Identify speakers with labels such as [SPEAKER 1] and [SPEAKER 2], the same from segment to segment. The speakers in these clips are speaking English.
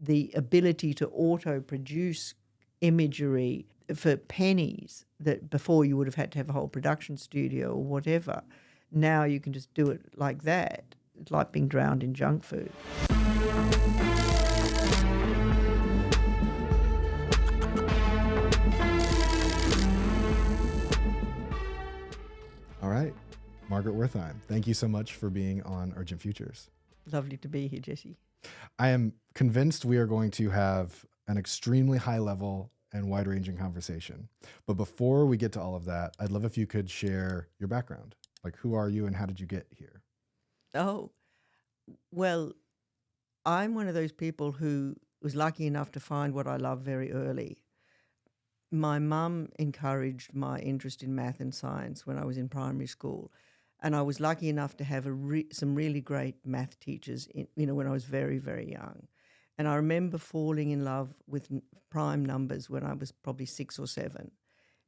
[SPEAKER 1] the ability to auto-produce imagery for pennies that before you would have had to have a whole production studio or whatever. Now you can just do it like that. It's like being drowned in junk food.
[SPEAKER 2] All right. Margaret Wertheim, thank you so much for being on Urgent Futures.
[SPEAKER 1] Lovely to be here, Jesse.
[SPEAKER 2] I am convinced we are going to have an extremely high level and wide-ranging conversation. But before we get to all of that, I'd love if you could share your background. Like, who are you and how did you get here?
[SPEAKER 1] Oh, well, I'm one of those people who was lucky enough to find what I love very early. My mum encouraged my interest in math and science when I was in primary school. And I was lucky enough to have some really great math teachers when I was very, very young. And I remember falling in love with prime numbers when I was probably 6 or 7.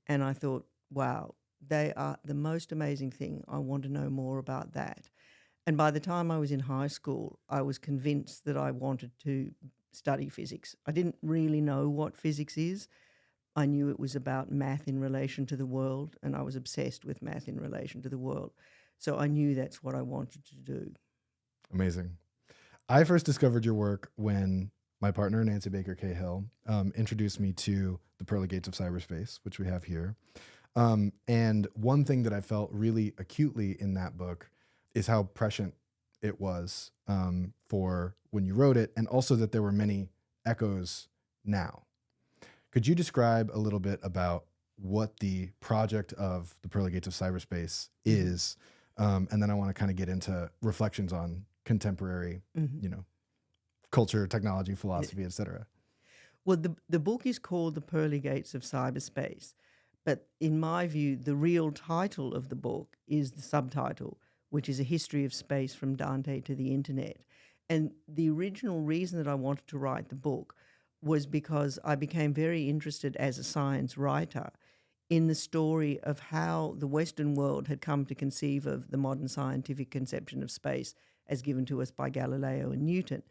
[SPEAKER 1] And I thought, wow, they are the most amazing thing. I want to know more about that. And by the time I was in high school, I was convinced that I wanted to study physics. I didn't really know what physics is. I knew it was about math in relation to the world, and I was obsessed with math in relation to the world. So I knew that's what I wanted to do.
[SPEAKER 2] Amazing. I first discovered your work when my partner, Nancy Baker Cahill, introduced me to the Pearly Gates of Cyberspace, which we have here. And one thing that I felt really acutely in that book is how prescient it was for when you wrote it, and also that there were many echoes now. Could you describe a little bit about what the project of the Pearly Gates of Cyberspace is? And then I want to kind of get into reflections on contemporary, culture, technology, philosophy, etc.
[SPEAKER 1] Well, the book is called The Pearly Gates of Cyberspace. But in my view, the real title of the book is the subtitle, which is A History of Space from Dante to the Internet. And the original reason that I wanted to write the book was because I became very interested as a science writer in the story of how the Western world had come to conceive of the modern scientific conception of space as given to us by Galileo and Newton.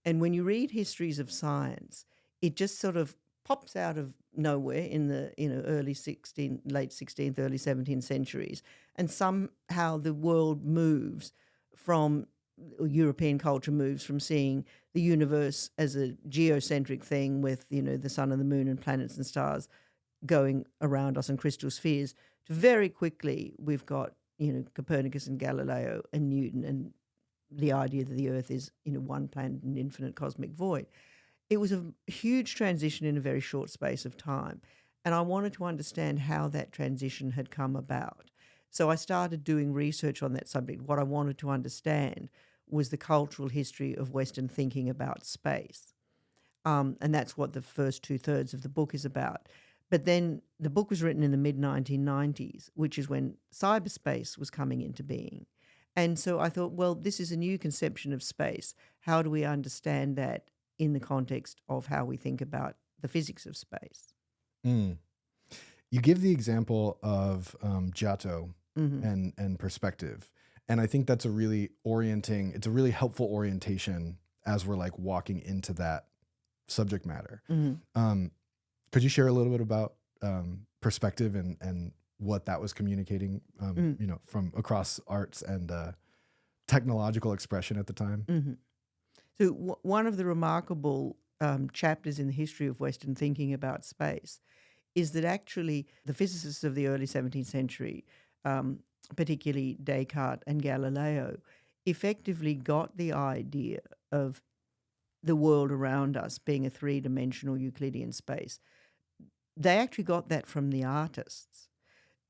[SPEAKER 1] And when you read histories of science, it just sort of pops out of nowhere in the late 16th, early 17th centuries, and somehow the world moves from, European culture moves from seeing the universe as a geocentric thing with the sun and the moon and planets and stars going around us in crystal spheres, to very quickly we've got Copernicus and Galileo and Newton and the idea that the Earth is one planet in an infinite cosmic void. It was a huge transition in a very short space of time, and I wanted to understand how that transition had come about. So I started doing research on that subject. What I wanted to understand was the cultural history of Western thinking about space, and that's what the first 2/3 of the book is about. But then the book was written in the mid-1990s, which is when cyberspace was coming into being. And so I thought, well, this is a new conception of space. How do we understand that in the context of how we think about the physics of space?
[SPEAKER 2] You give the example of Giotto and perspective. And I think that's a really helpful orientation as we're like walking into that subject matter. Could you share a little bit about perspective and what that was communicating, from across arts and technological expression at the time?
[SPEAKER 1] So one of the remarkable chapters in the history of Western thinking about space is that actually the physicists of the early 17th century, particularly Descartes and Galileo, effectively got the idea of the world around us being a three-dimensional Euclidean space. They actually got that from the artists.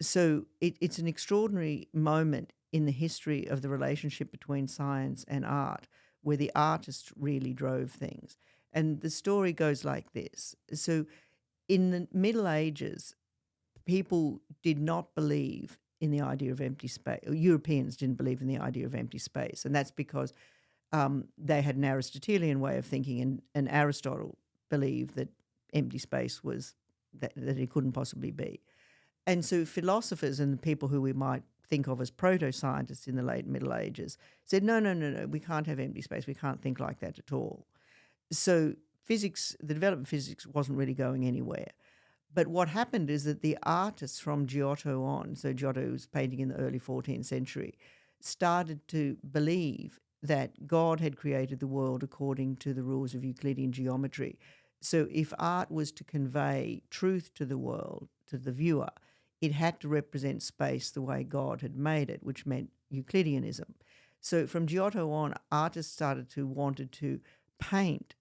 [SPEAKER 1] So it's an extraordinary moment in the history of the relationship between science and art, where the artists really drove things. And the story goes like this. So in the Middle Ages, people did not believe in the idea of empty space, or Europeans didn't believe in the idea of empty space. And that's because they had an Aristotelian way of thinking, and Aristotle believed that empty space was that it couldn't possibly be. And so philosophers and the people who we might think of as proto-scientists in the late Middle Ages said, no, we can't have empty space. We can't think like that at all. So physics, the development of physics wasn't really going anywhere. But what happened is that the artists from Giotto on, so Giotto was painting in the early 14th century, started to believe that God had created the world according to the rules of Euclidean geometry. So if art was to convey truth to the world, to the viewer, it had to represent space the way God had made it, which meant Euclideanism. So from Giotto on, artists wanted to paint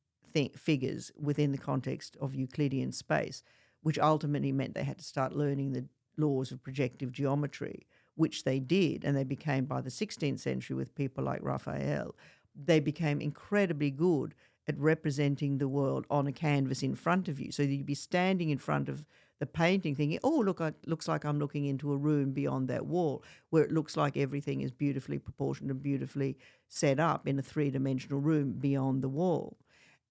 [SPEAKER 1] figures within the context of Euclidean space, which ultimately meant they had to start learning the laws of projective geometry, which they did, and they became, by the 16th century with people like Raphael, they became incredibly good at representing the world on a canvas in front of you. So you'd be standing in front of the painting thinking, oh, look, it looks like I'm looking into a room beyond that wall, where it looks like everything is beautifully proportioned and beautifully set up in a three-dimensional room beyond the wall.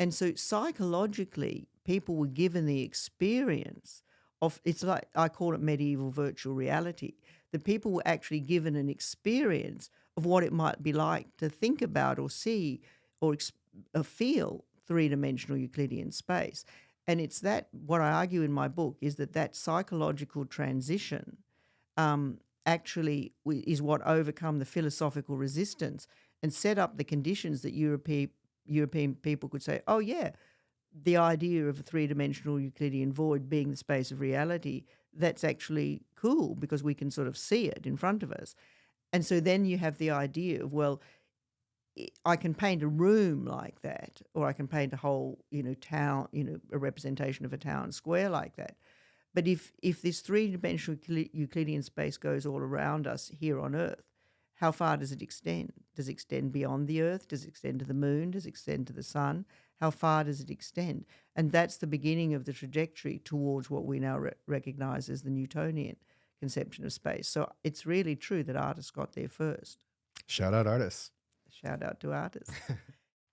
[SPEAKER 1] And so psychologically, people were given the experience of, it's like, I call it medieval virtual reality, that people were actually given an experience of what it might be like to think about or see or feel three-dimensional Euclidean space. And it's that, what I argue in my book, is that psychological transition actually is what overcome the philosophical resistance and set up the conditions that European people could say, oh yeah, the idea of a three-dimensional Euclidean void being the space of reality, that's actually cool because we can sort of see it in front of us. And so then you have the idea of, well, I can paint a room like that, or I can paint a whole, town, a representation of a town square like that. But if this three-dimensional Euclidean space goes all around us here on Earth, how far does it extend? Does it extend beyond the Earth? Does it extend to the moon? Does it extend to the sun? How far does it extend? And that's the beginning of the trajectory towards what we now recognize as the Newtonian conception of space. So it's really true that artists got there first.
[SPEAKER 2] Shout out artists.
[SPEAKER 1] Shout out to artists.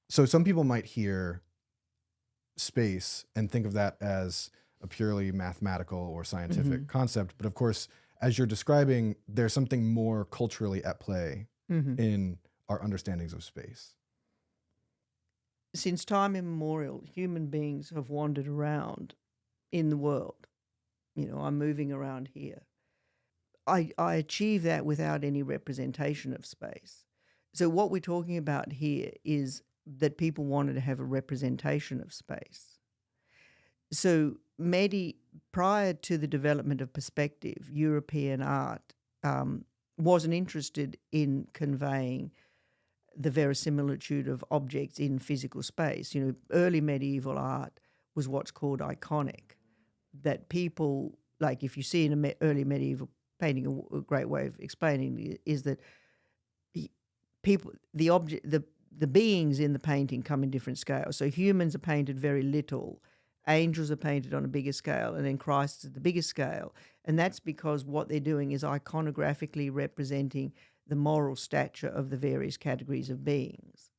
[SPEAKER 2] So some people might hear space and think of that as a purely mathematical or scientific concept. But of course, as you're describing, there's something more culturally at play in our understandings of space.
[SPEAKER 1] Since time immemorial, human beings have wandered around in the world. I'm moving around here. I achieve that without any representation of space. So what we're talking about here is that people wanted to have a representation of space. So prior to the development of perspective, European art wasn't interested in conveying the verisimilitude of objects in physical space. Early medieval art was what's called iconic, that people, like if you see in early medieval painting, a great way of explaining it is that the beings in the painting come in different scales. So humans are painted very little, angels are painted on a bigger scale, and then Christ is at the biggest scale. And that's because what they're doing is iconographically representing the moral stature of the various categories of beings.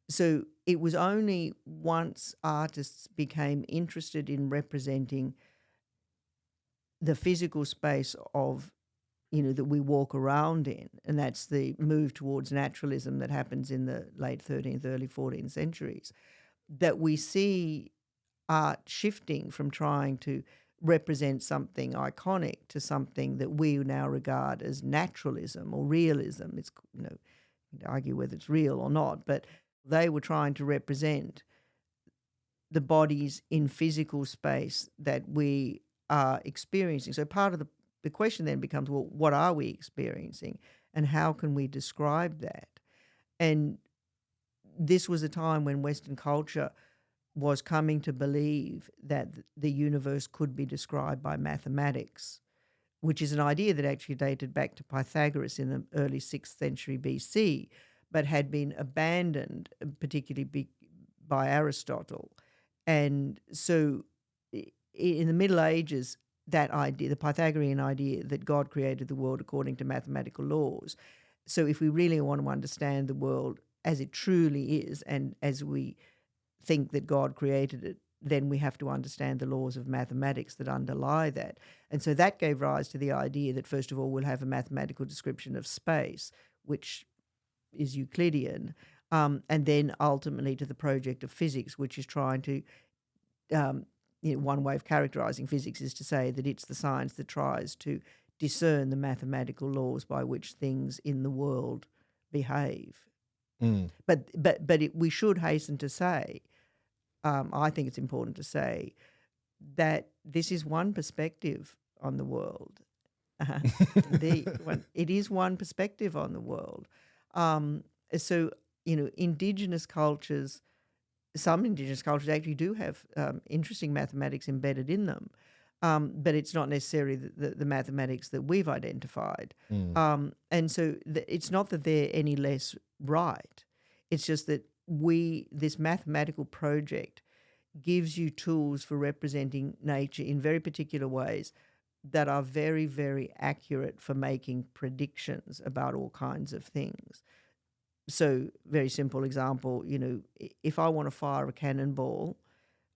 [SPEAKER 1] So it was only once artists became interested in representing the physical space of that we walk around in, and that's the move towards naturalism that happens in the late 13th, early 14th centuries, that we see art shifting from trying to represent something iconic to something that we now regard as naturalism or realism. It's, you can argue whether it's real or not, but they were trying to represent the bodies in physical space that we are experiencing. So part of the question then becomes, well, what are we experiencing and how can we describe that? And this was a time when Western culture was coming to believe that the universe could be described by mathematics, which is an idea that actually dated back to Pythagoras in the early 6th century BC, but had been abandoned, particularly by Aristotle. And so in the Middle Ages, that idea, the Pythagorean idea that God created the world according to mathematical laws. So if we really want to understand the world as it truly is and as we think that God created it, then we have to understand the laws of mathematics that underlie that. And so that gave rise to the idea that, first of all, we'll have a mathematical description of space, which is Euclidean, and then ultimately to the project of physics, which is trying to one way of characterizing physics is to say that it's the science that tries to discern the mathematical laws by which things in the world behave. But we should hasten to say, I think it's important to say, that this is one perspective on the world. Indeed, it is one perspective on the world. So, indigenous cultures, some indigenous cultures actually do have interesting mathematics embedded in them, but it's not necessarily the mathematics that we've identified. And so it's not that they're any less right. It's just that this mathematical project gives you tools for representing nature in very particular ways that are very, very accurate for making predictions about all kinds of things. So, very simple example, if I want to fire a cannonball,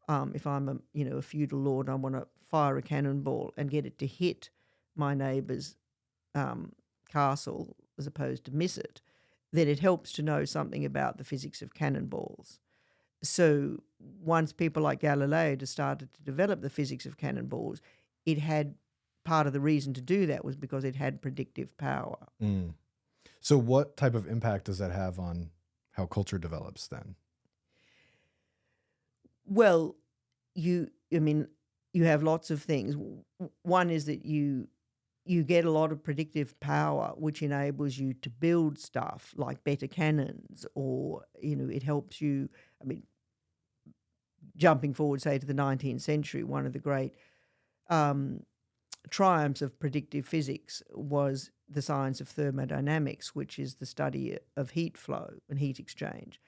[SPEAKER 1] if I'm a feudal lord and I want to fire a cannonball and get it to hit my neighbour's castle as opposed to miss it, then it helps to know something about the physics of cannonballs. So once people like Galileo just started to develop the physics of cannonballs, it had part of the reason to do that was because it had predictive power.
[SPEAKER 2] So what type of impact does that have on how culture develops then?
[SPEAKER 1] Well, you have lots of things. One is that you get a lot of predictive power, which enables you to build stuff like better cannons, or, it helps you, jumping forward, say, to the 19th century, one of the great triumphs of predictive physics was the science of thermodynamics, which is the study of heat flow and heat exchange.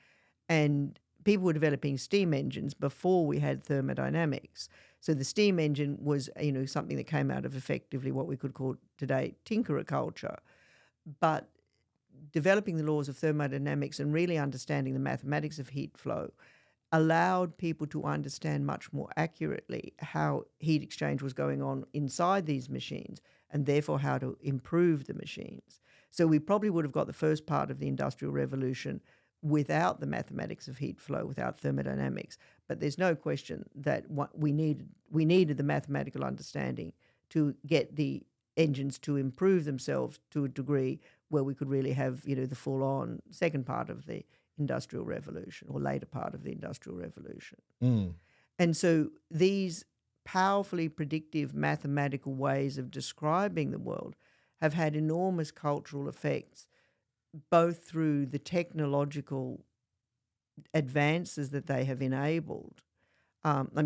[SPEAKER 1] And people were developing steam engines before we had thermodynamics. So the steam engine was, something that came out of effectively what we could call today tinkerer culture. But developing the laws of thermodynamics and really understanding the mathematics of heat flow allowed people to understand much more accurately how heat exchange was going on inside these machines, and therefore how to improve the machines. So we probably would have got the first part of the Industrial Revolution without the mathematics of heat flow, without thermodynamics. But there's no question that we needed the mathematical understanding to get the engines to improve themselves to a degree where we could really have, the full-on second part of the Industrial Revolution, or later part of the Industrial Revolution. And so these powerfully predictive mathematical ways of describing the world have had enormous cultural effects, both through the technological advances that they have enabled.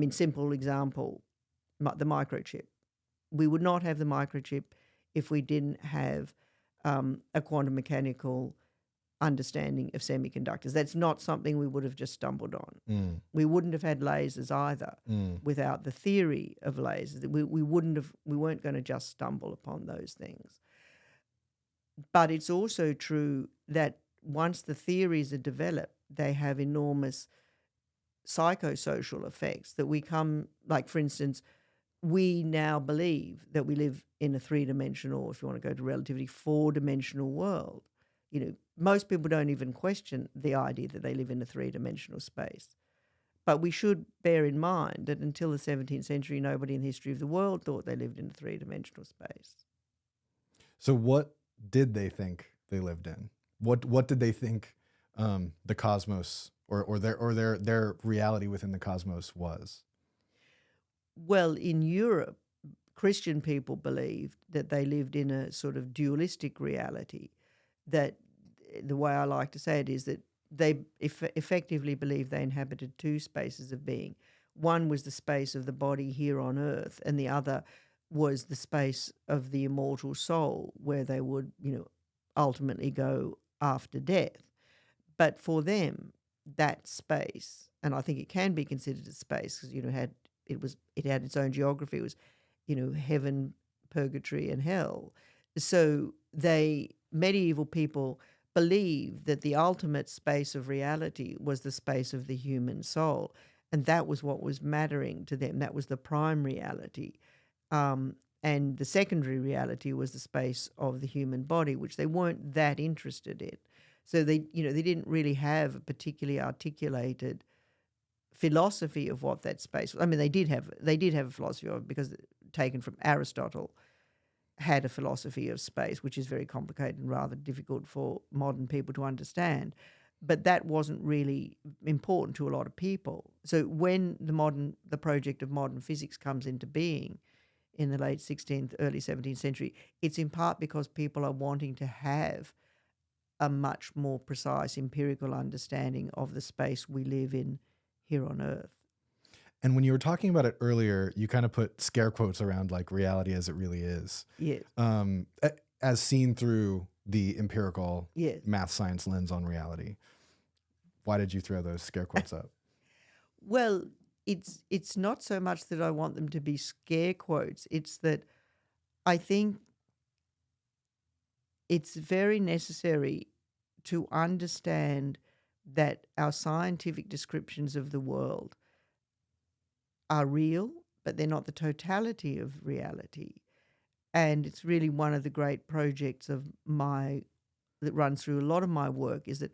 [SPEAKER 1] Simple example, the microchip. We would not have the microchip if we didn't have a quantum mechanical understanding of semiconductors. That's not something we would have just stumbled on. We wouldn't have had lasers either without the theory of lasers. We weren't going to just stumble upon those things. But it's also true that once the theories are developed, they have enormous psychosocial effects that we come, like, for instance, we now believe that we live in a three-dimensional, if you want to go to relativity, four-dimensional world. Most people don't even question the idea that they live in a three-dimensional space. But we should bear in mind that until the 17th century, nobody in the history of the world thought they lived in a three-dimensional space.
[SPEAKER 2] So what did they think they lived in? What did they think the cosmos or their reality within the cosmos was?
[SPEAKER 1] Well, in Europe, Christian people believed that they lived in a sort of dualistic reality, that the way I like to say it is that they effectively believed they inhabited two spaces of being. One was the space of the body here on earth, and the other was the space of the immortal soul, where they would, ultimately go after death. But for them, that space, and I think it can be considered a space because, it had its own geography. It was, heaven, purgatory, and hell. So medieval people believed that the ultimate space of reality was the space of the human soul, and that was what was mattering to them. That was the prime reality. And the secondary reality was the space of the human body, which they weren't that interested in. So they didn't really have a particularly articulated philosophy of what that space was. I mean, they did have a philosophy of it, because taken from Aristotle, had a philosophy of space, which is very complicated and rather difficult for modern people to understand. But that wasn't really important to a lot of people. So when the project of modern physics comes into being in the late 16th, early 17th century, it's in part because people are wanting to have a much more precise empirical understanding of the space we live in here on Earth.
[SPEAKER 2] And when you were talking about it earlier, you kind of put scare quotes around like reality as it really is.
[SPEAKER 1] Yes.
[SPEAKER 2] As seen through the empirical
[SPEAKER 1] Yes.
[SPEAKER 2] math science lens on reality. Why did you throw those scare quotes up?
[SPEAKER 1] Well, it's not so much that I want them to be scare quotes. It's that I think it's very necessary to understand that our scientific descriptions of the world are real, but they're not the totality of reality. And it's really one of the great projects of that runs through a lot of my work, is that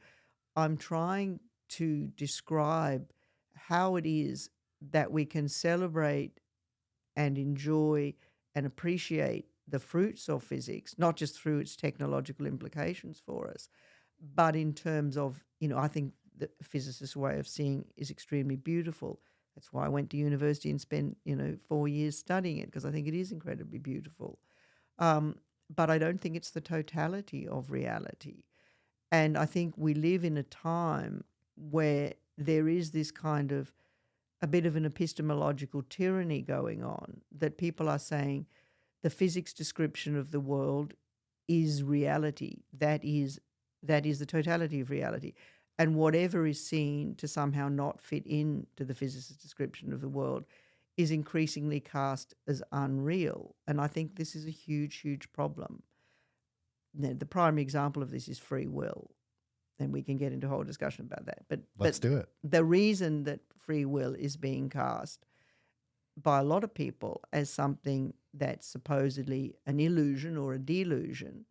[SPEAKER 1] I'm trying to describe how it is that we can celebrate and enjoy and appreciate the fruits of physics, not just through its technological implications for us, but in terms of, I think the physicist's way of seeing is extremely beautiful. That's why I went to university and spent, 4 years studying it, because I think it is incredibly beautiful. But I don't think it's the totality of reality. And I think we live in a time where there is this kind of a bit of an epistemological tyranny going on, that people are saying the physics description of the world is reality. That is the totality of reality. And whatever is seen to somehow not fit into the physicist's description of the world is increasingly cast as unreal. And I think this is a huge, huge problem. Now, the primary example of this is free will, and we can get into a whole discussion about that. But
[SPEAKER 2] Let's do it.
[SPEAKER 1] The reason that free will is being cast by a lot of people as something that's supposedly an illusion or a delusion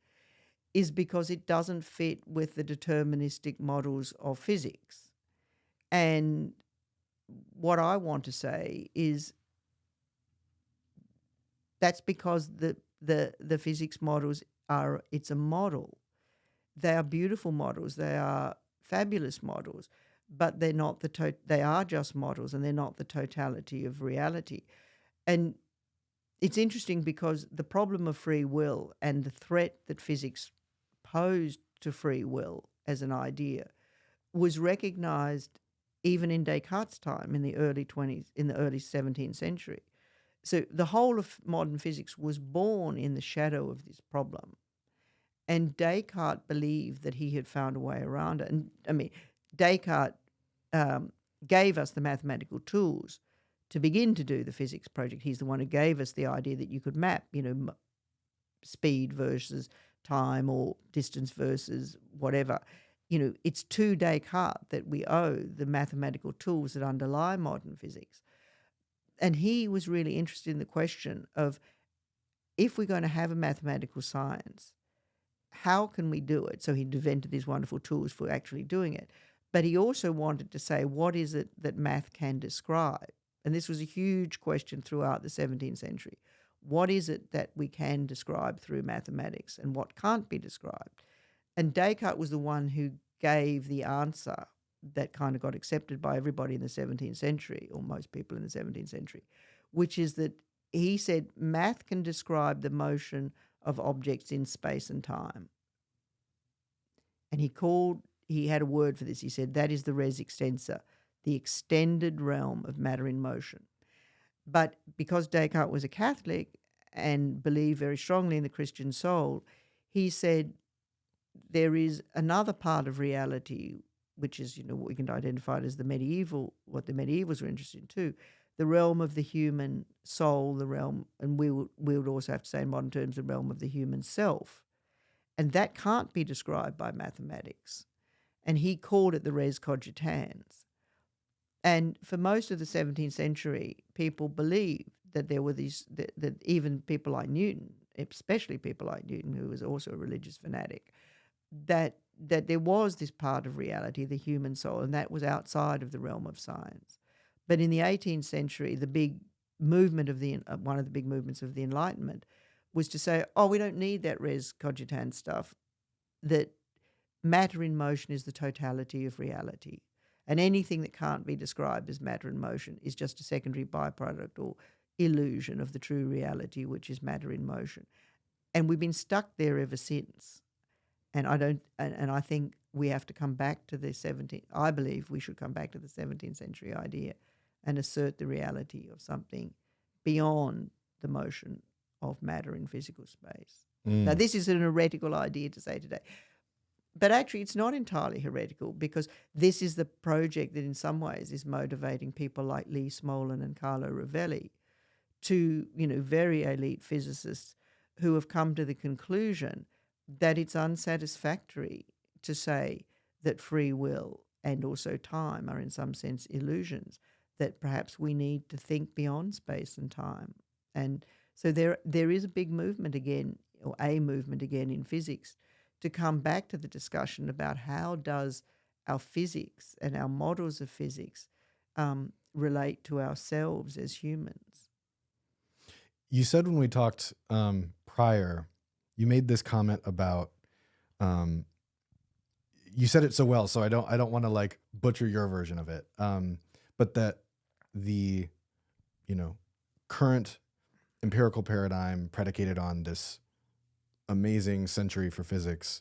[SPEAKER 1] is because it doesn't fit with the deterministic models of physics. And what I want to say is that's because the physics models it's a model. They are beautiful models. They are fabulous models, but they're not they are just models, and they're not the totality of reality. And it's interesting because the problem of free will and the threat that physics posed to free will as an idea was recognized even in Descartes' time in the early 17th century. So the whole of modern physics was born in the shadow of this problem. And Descartes believed that he had found a way around it. And I mean, Descartes gave us the mathematical tools to begin to do the physics project. He's the one who gave us the idea that you could map, speed versus time or distance versus whatever. It's to Descartes that we owe the mathematical tools that underlie modern physics. And he was really interested in the question of, if we're going to have a mathematical science, how can we do it? So he invented these wonderful tools for actually doing it. But he also wanted to say, what is it that math can describe? And this was a huge question throughout the 17th century. What is it that we can describe through mathematics, and what can't be described? And Descartes was the one who gave the answer that kind of got accepted by everybody in the 17th century, or most people in the 17th century, which is that he said math can describe the motion of objects in space and time. And he had a word for this. He said that is the res extensa, the extended realm of matter in motion. But because Descartes was a Catholic and believed very strongly in the Christian soul, he said there is another part of reality, which is, what we can identify as what the medievals were interested in too, the realm of the human soul, the realm, and we would also have to say in modern terms, the realm of the human self. And that can't be described by mathematics. And he called it the res cogitans. And for most of the 17th century, people believed that there were that even people like Newton, especially people like Newton, who was also a religious fanatic, that there was this part of reality, the human soul, and that was outside of the realm of science. But in the 18th century, the big movement of one of the big movements of the Enlightenment was to say, oh, we don't need that res cogitans stuff, that matter in motion is the totality of reality. And anything that can't be described as matter in motion is just a secondary byproduct or illusion of the true reality, which is matter in motion. And we've been stuck there ever since. And I think we have to come back to the 17th. I believe we should come back to the 17th century idea and assert the reality of something beyond the motion of matter in physical space. Now, this is an heretical idea to say today. But actually, it's not entirely heretical, because this is the project that in some ways is motivating people like Lee Smolin and Carlo Rovelli, two, very elite physicists who have come to the conclusion that it's unsatisfactory to say that free will and also time are in some sense illusions, that perhaps we need to think beyond space and time. And so there is a big movement again, or a movement again in physics, to come back to the discussion about how does our physics and our models of physics relate to ourselves as humans.
[SPEAKER 2] You said when we talked prior, you made this comment about, you said it so well, so I don't want to like butcher your version of it, but that the current empirical paradigm predicated on this amazing century for physics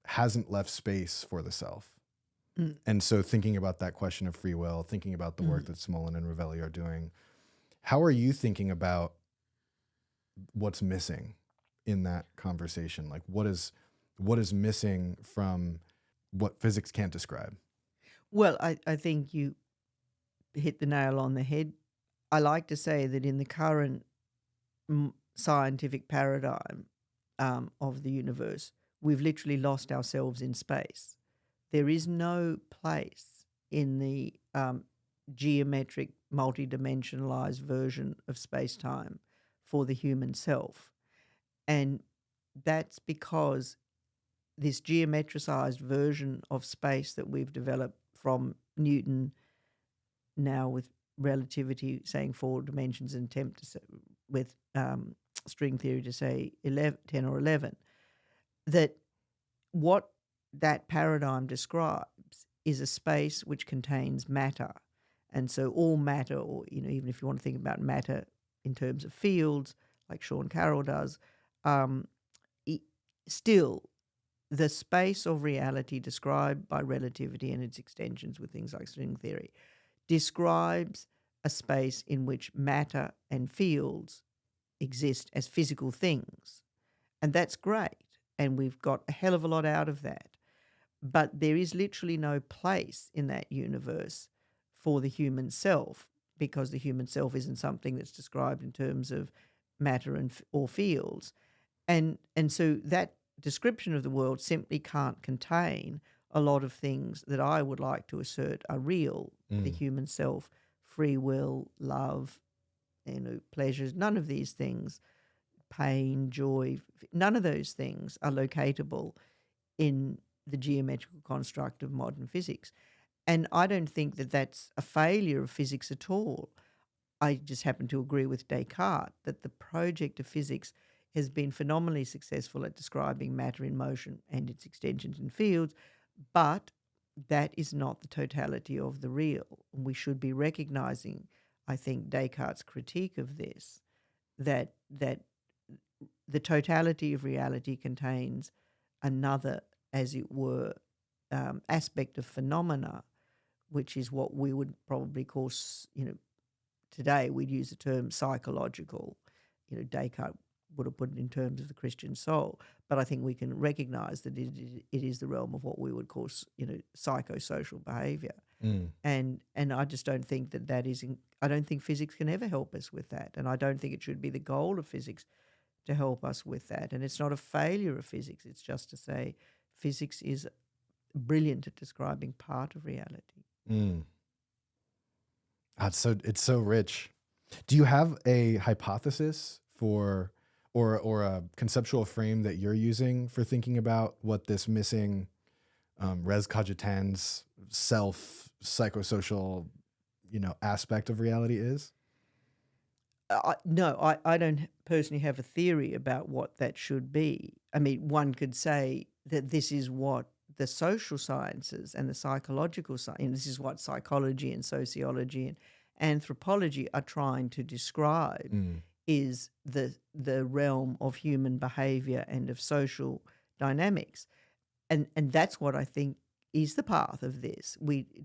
[SPEAKER 2] hasn't left space for the self. And so thinking about that question of free will, thinking about the work that Smolin and Rovelli are doing, how are you thinking about what's missing in that conversation? Like what is missing from what physics can't describe?
[SPEAKER 1] Well, I think you hit the nail on the head. I like to say that in the current scientific paradigm of the universe, we've literally lost ourselves in space. There is no place in the geometric, multidimensionalized version of space-time for the human self. And that's because this geometricized version of space that we've developed from Newton, now with relativity saying 4 dimensions, and attempt to say, with string theory to say 10 or 11, that what that paradigm describes is a space which contains matter. And so all matter, or even if you want to think about matter in terms of fields, like Sean Carroll does, still the space of reality described by relativity and its extensions with things like string theory describes a space in which matter and fields exist as physical things. And that's great. And we've got a hell of a lot out of that. But there is literally no place in that universe for the human self, because the human self isn't something that's described in terms of matter or fields. And so that description of the world simply can't contain a lot of things that I would like to assert are real, the human self, free will, love, pleasures, none of these things, pain, joy, none of those things are locatable in the geometrical construct of modern physics. And I don't think that that's a failure of physics at all. I just happen to agree with Descartes that the project of physics has been phenomenally successful at describing matter in motion and its extensions and fields, but that is not the totality of the real. We should be recognizing, I think, Descartes' critique of this, that the totality of reality contains another, as it were, aspect of phenomena, which is what we would probably call, today we'd use the term psychological. Descartes would have put it in terms of the Christian soul, but I think we can recognize that it is the realm of what we would call, psychosocial behavior. And I just don't think that is, I don't think physics can ever help us with that. And I don't think it should be the goal of physics to help us with that. And it's not a failure of physics. It's just to say physics is brilliant at describing part of reality.
[SPEAKER 2] It's so rich. Do you have a hypothesis for, or a conceptual frame that you're using for thinking about what this missing res cogitans self psychosocial aspect of reality is?
[SPEAKER 1] No, I don't personally have a theory about what that should be. I mean, one could say that this is what the social sciences and the psychological science, this is what psychology and sociology and anthropology are trying to describe, is the realm of human behavior and of social dynamics. And that's what I think is the path of this.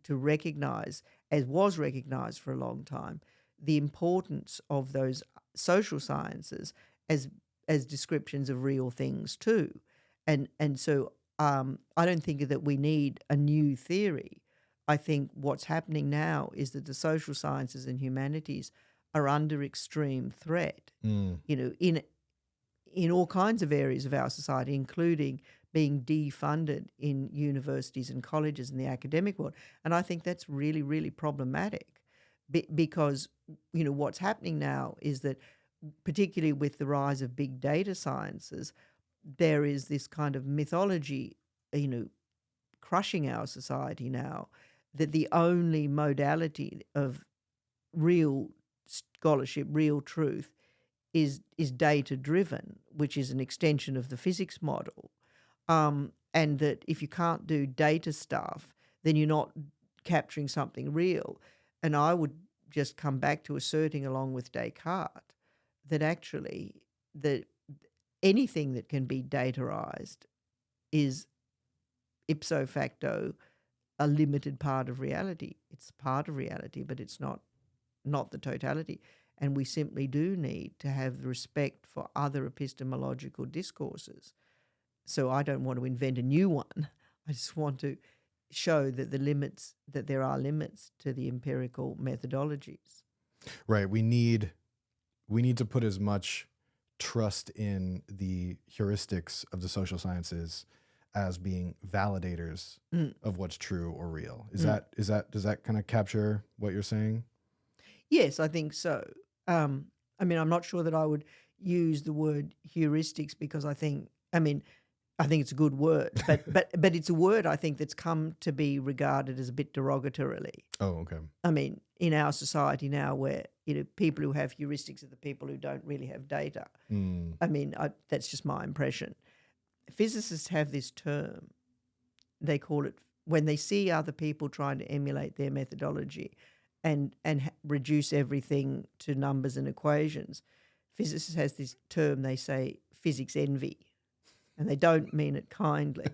[SPEAKER 1] To recognize, as was recognized for a long time, the importance of those social sciences as descriptions of real things too. And so I don't think that we need a new theory. I think what's happening now is that the social sciences and humanities are under extreme threat, in all kinds of areas of our society, including being defunded in universities and colleges and the academic world. And I think that's really, really problematic because, what's happening now is that, particularly with the rise of big data sciences, there is this kind of mythology, crushing our society now, that the only modality of real scholarship, real truth, is data-driven, which is an extension of the physics model. And that if you can't do data stuff, then you're not capturing something real. And I would just come back to asserting, along with Descartes, that actually anything that can be dataized is ipso facto a limited part of reality. It's part of reality, but it's not the totality. And we simply do need to have respect for other epistemological discourses. So I don't want to invent a new one. I just want to show that there are limits to the empirical methodologies.
[SPEAKER 2] Right. We need to put as much trust in the heuristics of the social sciences as being validators of what's true or real. Does that kind of capture what you're saying?
[SPEAKER 1] Yes, I think so. I mean, I'm not sure that I would use the word heuristics because I think it's a good word, but it's a word I think that's come to be regarded as a bit derogatorily.
[SPEAKER 2] Oh, okay.
[SPEAKER 1] I mean, in our society now, where people who have heuristics are the people who don't really have data. I mean, that's just my impression. Physicists have this term. They call it, when they see other people trying to emulate their methodology and reduce everything to numbers and equations, physicists has this term. They say physics envy. And they don't mean it kindly.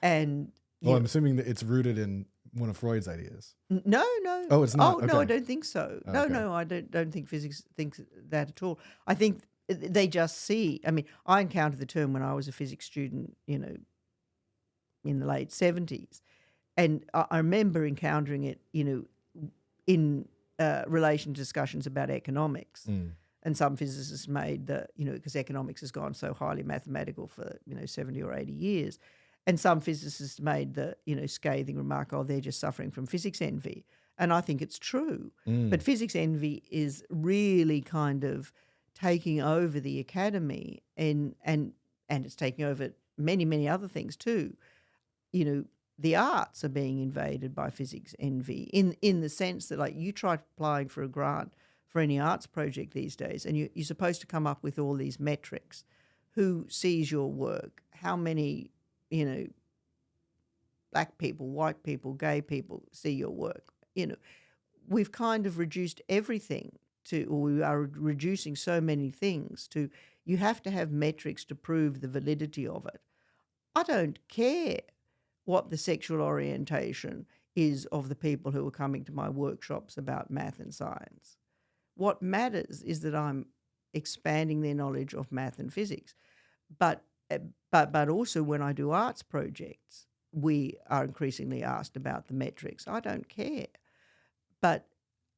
[SPEAKER 1] And
[SPEAKER 2] I'm assuming that it's rooted in one of Freud's ideas.
[SPEAKER 1] No.
[SPEAKER 2] Oh, it's not?
[SPEAKER 1] Oh,
[SPEAKER 2] okay.
[SPEAKER 1] No, I don't think so.
[SPEAKER 2] Oh, okay.
[SPEAKER 1] No, I don't think physics thinks that at all. I think they just see. I mean, I encountered the term when I was a physics student, in the late 70s. And I remember encountering it, in relation to discussions about economics. And some physicists made because economics has gone so highly mathematical for, 70 or 80 years. And some physicists made the, scathing remark, oh, they're just suffering from physics envy. And I think it's true. But physics envy is really kind of taking over the academy and it's taking over many, many other things too. The arts are being invaded by physics envy in the sense that, like, you try applying for a grant for any arts project these days, and you're supposed to come up with all these metrics. Who sees your work? How many, black people, white people, gay people see your work? We've kind of reduced everything or we are reducing so many things to, you have to have metrics to prove the validity of it. I don't care what the sexual orientation is of the people who are coming to my workshops about math and science. What matters is that I'm expanding their knowledge of math and physics. But also when I do arts projects, we are increasingly asked about the metrics. I don't care. But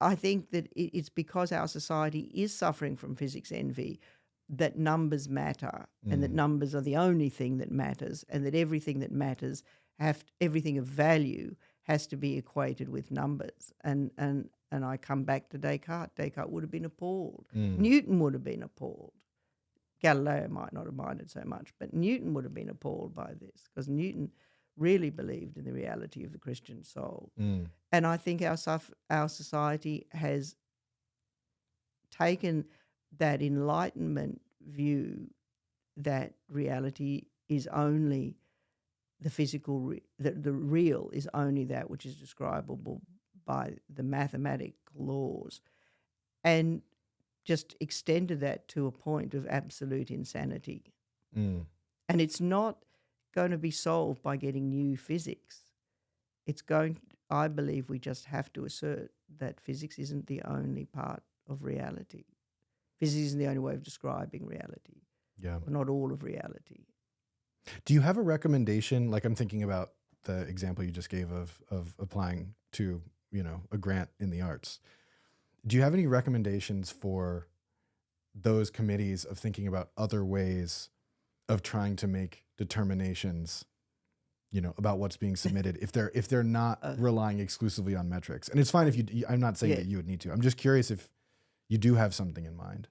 [SPEAKER 1] I think that it's because our society is suffering from physics envy that numbers matter and that numbers are the only thing that matters, and that everything that matters, everything of value has to be equated with numbers. And I come back to Descartes. Descartes would have been appalled. Newton would have been appalled. Galileo might not have minded so much, but Newton would have been appalled by this, because Newton really believed in the reality of the Christian soul.
[SPEAKER 2] Mm.
[SPEAKER 1] And I think our society has taken that Enlightenment view that reality is only the physical, that the real is only that which is describable by the mathematical laws, and just extended that to a point of absolute insanity.
[SPEAKER 2] Mm.
[SPEAKER 1] And it's not going to be solved by getting new physics. I believe we just have to assert that physics isn't the only part of reality. Physics isn't the only way of describing reality.
[SPEAKER 2] Yeah.
[SPEAKER 1] Or not all of reality.
[SPEAKER 2] Do you have a recommendation? Like, I'm thinking about the example you just gave of applying to, a grant in the arts. Do you have any recommendations for those committees of thinking about other ways of trying to make determinations, about what's being submitted if they're not relying exclusively on metrics? And it's fine if I'm not saying that you would need to. I'm just curious if you do have something in mind.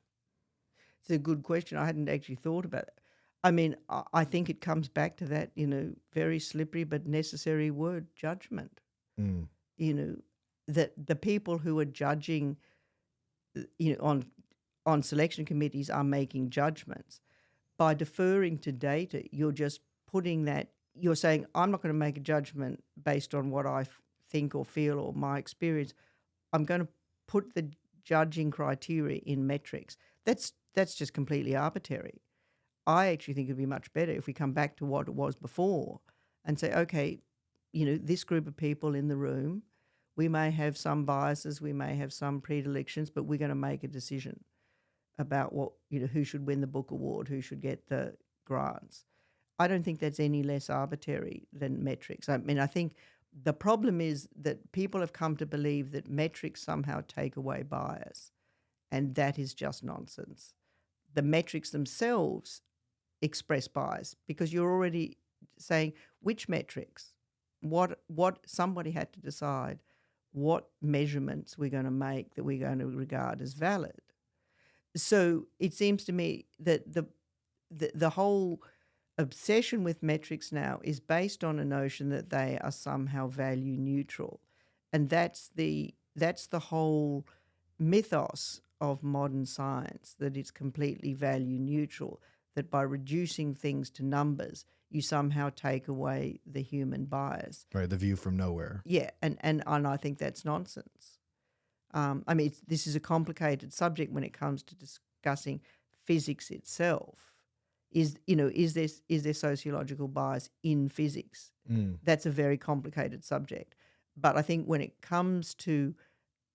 [SPEAKER 1] It's a good question. I hadn't actually thought about it. I mean, I think it comes back to that, very slippery but necessary word, judgment.
[SPEAKER 2] Mm.
[SPEAKER 1] That the people who are judging, on selection committees are making judgments. By deferring to data, you're just putting that, you're saying, I'm not going to make a judgment based on what I think or feel or my experience. I'm going to put the judging criteria in metrics. That's just completely arbitrary. I actually think it'd be much better if we come back to what it was before and say, okay, this group of people in the room, we may have some biases, we may have some predilections, but we're going to make a decision about what, who should win the book award, who should get the grants. I don't think that's any less arbitrary than metrics. I mean, I think the problem is that people have come to believe that metrics somehow take away bias, and that is just nonsense. The metrics themselves express bias because you're already saying which metrics, what somebody had to decide what measurements we're going to make that we're going to regard as valid. So it seems to me that the whole obsession with metrics now is based on a notion that they are somehow value neutral, and that's the whole mythos of modern science, that it's completely value neutral, that by reducing things to numbers you somehow take away the human bias.
[SPEAKER 2] Right, the view from nowhere.
[SPEAKER 1] Yeah, and I think that's nonsense. I mean, this is a complicated subject when it comes to discussing physics itself. Is there sociological bias in physics?
[SPEAKER 2] Mm.
[SPEAKER 1] That's a very complicated subject. But I think when it comes to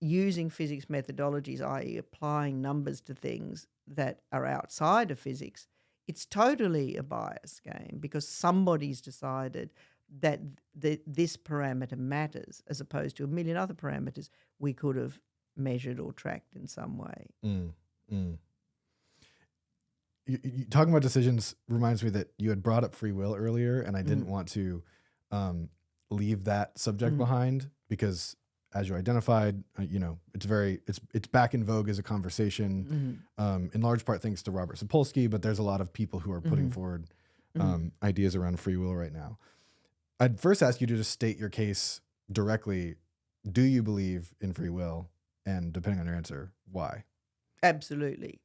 [SPEAKER 1] using physics methodologies, i.e. applying numbers to things that are outside of physics, it's totally a bias game because somebody's decided that this parameter matters as opposed to a million other parameters we could have measured or tracked in some way.
[SPEAKER 2] Mm. Mm. You talking about decisions reminds me that you had brought up free will earlier, and I didn't want to leave that subject behind because, as you identified, it's back in vogue as a conversation. In large part thanks to Robert Sapolsky, but there's a lot of people who are putting forward ideas around free will right now. I'd first ask you to just state your case directly. Do you believe in free will? And depending on your answer, why?
[SPEAKER 1] Absolutely.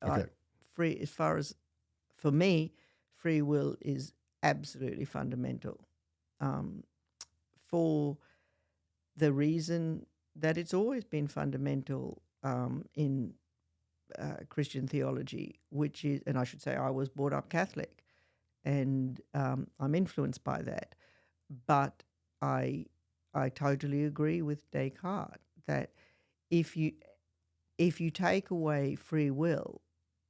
[SPEAKER 2] Okay.
[SPEAKER 1] As far as for me, free will is absolutely fundamental, for the reason that it's always been fundamental in Christian theology, which is, and I should say I was brought up Catholic, and I'm influenced by that. But I totally agree with Descartes that if you take away free will,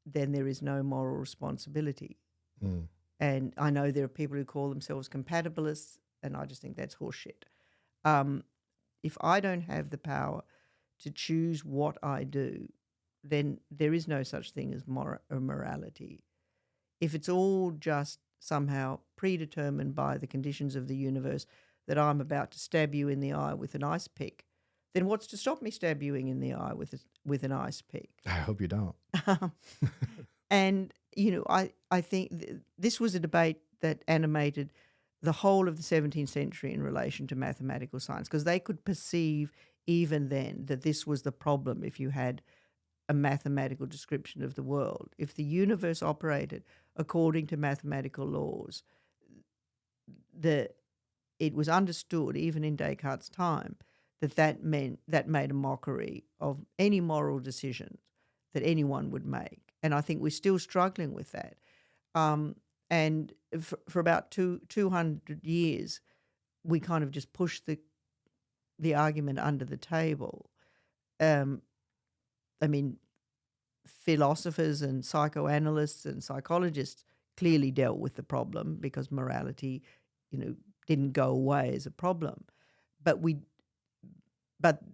[SPEAKER 1] then there is no moral responsibility.
[SPEAKER 2] Mm.
[SPEAKER 1] And I know there are people who call themselves compatibilists, and I just think that's horseshit. If I don't have the power to choose what I do, then there is no such thing as morality. If it's all just somehow predetermined by the conditions of the universe that I'm about to stab you in the eye with an ice pick, then what's to stop me stab you in the eye with an ice pick?
[SPEAKER 2] I hope you don't.
[SPEAKER 1] And, I think this was a debate that animated the whole of the 17th century in relation to mathematical science, because they could perceive even then that this was the problem if you had a mathematical description of the world. If the universe operated according to mathematical laws, it was understood, even in Descartes' time, that made a mockery of any moral decisions that anyone would make. And I think we're still struggling with that. And for about 200 years, we kind of just pushed the argument under the table. I mean, philosophers and psychoanalysts and psychologists clearly dealt with the problem because morality, didn't go away as a problem. But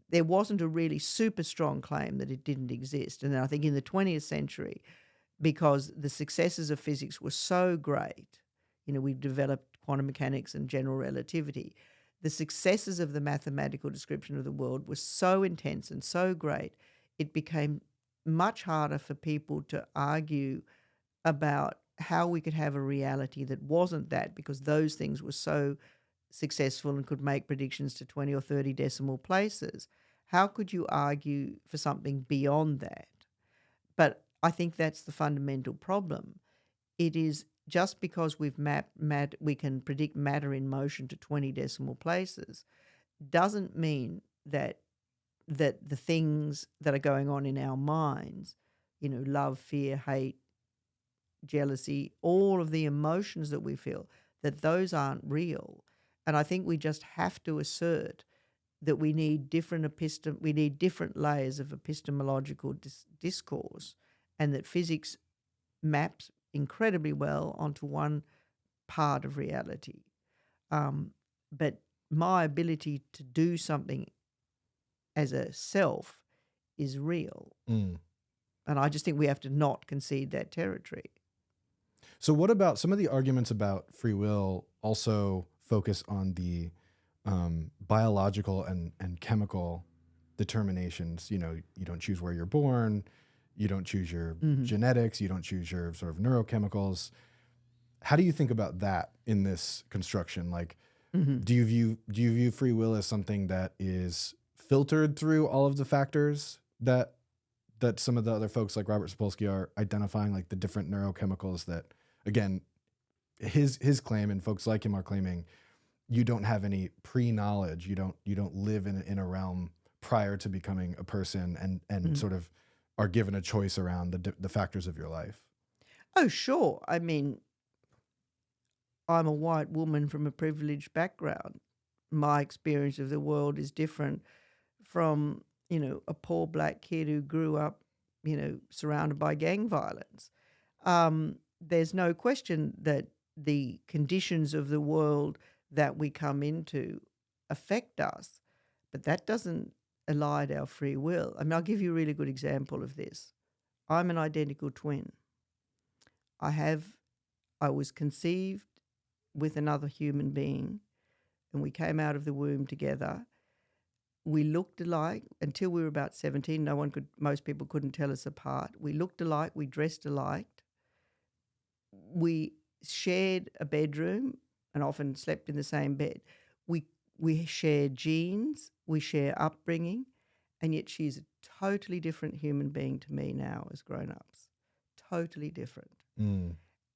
[SPEAKER 1] there wasn't a really super strong claim that it didn't exist. And I think in the 20th century, because the successes of physics were so great, we developed quantum mechanics and general relativity, the successes of the mathematical description of the world were so intense and so great, it became much harder for people to argue about how we could have a reality that wasn't that, because those things were so successful and could make predictions to 20 or 30 decimal places. How could you argue for something beyond that? But I think that's the fundamental problem. It is just because we've we can predict matter in motion to 20 decimal places doesn't mean that the things that are going on in our minds, love, fear, hate, jealousy, all of the emotions that we feel, that those aren't real. And I think we just have to assert that we need different layers of epistemological discourse, and that physics maps incredibly well onto one part of reality. But my ability to do something as a self is real. And I just think we have to not concede that territory.
[SPEAKER 2] So what about some of the arguments about free will also focus on the biological and chemical determinations? You don't choose where you're born, you don't choose your genetics, you don't choose your sort of neurochemicals. How do you think about that in this construction? Like, do you view free will as something that is filtered through all of the factors that some of the other folks like Robert Sapolsky are identifying, like the different neurochemicals that, again, his claim and folks like him are claiming you don't have any pre-knowledge, you don't live in a realm prior to becoming a person, and sort of are given a choice around the factors of your life?
[SPEAKER 1] Oh, sure. I mean, I'm a white woman from a privileged background. My experience of the world is different from, a poor black kid who grew up, surrounded by gang violence. There's no question that the conditions of the world that we come into affect us, but that doesn't elide our free will. I mean, I'll give you a really good example of this. I'm an identical twin. I was conceived with another human being, and we came out of the womb together. We looked alike until we were about 17. Most people couldn't tell us apart. We looked alike, we dressed alike. We shared a bedroom and often slept in the same bed. We shared genes, we share upbringing, and yet she's a totally different human being to me now as grown-ups. Totally different.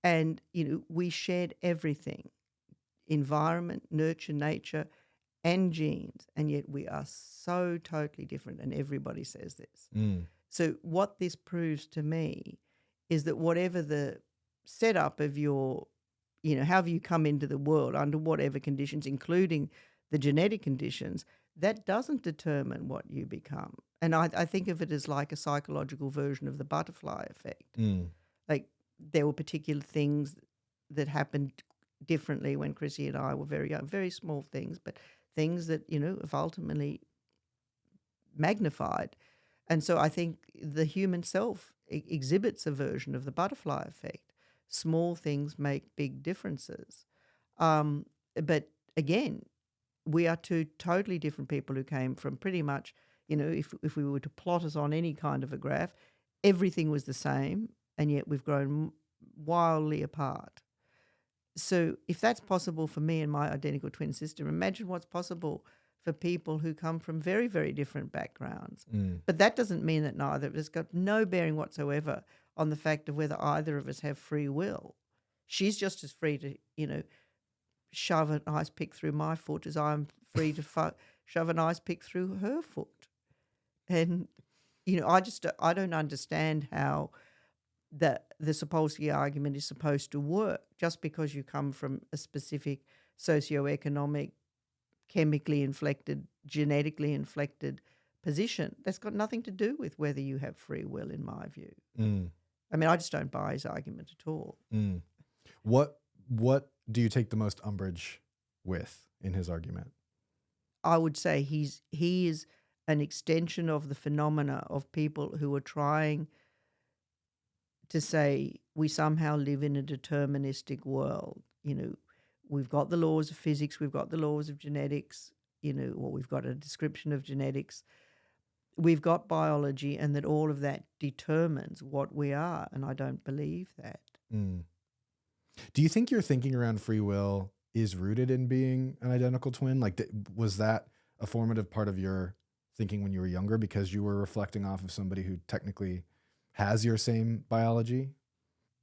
[SPEAKER 1] And, we shared everything, environment, nurture, nature, and genes, and yet we are so totally different, and everybody says this. So what this proves to me is that whatever the setup of your, however you come into the world, under whatever conditions, including the genetic conditions, that doesn't determine what you become. And I think of it as like a psychological version of the butterfly effect. Like, there were particular things that happened differently when Chrissy and I were very young, very small things, but things that, have ultimately magnified. And so I think the human self exhibits a version of the butterfly effect. Small things make big differences. But again, we are two totally different people who came from pretty much, if we were to plot us on any kind of a graph, everything was the same, and yet we've grown wildly apart. So if that's possible for me and my identical twin sister, imagine what's possible for people who come from very, very different backgrounds. But that doesn't mean that neither of us got no bearing whatsoever on the fact of whether either of us have free will. She's just as free to, shove an ice pick through my foot as I'm free to shove an ice pick through her foot. And, I don't understand how the Sapolsky argument is supposed to work just because you come from a specific socioeconomic, chemically inflected, genetically inflected position. That's got nothing to do with whether you have free will, in my view. I mean, I just don't buy his argument at all.
[SPEAKER 2] What do you take the most umbrage with in his argument?
[SPEAKER 1] I would say he is an extension of the phenomena of people who are trying to say we somehow live in a deterministic world. We've got the laws of physics, we've got the laws of genetics, or we've got a description of genetics, we've got biology, and that all of that determines what we are. And I don't believe that.
[SPEAKER 2] Do you think your thinking around free will is rooted in being an identical twin? Like, was that a formative part of your thinking when you were younger because you were reflecting off of somebody who technically has your same biology?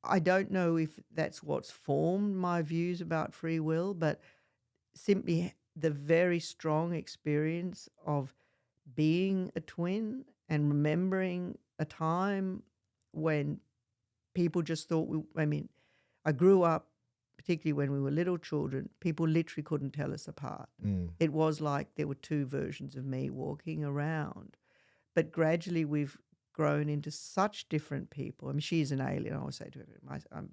[SPEAKER 1] I don't know if that's what's formed my views about free will, but simply the very strong experience of being a twin and remembering a time when people just thought I grew up, particularly when we were little children, people literally couldn't tell us apart. It was like there were two versions of me walking around. But gradually we've grown into such different people. I mean, she's an alien. I always say to everyone,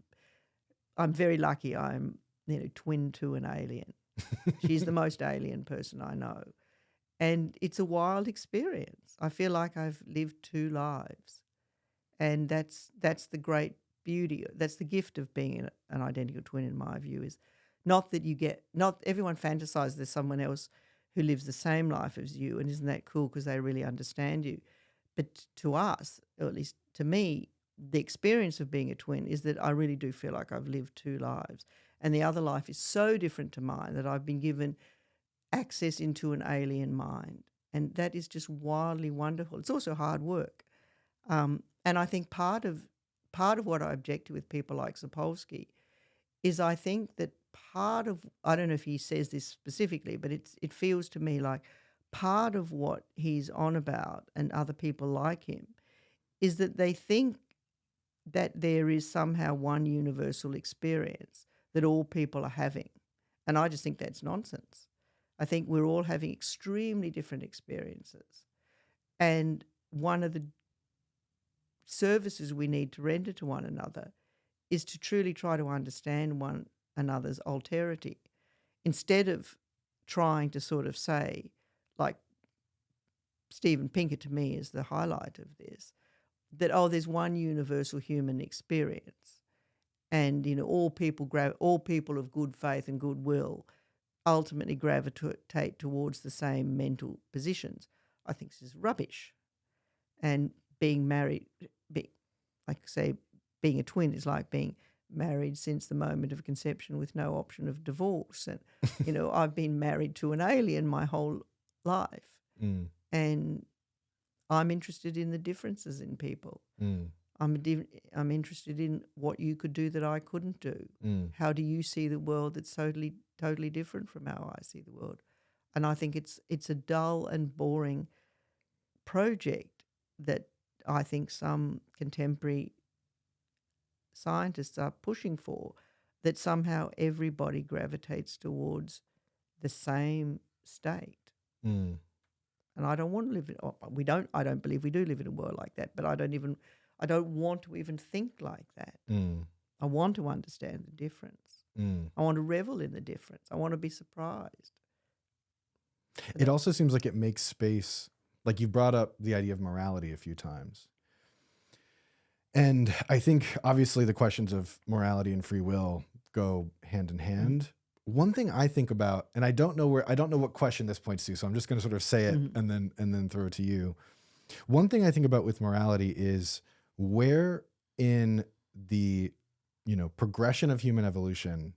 [SPEAKER 1] I'm very lucky I'm twin to an alien. She's the most alien person I know. And it's a wild experience. I feel like I've lived two lives. And that's the great beauty. That's the gift of being an identical twin, in my view, is not everyone fantasizes there's someone else who lives the same life as you, and isn't that cool because they really understand you. But to us, or at least to me, the experience of being a twin is that I really do feel like I've lived two lives. And the other life is so different to mine that I've been given access into an alien mind. And that is just wildly wonderful. It's also hard work. And I think part of what I object to with people like Sapolsky is I think that I don't know if he says this specifically, but it feels to me like part of what he's on about, and other people like him, is that they think that there is somehow one universal experience that all people are having. And I just think that's nonsense. I think we're all having extremely different experiences. And one of the services we need to render to one another is to truly try to understand one another's alterity, instead of trying to sort of say, like Steven Pinker to me is the highlight of this, that, there's one universal human experience, and all people of good faith and goodwill ultimately gravitate towards the same mental positions. I think this is rubbish. And being married, being a twin is like being married since the moment of conception with no option of divorce. And I've been married to an alien my whole life, and I'm interested in the differences in people. I'm interested in what you could do that I couldn't do. How do you see the world that's totally different from how I see the world? And I think it's a dull and boring project that I think some contemporary scientists are pushing for, that somehow everybody gravitates towards the same state. And I don't want to live in. I don't believe we do live in a world like that. But I don't want to even think like that. I want to understand the difference. I want to revel in the difference. I want to be surprised.
[SPEAKER 2] It also seems like it makes space. Like, you've brought up the idea of morality a few times. And I think obviously the questions of morality and free will go hand in hand. One thing I think about, and I don't know what question this points to, so I'm just going to sort of say it and then throw it to you. One thing I think about with morality is where in the progression of human evolution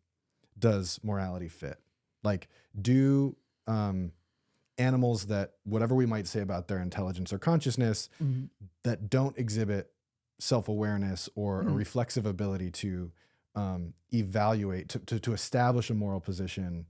[SPEAKER 2] does morality fit? Like, do animals that, whatever we might say about their intelligence or consciousness, that don't exhibit self-awareness or a reflexive ability to evaluate, to establish a moral position,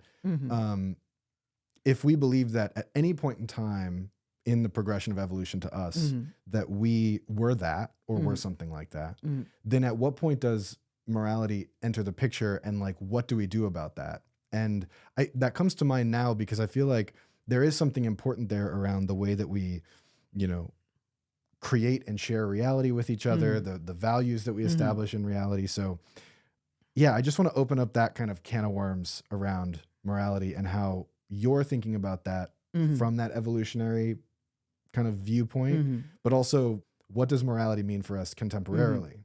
[SPEAKER 2] if we believe that at any point in time in the progression of evolution to us, that we were that or were something like that, then at what point does morality enter the picture, and like, what do we do about that? And that comes to mind now because I feel like there is something important there around the way that we, you know, create and share reality with each other, the values that we establish in reality. So yeah, I just want to open up that kind of can of worms around morality and how you're thinking about that from that evolutionary kind of viewpoint, but also what does morality mean for us contemporarily?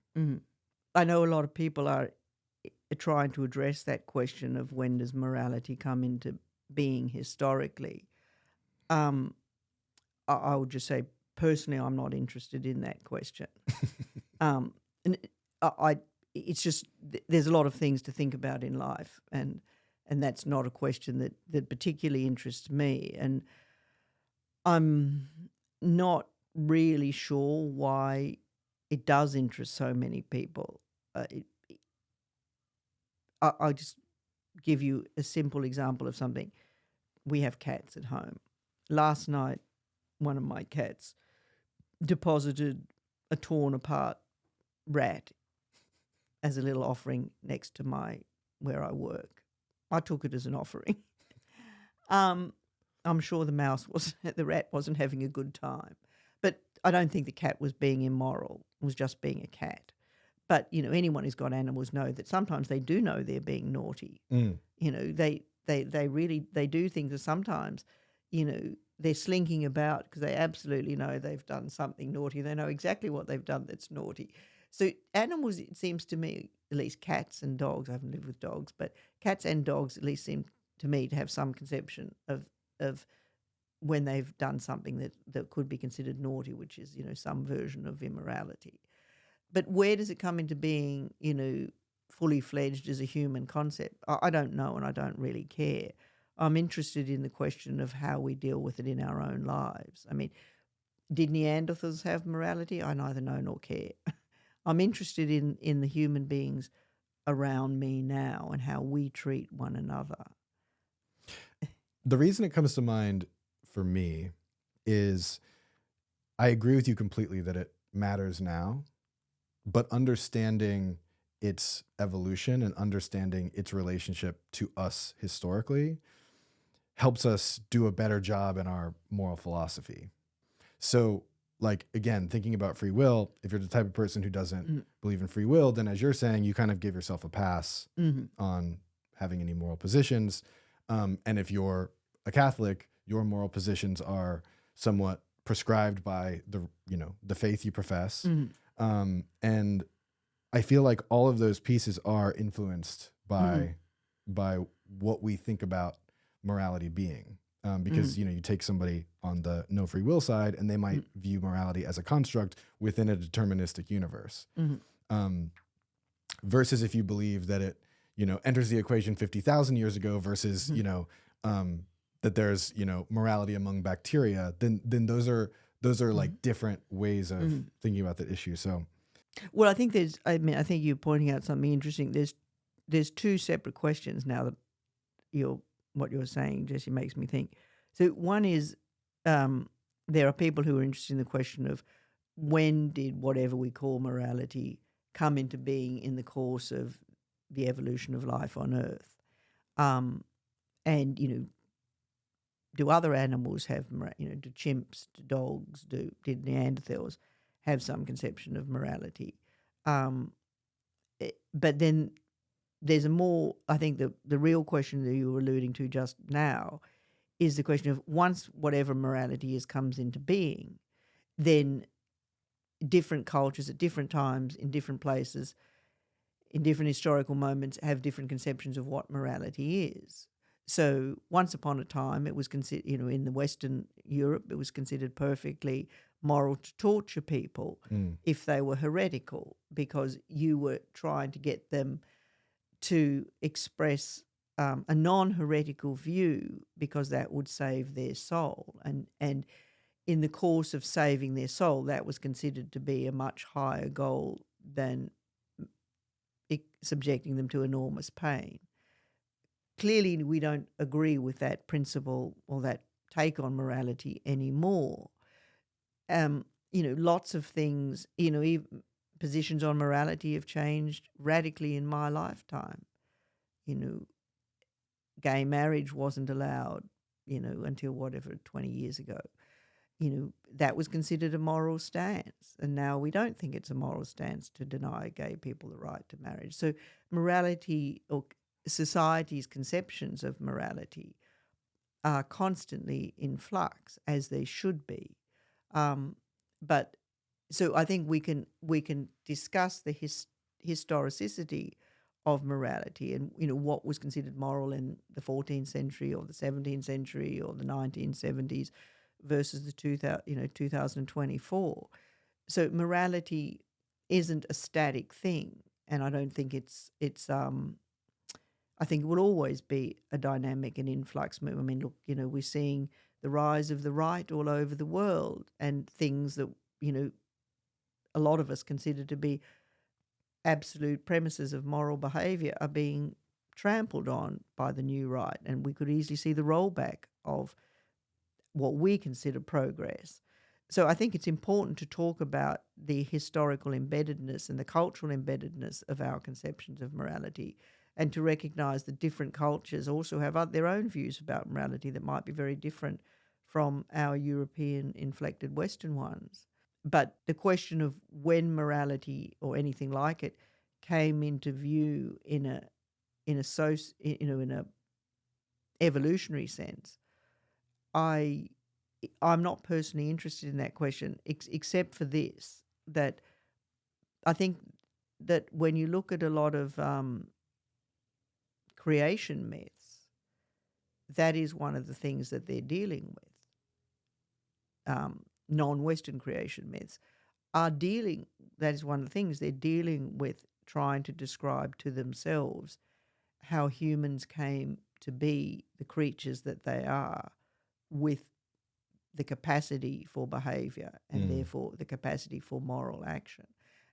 [SPEAKER 1] I know a lot of people are trying to address that question of when does morality come into being historically. I would just say, personally, I'm not interested in that question. And it's just, there's a lot of things to think about in life, and that's not a question that particularly interests me. And I'm not really sure why it does interest so many people. I'll just give you a simple example of something. We have cats at home. Last night, one of my cats deposited a torn apart rat as a little offering next to where I work. I took it as an offering. I'm sure the rat wasn't having a good time, but I don't think the cat was being immoral. It was just being a cat. But, you know, anyone who's got animals know that sometimes they do know they're being naughty. You know, they do things that sometimes, you know, they're slinking about because they absolutely know they've done something naughty. They know exactly what they've done that's naughty. So animals, it seems to me, at least cats and dogs, I haven't lived with dogs, but cats and dogs at least seem to me to have some conception of when they've done something that could be considered naughty, which is, you know, some version of immorality. But where does it come into being, you know, fully fledged as a human concept? I don't know, and I don't really care. I'm interested in the question of how we deal with it in our own lives. I mean, did Neanderthals have morality? I neither know nor care. I'm interested in the human beings around me now and how we treat one another.
[SPEAKER 2] The reason it comes to mind for me is I agree with you completely that it matters now, but understanding its evolution and understanding its relationship to us historically helps us do a better job in our moral philosophy. So, like, again, thinking about free will, if you're the type of person who doesn't believe in free will, then as you're saying, you kind of give yourself a pass on having any moral positions. And if you're a Catholic, your moral positions are somewhat prescribed by the faith you profess. And I feel like all of those pieces are influenced by what we think about morality being. Because, you know, you take somebody on the no free will side and they might view morality as a construct within a deterministic universe. Versus if you believe that it, you know, enters the equation 50,000 years ago versus, you know, that there's, you know, morality among bacteria, then those are like different ways of thinking about that issue. So,
[SPEAKER 1] well, I think I think you're pointing out something interesting. There's two separate questions now that what you're saying, Jesse, makes me think. So one is there are people who are interested in the question of when did whatever we call morality come into being in the course of the evolution of life on Earth. And, you know, do other animals have, you know, do chimps, do dogs, did Neanderthals have some conception of morality? But then there's I think the real question that you were alluding to just now is the question of once whatever morality is comes into being, then different cultures at different times in different places in different historical moments have different conceptions of what morality is. So once upon a time it was considered, you know, in the Western Europe it was considered perfectly moral to torture people if they were heretical, because you were trying to get them to express a non-heretical view because that would save their soul. And in the course of saving their soul, that was considered to be a much higher goal than subjecting them to enormous pain. Clearly, we don't agree with that principle or that take on morality anymore. Lots of things, even positions on morality have changed radically in my lifetime. Gay marriage wasn't allowed, until 20 years ago. That was considered a moral stance. And now we don't think it's a moral stance to deny gay people the right to marriage. So morality, or society's conceptions of morality, are constantly in flux, as they should be. But so I think we can discuss the historicity of morality and what was considered moral in the 14th century or the 17th century or the 1970s versus the 2024. So morality isn't a static thing, and I don't think it's I think it will always be a dynamic and influx movement. I mean, look, we're seeing the rise of the right all over the world, and things that a lot of us consider to be absolute premises of moral behaviour are being trampled on by the new right, and we could easily see the rollback of what we consider progress. So I think it's important to talk about the historical embeddedness and the cultural embeddedness of our conceptions of morality, and to recognise that different cultures also have their own views about morality that might be very different from our European-inflected Western ones. But the question of when morality or anything like it came into view in a evolutionary sense, I'm not personally interested in that question, except for this, that I think that when you look at a lot of creation myths, that is one of the things that they're dealing with. Non-Western creation myths that is one of the things they're dealing with, trying to describe to themselves how humans came to be the creatures that they are, with the capacity for behaviour and therefore the capacity for moral action.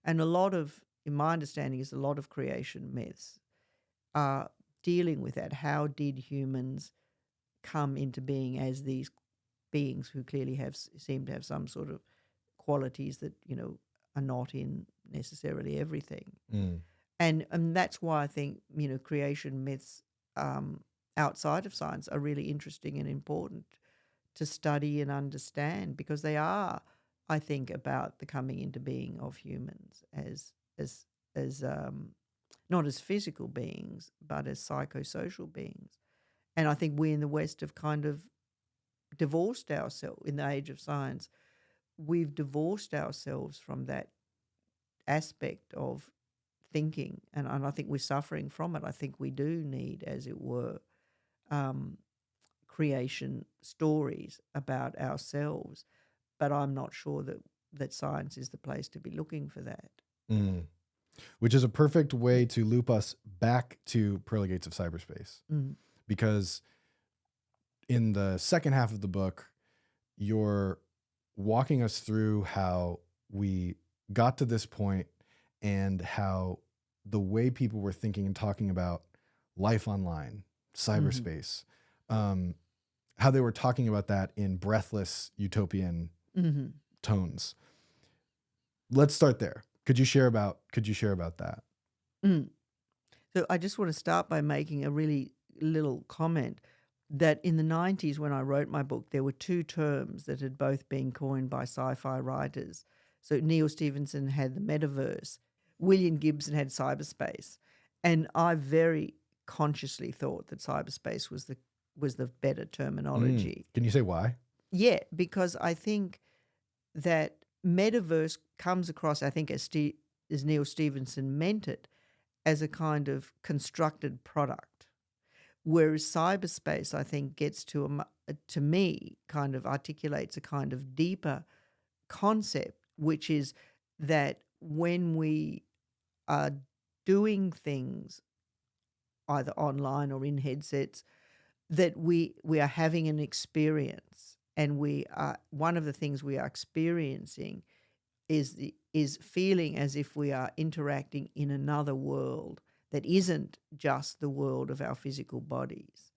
[SPEAKER 1] And in my understanding, is a lot of creation myths are dealing with that. How did humans come into being as these beings who clearly seem to have some sort of qualities that are not in necessarily everything. And that's why I think creation myths outside of science are really interesting and important to study and understand, because they are, I think, about the coming into being of humans as not as physical beings but as psychosocial beings. And I think we in the West have kind of divorced ourselves in the age of science. We've divorced ourselves from that aspect of thinking, and I think we're suffering from it. I think we do need, as it were, creation stories about ourselves, but I'm not sure that science is the place to be looking for that.
[SPEAKER 2] Which is a perfect way to loop us back to Pearly Gates of Cyberspace, because in the second half of the book, you're walking us through how we got to this point and how the way people were thinking and talking about life online, cyberspace, how they were talking about that in breathless utopian tones. Let's start there. Could you share about that?
[SPEAKER 1] So I just want to start by making a really little comment that in the 90s, when I wrote my book, there were two terms that had both been coined by sci-fi writers. So Neil Stephenson had the metaverse, William Gibson had cyberspace, and I very consciously thought that cyberspace was the better terminology.
[SPEAKER 2] Can you say why?
[SPEAKER 1] Yeah, because I think that metaverse comes across, I think, as Neil Stephenson meant it, as a kind of constructed product, whereas cyberspace, I think, gets to me, kind of articulates a kind of deeper concept, which is that when we are doing things either online or in headsets, that we are having an experience, and we are, one of the things we are experiencing is feeling as if we are interacting in another world that isn't just the world of our physical bodies.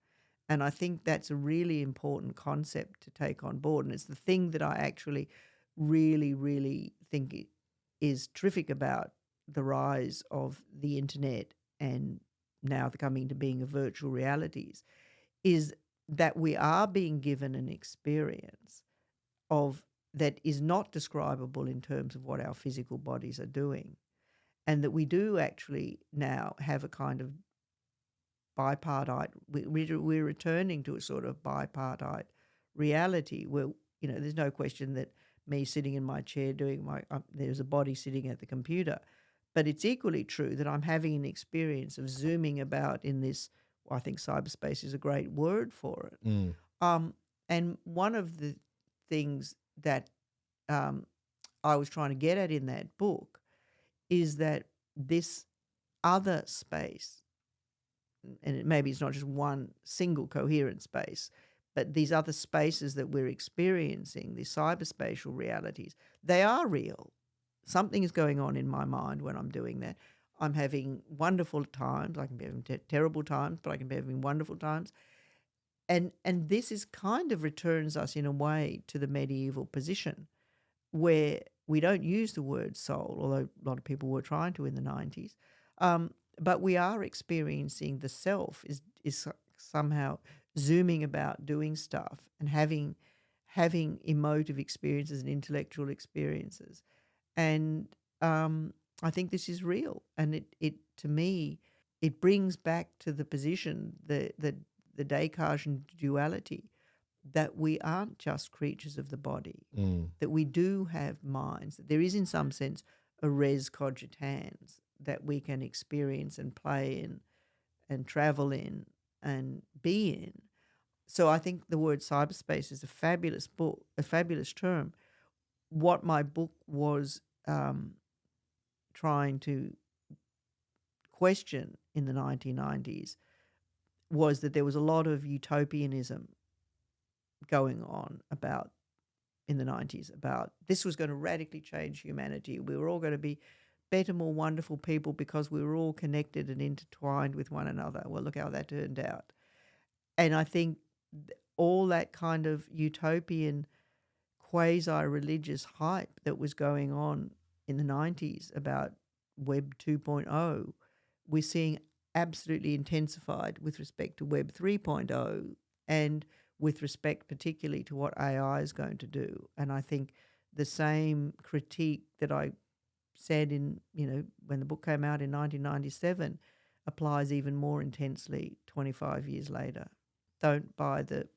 [SPEAKER 1] And I think that's a really important concept to take on board. And it's the thing that I actually really, really think is terrific about the rise of the internet and now coming to being of virtual realities, is that we are being given an experience of that is not describable in terms of what our physical bodies are doing, and that we do actually now have a kind of bipartite, we're returning to a sort of bipartite reality where, there's no question that me sitting in my chair doing there's a body sitting at the computer, but it's equally true that I'm having an experience of zooming about in this, I think cyberspace is a great word for it. And one of the things that I was trying to get at in that book is that this other space, and maybe it's not just one single coherent space, but these other spaces that we're experiencing, these cyberspatial realities, they are real. Something is going on in my mind when I'm doing that. I'm having wonderful times. I can be having terrible times, but I can be having wonderful times. And this is kind of returns us in a way to the medieval position where we don't use the word soul, although a lot of people were trying to in the 90s. But we are experiencing the self is somehow zooming about doing stuff and having emotive experiences and intellectual experiences. And I think this is real. And it to me, it brings back to the position, the Descartesian duality, that we aren't just creatures of the body, that we do have minds, that there is in some sense a res cogitans that we can experience and play in and travel in and be in. So I think the word cyberspace is a fabulous term. What my book was trying to question in the 1990s was that there was a lot of utopianism going on about in the 90s about this was going to radically change humanity. We were all going to be better, more wonderful people because we were all connected and intertwined with one another. Well, look how that turned out. And I think all that kind of utopian quasi-religious hype that was going on in the 90s about Web 2.0, we're seeing absolutely intensified with respect to Web 3.0 and with respect particularly to what AI is going to do. And I think the same critique that I said in, when the book came out in 1997 applies even more intensely 25 years later. Don't buy the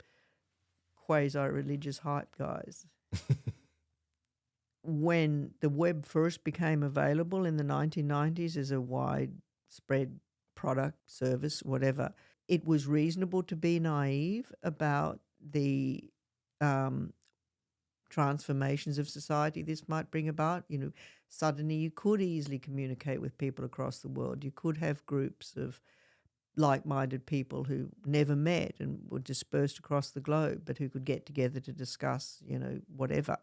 [SPEAKER 1] quasi-religious hype, guys. When the web first became available in the 1990s as a widespread product, service, whatever, it was reasonable to be naive about the transformations of society this might bring about. Suddenly you could easily communicate with people across the world. You could have groups of like-minded people who never met and were dispersed across the globe, but who could get together to discuss, whatever.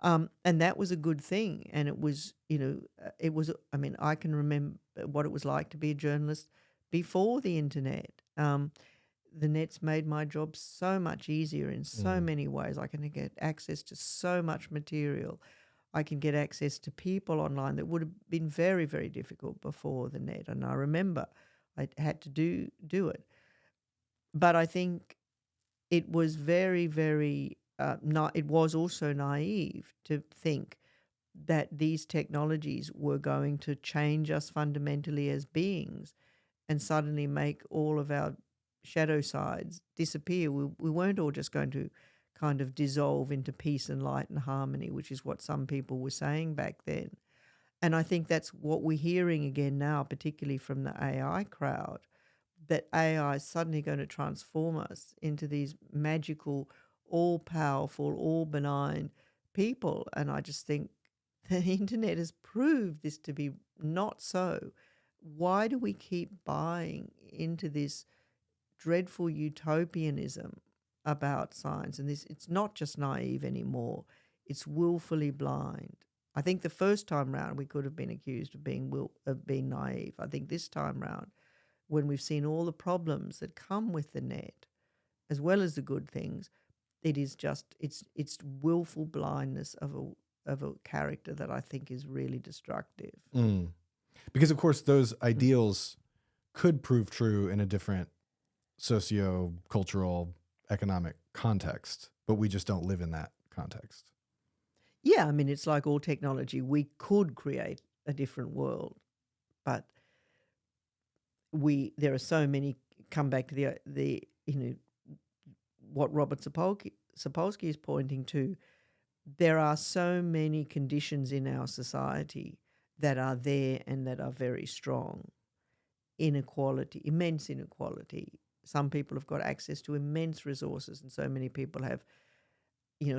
[SPEAKER 1] And that was a good thing. And it was, I can remember what it was like to be a journalist before the internet. The net's made my job so much easier in so many ways. I can get access to so much material. I can get access to people online that would have been very, very difficult before the net. And I remember I had to do it. But I think it was very, very, it was also naive to think that these technologies were going to change us fundamentally as beings and suddenly make all of our shadow sides disappear. We weren't all just going to kind of dissolve into peace and light and harmony, which is what some people were saying back then. And I think that's what we're hearing again now, particularly from the AI crowd, that AI is suddenly going to transform us into these magical, all-powerful, all-benign people. And I just think the internet has proved this to be not so. why do we keep buying into this dreadful utopianism about science? And it's not just naive anymore. It's willfully blind. I think the first time round we could have been accused of being naive. I think this time round, when we've seen all the problems that come with the net, as well as the good things, it is just it's willful blindness of a character that I think is really destructive.
[SPEAKER 2] Because of course those ideals could prove true in a different socio-cultural, economic context, but we just don't live in that context.
[SPEAKER 1] Yeah, I mean, it's like all technology. We could create a different world, but there are so many. Come back to the what Robert Sapolsky is pointing to. There are so many conditions in our society that are there and that are very strong. Inequality, immense inequality. Some people have got access to immense resources, and so many people have,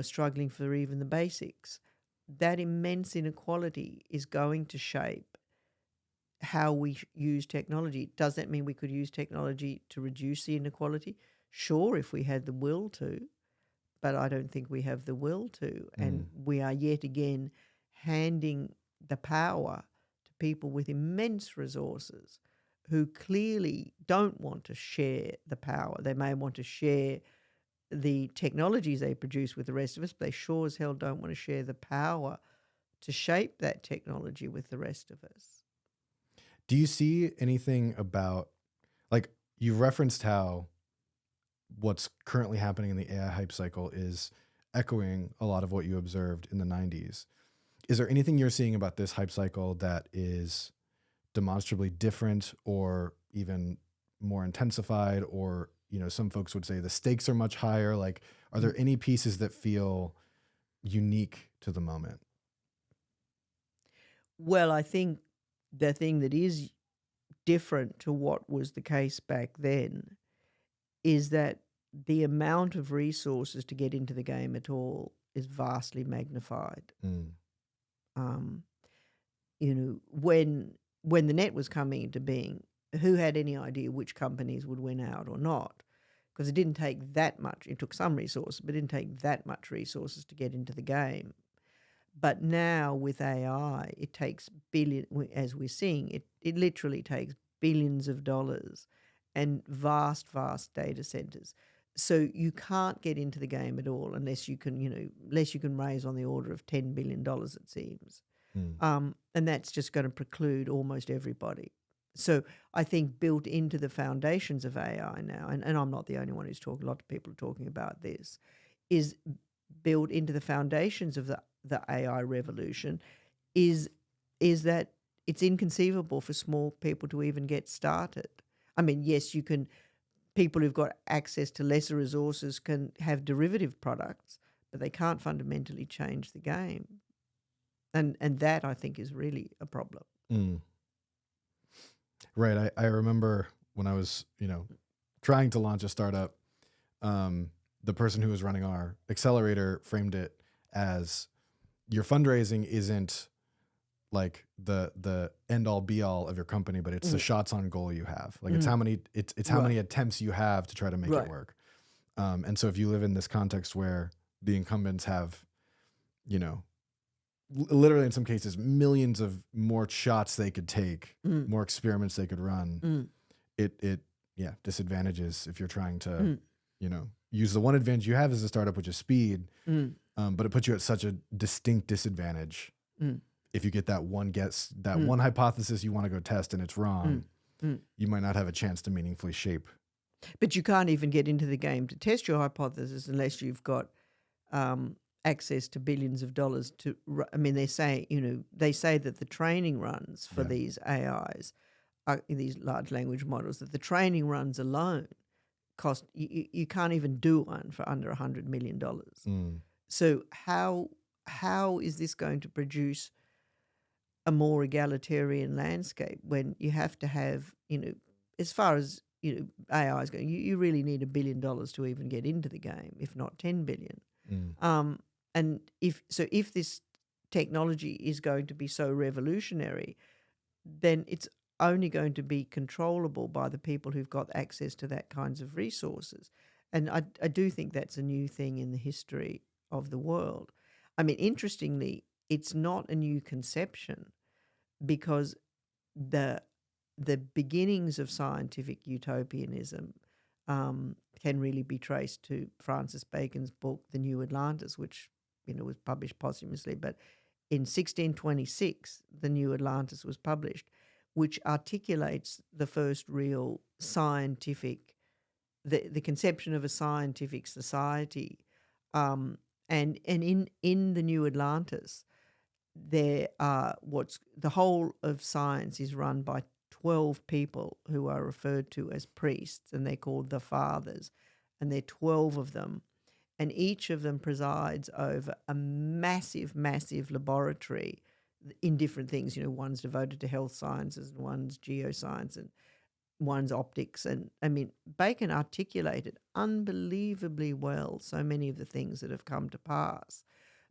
[SPEAKER 1] struggling for even the basics. That immense inequality is going to shape how we use technology. Does that mean we could use technology to reduce the inequality? Sure, if we had the will to, but I don't think we have the will to. And we are yet again handing the power to people with immense resources who clearly don't want to share the power. They may want to share the technologies they produce with the rest of us, but they sure as hell don't want to share the power to shape that technology with the rest of us.
[SPEAKER 2] Do you see anything about, like, you referenced how what's currently happening in the AI hype cycle is echoing a lot of what you observed in the 90s. Is there anything you're seeing about this hype cycle that is demonstrably different or even more intensified, or, some folks would say the stakes are much higher? Like, are there any pieces that feel unique to the moment?
[SPEAKER 1] Well, I think the thing that is different to what was the case back then is that the amount of resources to get into the game at all is vastly magnified. When the net was coming into being, who had any idea which companies would win out or not? Because it didn't take that much. It took some resources, but it didn't take that much resources to get into the game. But now with AI, it takes as we're seeing, it literally takes billions of dollars and vast, vast data centers. So you can't get into the game at all unless you can raise on the order of $10 billion, it seems. And that's just going to preclude almost everybody. So I think built into the foundations of AI now, and I'm not the only one who's talking, a lot of people are talking about this, is built into the foundations of the AI revolution is that it's inconceivable for small people to even get started. I mean, yes, people who've got access to lesser resources can have derivative products, but they can't fundamentally change the game. And that, I think, is really a problem.
[SPEAKER 2] Right. I remember when I was, trying to launch a startup, the person who was running our accelerator framed it as your fundraising isn't like the end all be all of your company, but it's the shots on goal you have. Like it's how many attempts you have to try to make it work. And so if you live in this context where the incumbents have, literally in some cases, millions of more shots they could take, more experiments they could run, it disadvantages if you're trying to, use the one advantage you have as a startup, which is speed, but it puts you at such a distinct disadvantage if you get that one one hypothesis you want to go test and it's wrong, you might not have a chance to meaningfully shape.
[SPEAKER 1] But you can't even get into the game to test your hypothesis unless you've got access to billions of dollars to. I mean, they say that the training runs for these AIs, these large language models, that the training runs alone cost you can't even do one for under $100 million. So how is this going to produce a more egalitarian landscape when you have to have, as far as AI is going, you really need $1 billion to even get into the game, if not 10 billion. And if this technology is going to be so revolutionary, then it's only going to be controllable by the people who've got access to that kinds of resources. And I do think that's a new thing in the history of the world. I mean, interestingly, it's not a new conception because the beginnings of scientific utopianism can really be traced to Francis Bacon's book, The New Atlantis, which was published posthumously. But in 1626, The New Atlantis was published, which articulates the first real scientific, the conception of a scientific society. And in the New Atlantis, there are the whole of science is run by 12 people who are referred to as priests, and they're called the Fathers, and there are 12 of them, and each of them presides over a massive, massive laboratory in different things. One's devoted to health sciences, and one's geoscience, and one's optics. And I mean, Bacon articulated unbelievably well so many of the things that have come to pass.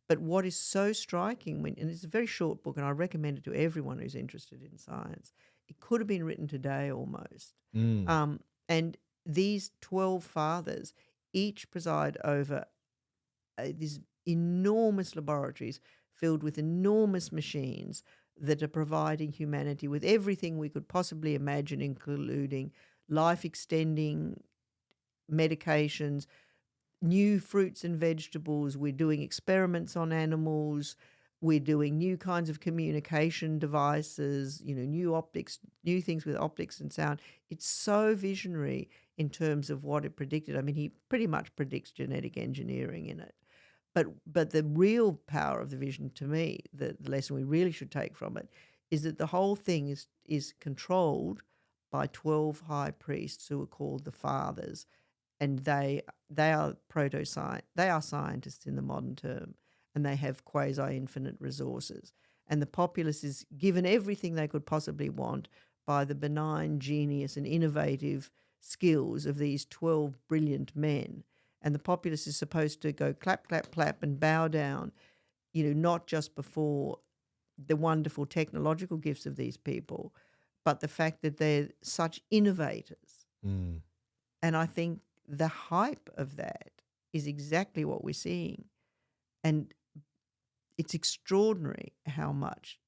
[SPEAKER 1] But what is so striking, and it's a very short book, and I recommend it to everyone who's interested in science, it could have been written today almost. And these 12 fathers each preside over these enormous laboratories filled with enormous machines that are providing humanity with everything we could possibly imagine, including life-extending medications, new fruits and vegetables. We're doing experiments on animals. We're doing new kinds of communication devices, new optics, new things with optics and sound. It's so visionary in terms of what it predicted. I mean, he pretty much predicts genetic engineering in it. But the real power of the vision, to me, the lesson we really should take from it, is that the whole thing is controlled by 12 high priests who are called the Fathers, and they are they are scientists in the modern term, and they have quasi-infinite resources. And the populace is given everything they could possibly want by the benign genius and innovative skills of these 12 brilliant men. And the populace is supposed to go clap, clap, clap and bow down, not just before the wonderful technological gifts of these people, but the fact that they're such innovators. And I think the hype of that is exactly what we're seeing. And it's extraordinary how much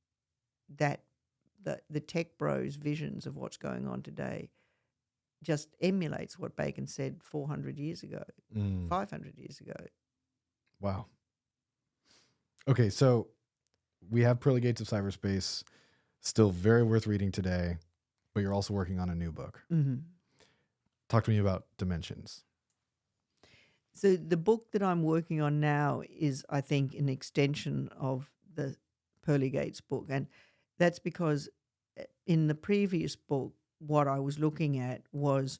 [SPEAKER 1] that the tech bros' visions of what's going on today just emulates what Bacon said 400 years ago, 500 years ago.
[SPEAKER 2] Wow. Okay, so we have Pearly Gates of Cyberspace, still very worth reading today, but you're also working on a new book. Talk to me about dimensions.
[SPEAKER 1] So the book that I'm working on now is, I think, an extension of the Pearly Gates book. And that's because in the previous book, what I was looking at was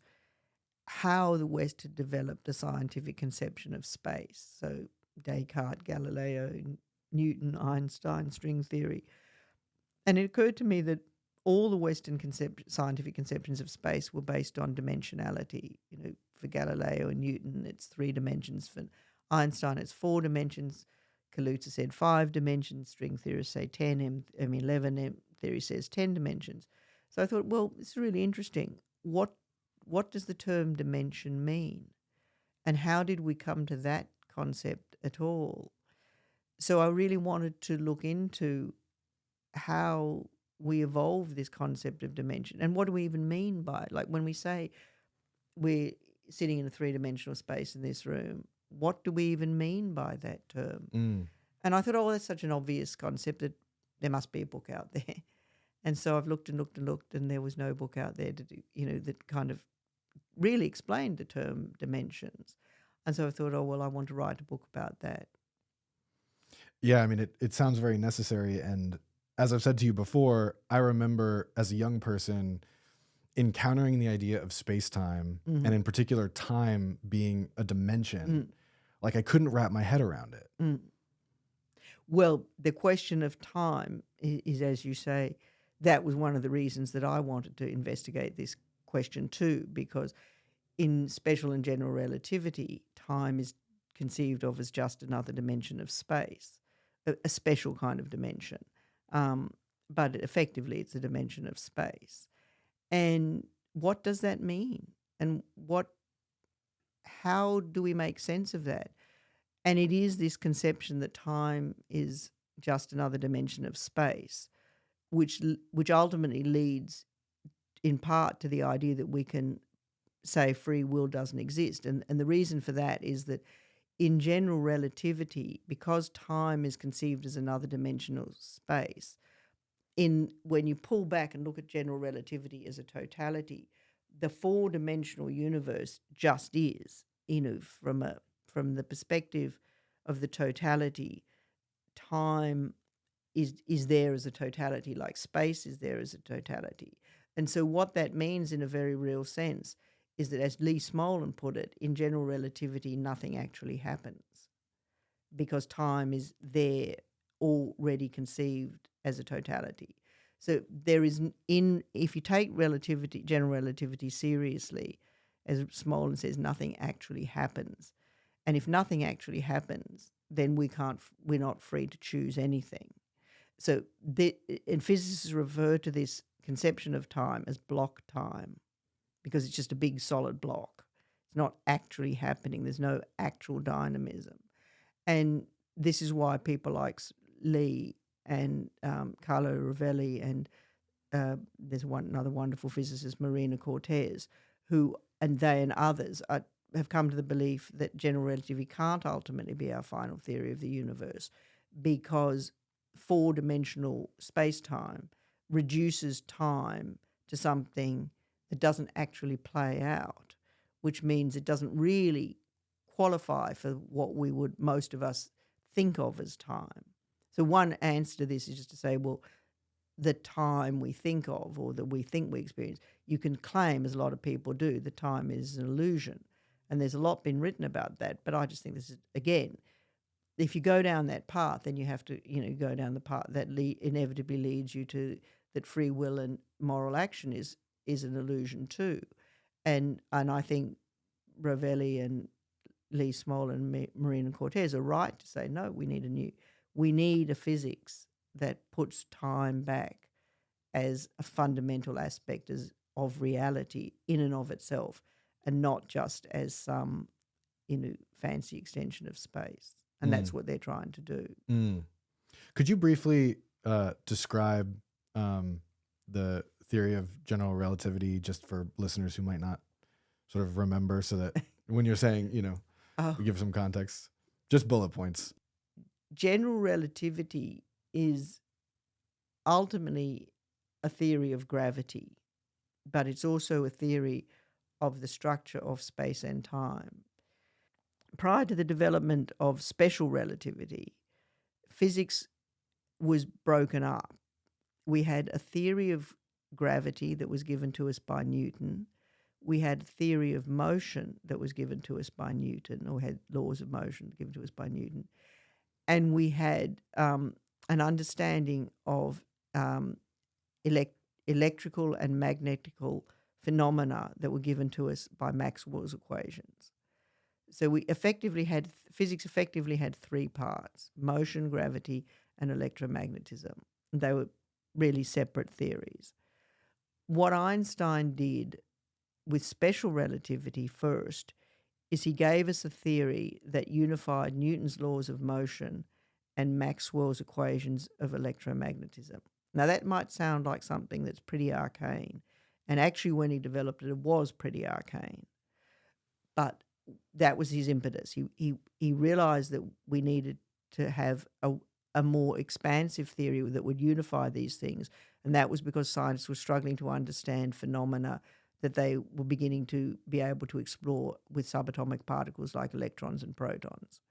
[SPEAKER 1] how the West had developed a scientific conception of space. So Descartes, Galileo, Newton, Einstein, string theory. And it occurred to me that all the Western scientific conceptions of space were based on dimensionality. For Galileo and Newton, it's 3 dimensions. For Einstein, it's 4 dimensions. Kaluza said 5 dimensions. String theorists say 10. 11. M theory says 10 dimensions. So I thought, well, this is really interesting. What does the term dimension mean? And how did we come to that concept at all? So I really wanted to look into how we evolve this concept of dimension, and what do we even mean by it? Like when we say we're sitting in a 3-dimensional space in this room, what do we even mean by that term? And I thought, oh, that's such an obvious concept that there must be a book out there. And so I've looked and looked and looked, and there was no book out there to do, that kind of really explained the term dimensions. And so I thought, oh, well, I want to write a book about that.
[SPEAKER 2] Yeah, I mean, it sounds very necessary. And as I've said to you before, I remember as a young person encountering the idea of space-time, and in particular time being a dimension. Like I couldn't wrap my head around it.
[SPEAKER 1] Well, the question of time is, as you say, that was one of the reasons that I wanted to investigate this question too, because in special and general relativity, time is conceived of as just another dimension of space, a special kind of dimension. but effectively it's a dimension of space. And what does that mean? And how do we make sense of that? And it is this conception that time is just another dimension of space, which ultimately leads in part to the idea that we can say free will doesn't exist. And the reason for that is that in general relativity, because time is conceived as another dimensional space, when you pull back and look at general relativity as a totality, the four-dimensional universe just is, from the perspective of the totality, time is there as a totality, like space is there as a totality. And so what that means in a very real sense is that, as Lee Smolin put it, in general relativity, nothing actually happens because time is there already conceived as a totality. So there is, if you take general relativity seriously, as Smolin says, nothing actually happens. And if nothing actually happens, then we're not free to choose anything. So and physicists refer to this conception of time as block time, because it's just a big solid block. It's not actually happening. There's no actual dynamism. And this is why people like Lee and Carlo Rovelli and there's another wonderful physicist, Marina Cortez, they and others have come to the belief that general relativity can't ultimately be our final theory of the universe, because four-dimensional space-time reduces time to something that doesn't actually play out, which means it doesn't really qualify for what most of us think of as time. So one answer to this is just to say, well, the time we think of or that we think we experience, you can claim, as a lot of people do, that time is an illusion. And there's a lot been written about that, but I just think this is, again, if you go down that path, then you have to, go down the path that inevitably leads you to that free will and moral action is an illusion too. And I think Rovelli and Lee Smolin and Marina Cortez are right to say, no, we need a physics that puts time back as a fundamental aspect of reality in and of itself, and not just as some fancy extension of space. And that's what they're trying to do.
[SPEAKER 2] Could you briefly describe the theory of general relativity, just for listeners who might not sort of remember, so that when you're saying, we give some context, just bullet points.
[SPEAKER 1] General relativity is ultimately a theory of gravity, but it's also a theory of the structure of space and time. Prior to the development of special relativity, physics was broken up. We had a theory of gravity that was given to us by Newton. We had a theory of motion that was given to us by Newton, or had laws of motion given to us by Newton. And we had an understanding of electrical and magnetical phenomena that were given to us by Maxwell's equations. So physics effectively had three parts: motion, gravity, and electromagnetism. They were really separate theories. What Einstein did with special relativity first is he gave us a theory that unified Newton's laws of motion and Maxwell's equations of electromagnetism. Now, that might sound like something that's pretty arcane, and actually when he developed it, it was pretty arcane. But that was his impetus. He realized that we needed to have a more expansive theory that would unify these things, and that was because scientists were struggling to understand phenomena that they were beginning to be able to explore with subatomic particles like electrons and protons.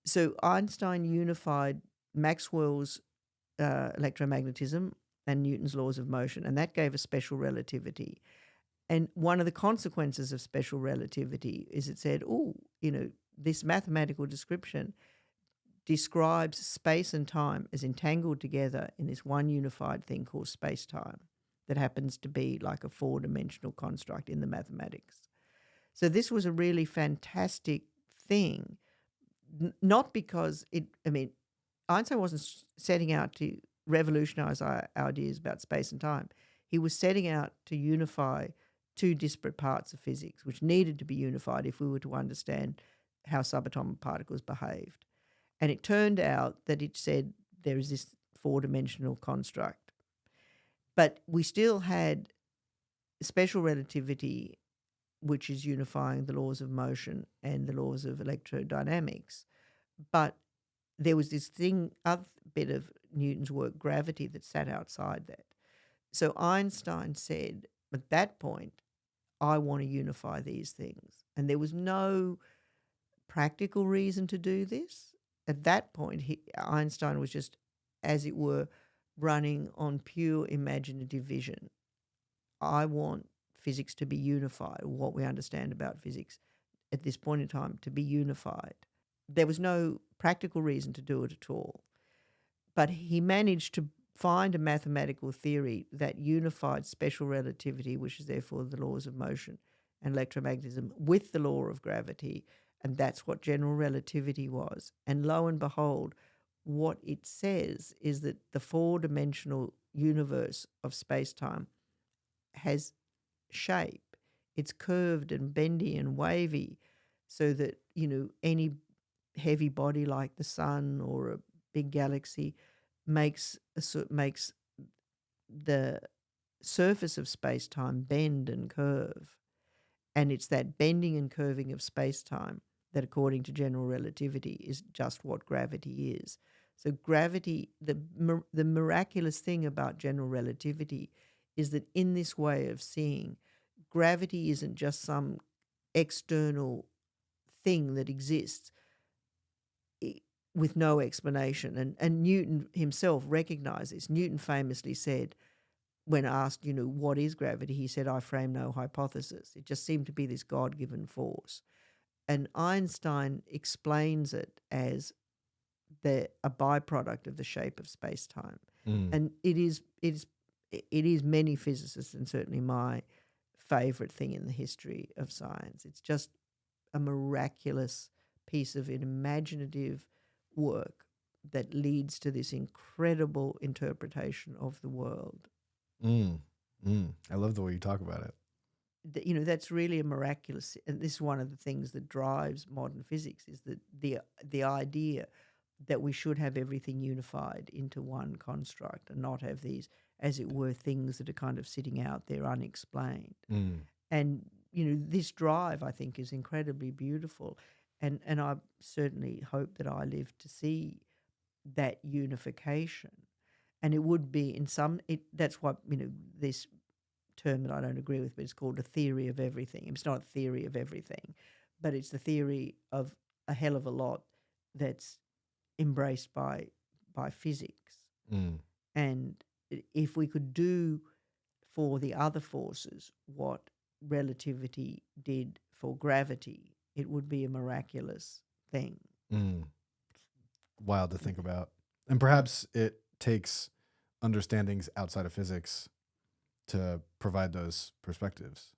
[SPEAKER 1] So Einstein unified Maxwell's electromagnetism and Newton's laws of motion, and that gave us special relativity. And one of the consequences of special relativity is it said, this mathematical description describes space and time as entangled together in this one unified thing called space-time that happens to be like a four-dimensional construct in the mathematics. So this was a really fantastic thing, not because Einstein wasn't setting out to revolutionize our ideas about space and time. He was setting out to unify two disparate parts of physics, which needed to be unified if we were to understand how subatomic particles behaved. And it turned out that it said there is this four-dimensional construct. But we still had special relativity, which is unifying the laws of motion and the laws of electrodynamics. But there was this other bit of Newton's work, gravity, that sat outside that. So Einstein said, at that point, I want to unify these things. And there was no practical reason to do this. At that point, Einstein was just, as it were, running on pure imaginative vision. I want physics to be unified, what we understand about physics at this point in time to be unified. There was no practical reason to do it at all. But he managed to find a mathematical theory that unified special relativity, which is therefore the laws of motion and electromagnetism, with the law of gravity, and that's what general relativity was. And lo and behold, what it says is that the four-dimensional universe of space-time has shape. It's curved and bendy and wavy, so that, any heavy body like the sun or a big galaxy makes the surface of space-time bend and curve. And it's that bending and curving of space-time that, according to general relativity, is just what gravity is. So gravity, the miraculous thing about general relativity is that in this way of seeing, gravity isn't just some external thing that exists with no explanation. And Newton himself recognized this. Newton famously said, when asked, what is gravity, he said, I frame no hypothesis. It just seemed to be this God-given force. And Einstein explains it as a byproduct of the shape of space-time. And it is many physicists, and certainly my favorite thing in the history of science. It's just a miraculous piece of imaginative work that leads to this incredible interpretation of the world.
[SPEAKER 2] I love the way you talk about it.
[SPEAKER 1] That's really a miraculous, and this is one of the things that drives modern physics, is that the idea that we should have everything unified into one construct and not have these, as it were, things that are kind of sitting out there unexplained. And, this drive, I think, is incredibly beautiful. And I certainly hope that I live to see that unification. And it would be that's what, this term that I don't agree with, but it's called a theory of everything. It's not a theory of everything, but it's the theory of a hell of a lot that's embraced by physics. And if we could do for the other forces what relativity did for gravity, it would be a miraculous thing.
[SPEAKER 2] Wild to think about. And perhaps it takes understandings outside of physics to provide those perspectives.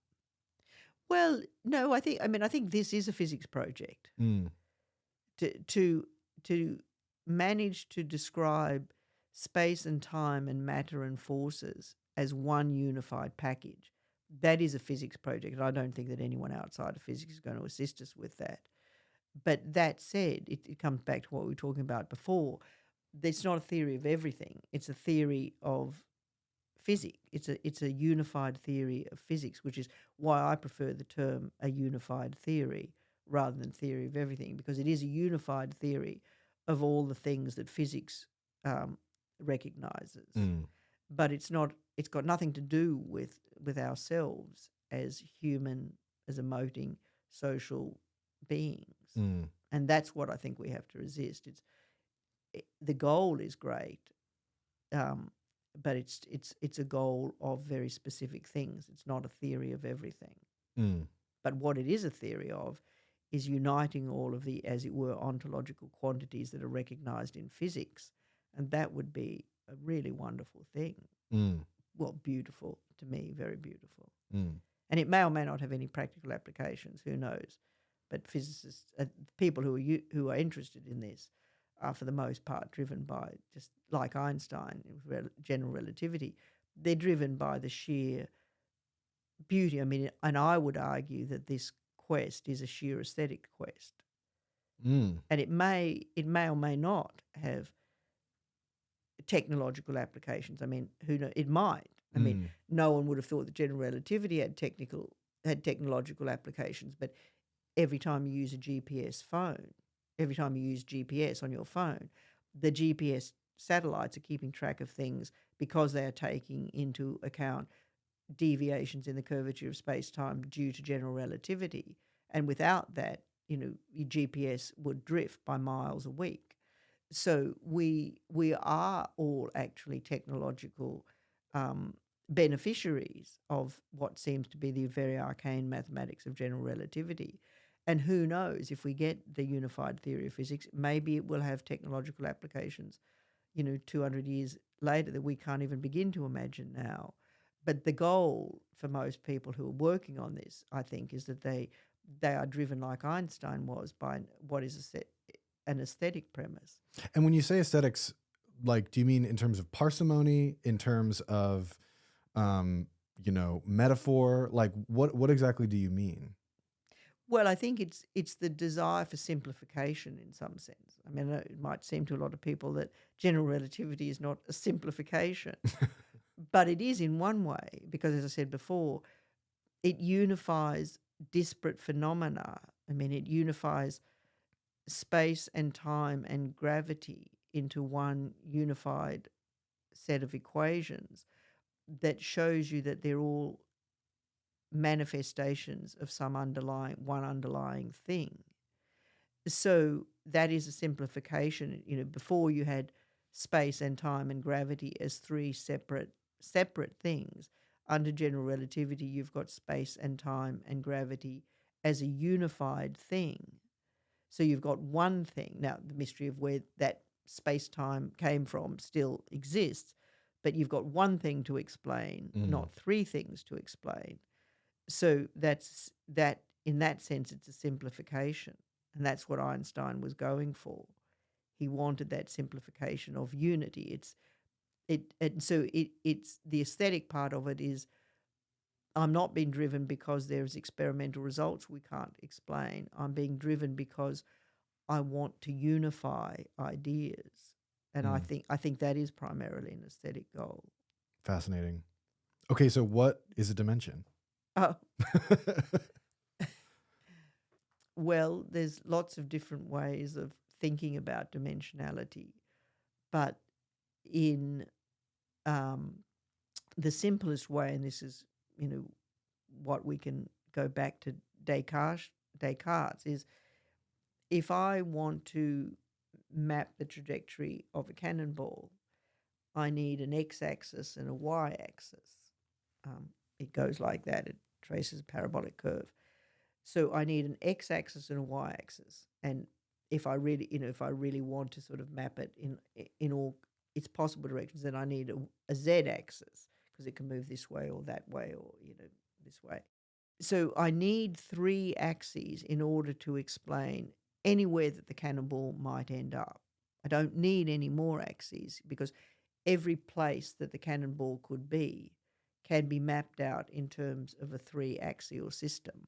[SPEAKER 1] Well, no, I think this is a physics project. To manage to describe space and time and matter and forces as one unified package, that is a physics project. And I don't think that anyone outside of physics is going to assist us with that. But that said, it comes back to what we were talking about before. It's not a theory of everything. It's a theory of physics. It's a unified theory of physics, which is why I prefer the term a unified theory rather than theory of everything, because it is a unified theory of all the things that physics recognizes. But it's got nothing to do with ourselves as human, as emoting social beings. And that's what I think we have to resist. The goal is great, but it's a goal of very specific things. It's not a theory of everything. But what it is a theory of is uniting all of the, as it were, ontological quantities that are recognized in physics. And that would be a really wonderful thing. Well, beautiful to me, very beautiful. And it may or may not have any practical applications, who knows? But physicists, people who are interested in this, are for the most part driven by, just like Einstein, general relativity, they're driven by the sheer beauty. I mean, and I would argue that this quest is a sheer aesthetic quest.
[SPEAKER 2] Mm.
[SPEAKER 1] And it may or may not have technological applications. I mean, who knows? It might. I mean, no one would have thought that general relativity had technological applications, but every time you use a GPS phone, every time you use GPS on your phone, the GPS satellites are keeping track of things because they are taking into account deviations in the curvature of space-time due to general relativity. And without that, your GPS would drift by miles a week. So we are all actually technological beneficiaries of what seems to be the very arcane mathematics of general relativity. And who knows, if we get the unified theory of physics, maybe it will have technological applications, 200 years later that we can't even begin to imagine now. But the goal for most people who are working on this, I think, is that they are driven, like Einstein was, by what is an aesthetic premise.
[SPEAKER 2] And when you say aesthetics, like, do you mean in terms of parsimony, in terms of, metaphor? Like, what exactly do you mean?
[SPEAKER 1] Well, I think it's the desire for simplification in some sense. I mean, it might seem to a lot of people that general relativity is not a simplification, but it is in one way, because, as I said before, it unifies disparate phenomena. I mean, it unifies space and time and gravity into one unified set of equations that shows you that they're all manifestations of some underlying thing. So that is a simplification. Before you had space and time and gravity as three separate things. Under general relativity, you've got space and time and gravity as a unified thing. So you've got one thing. Now, the mystery of where that space-time came from still exists, but you've got one thing to explain, not three things to explain. So that in that sense, it's a simplification. And that's what Einstein was going for. He wanted that simplification of unity. It's the aesthetic part of it is, I'm not being driven because there's experimental results we can't explain. I'm being driven because I want to unify ideas. And I think that is primarily an aesthetic goal.
[SPEAKER 2] Fascinating. Okay, so what is a dimension?
[SPEAKER 1] Oh. Well, there's lots of different ways of thinking about dimensionality. But in the simplest way, and this is, what we can go back to Descartes, is if I want to map the trajectory of a cannonball, I need an x-axis and a y-axis. It goes like that. It traces a parabolic curve. So I need an x-axis and a y-axis. And if I really want to sort of map it in all its possible directions, then I need a z-axis, because it can move this way or that way or, this way. So I need three axes in order to explain anywhere that the cannonball might end up. I don't need any more axes, because every place that the cannonball could be can be mapped out in terms of a three-axial system.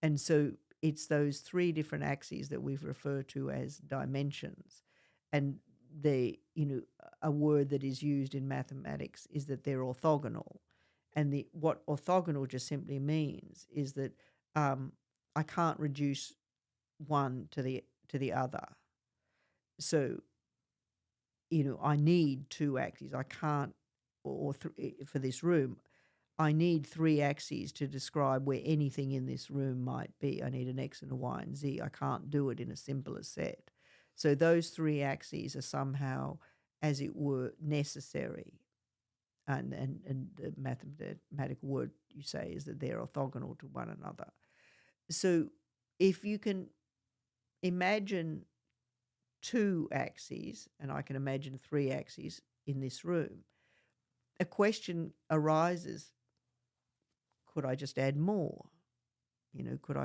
[SPEAKER 1] And so it's those three different axes that we've referred to as dimensions. And a word that is used in mathematics is that they're orthogonal. And what orthogonal just simply means is that I can't reduce one to the other. So, I need two axes. I can't, for this room, I need three axes to describe where anything in this room might be. I need an X and a Y and Z. I can't do it in a simpler set. So those three axes are somehow, as it were, necessary. And the mathematical word you say is that they're orthogonal to one another. So if you can imagine two axes, and I can imagine three axes in this room, a question arises: could I just add more? Could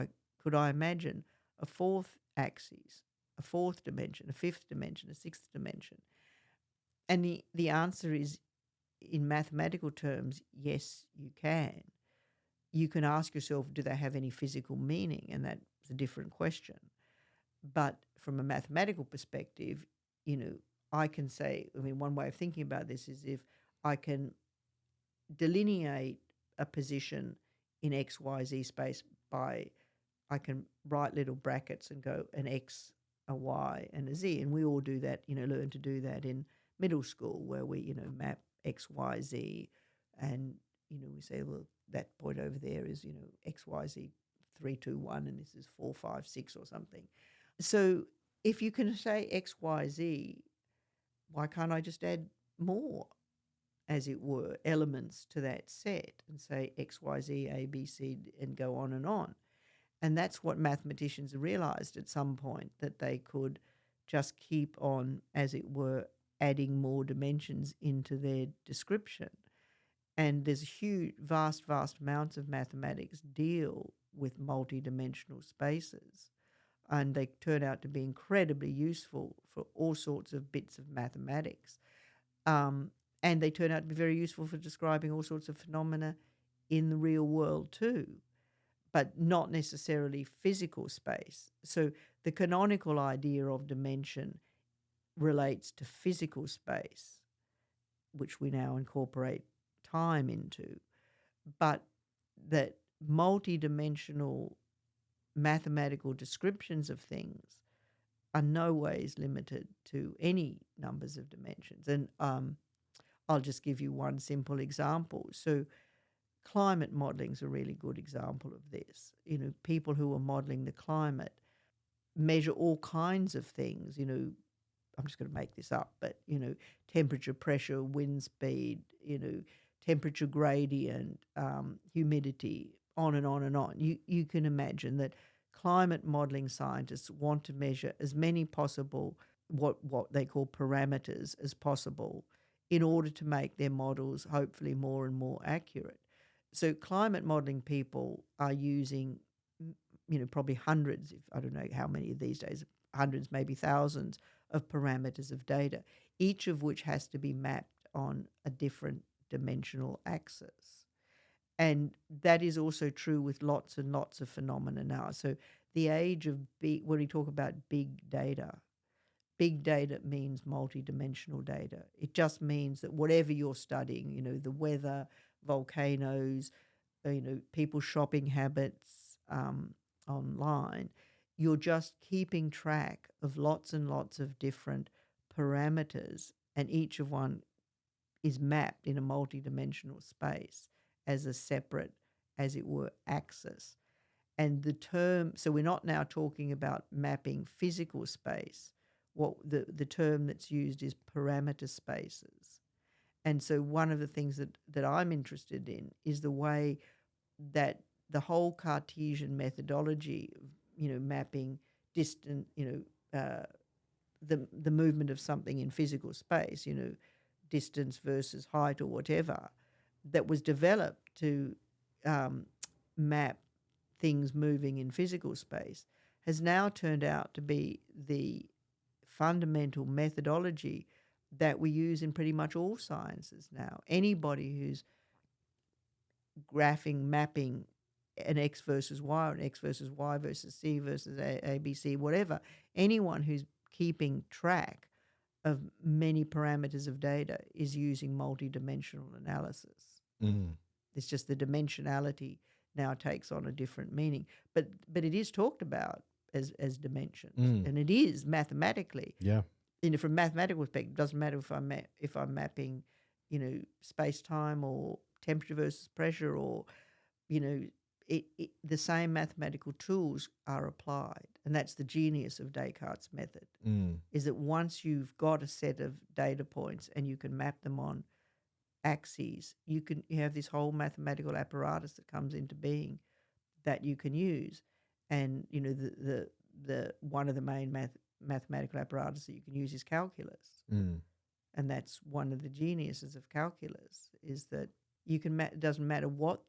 [SPEAKER 1] I imagine a fourth axis, a fourth dimension, a fifth dimension, a sixth dimension? And the answer is, in mathematical terms, yes, you can. You can ask yourself, do they have any physical meaning? And that's a different question. But from a mathematical perspective, I can say, one way of thinking about this is if I can delineate a position in X, Y, Z space I can write little brackets and go an X, a Y, and a Z. And we all do that, learn to do that in middle school where we, map X, Y, Z. And, we say, well, that point over there is, X, Y, Z, 3, 2, 1, and this is 4, 5, 6 or something. So if you can say X, Y, Z, why can't I just add more, as it were, elements to that set and say X, Y, Z, A, B, C, and go on and on? And that's what mathematicians realized at some point, that they could just keep on, as it were, adding more dimensions into their description. And there's huge, vast amounts of mathematics deal with multidimensional spaces. And they turn out to be incredibly useful for all sorts of bits of mathematics. And they turn out to be very useful for describing all sorts of phenomena in the real world too, but not necessarily physical space. So the canonical idea of dimension relates to physical space, which we now incorporate time into, but that multidimensional mathematical descriptions of things are no ways limited to any numbers of dimensions. And I'll just give you one simple example. So climate modelling is a really good example of this. People who are modelling the climate measure all kinds of things. I'm just going to make this up, but, temperature, pressure, wind speed, temperature gradient, humidity, on and on and on. You can imagine that climate modelling scientists want to measure as many possible what they call parameters as possible in order to make their models hopefully more and more accurate. So climate modelling people are using, probably hundreds, if I don't know how many these days, hundreds, maybe thousands of parameters of data, each of which has to be mapped on a different dimensional axis. And that is also true with lots and lots of phenomena now. So the age of when we talk about big data means multidimensional data. It just means that whatever you're studying, the weather, volcanoes, people's shopping habits online, you're just keeping track of lots and lots of different parameters, and each of one is mapped in a multidimensional space as a separate, as it were, axis. And so we're not now talking about mapping physical space. What the term that's used is parameter spaces. And so one of the things that I'm interested in is the way that the whole Cartesian methodology, mapping distant, the movement of something in physical space, distance versus height or whatever, that was developed to map things moving in physical space, has now turned out to be the fundamental methodology that we use in pretty much all sciences now. Anybody who's mapping an X versus Y, or an X versus Y versus C versus A, B, C, whatever, anyone who's keeping track of many parameters of data is using multidimensional analysis.
[SPEAKER 2] Mm.
[SPEAKER 1] It's just the dimensionality now takes on a different meaning. But it is talked about as dimensions, and it is mathematically.
[SPEAKER 2] Yeah.
[SPEAKER 1] From a mathematical perspective, it doesn't matter if I'm mapping, space time or temperature versus pressure, or the same mathematical tools are applied, and that's the genius of Descartes' method. Is that once you've got a set of data points and you can map them on axes, you have this whole mathematical apparatus that comes into being that you can use. And the one of the main mathematical apparatus that you can use is calculus. And that's one of the geniuses of calculus, is that you can it doesn't matter what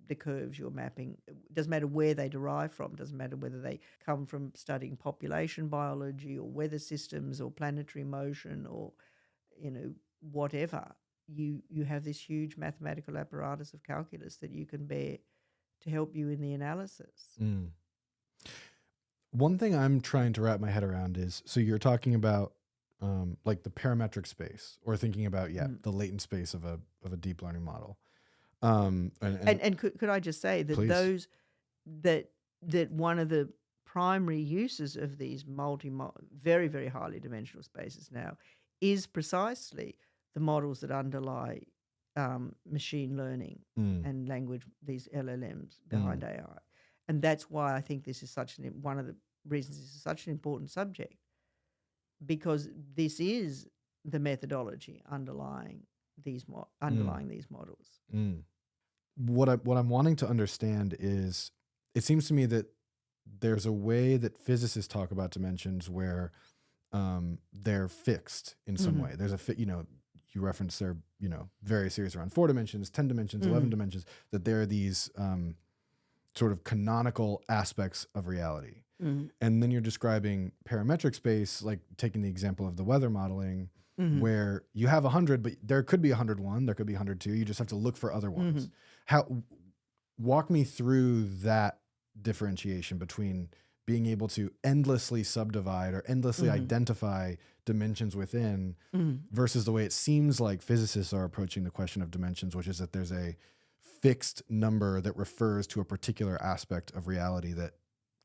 [SPEAKER 1] the curves you're mapping. It doesn't matter where they derive from. It doesn't matter whether they come from studying population biology or weather systems or planetary motion or, whatever. You have this huge mathematical apparatus of calculus that you can bear to help you in the analysis.
[SPEAKER 2] Mm. One thing I'm trying to wrap my head around is, so you're talking about like the parametric space, or thinking about the latent space of a deep learning model. And
[SPEAKER 1] could I just say that
[SPEAKER 2] please.
[SPEAKER 1] those that one of the primary uses of these very, very highly dimensional spaces now is precisely the models that underlie machine learning and language, these LLMs behind AI. And that's why I think this is one of the reasons this is such an important subject, because this is the methodology underlying these models.
[SPEAKER 2] What I'm wanting to understand is, it seems to me that there's a way that physicists talk about dimensions where they're fixed in some way. There's you reference they're very serious around 4 dimensions, 10 dimensions, 11 dimensions, that there are these sort of canonical aspects of reality. And then you're describing parametric space, like taking the example of the weather modeling, where you have 100, but there could be 101, there could be 102. You just have to look for other ones. Walk me through that differentiation between being able to endlessly subdivide or endlessly identify dimensions within versus the way it seems like physicists are approaching the question of dimensions, which is that there's a fixed number that refers to a particular aspect of reality that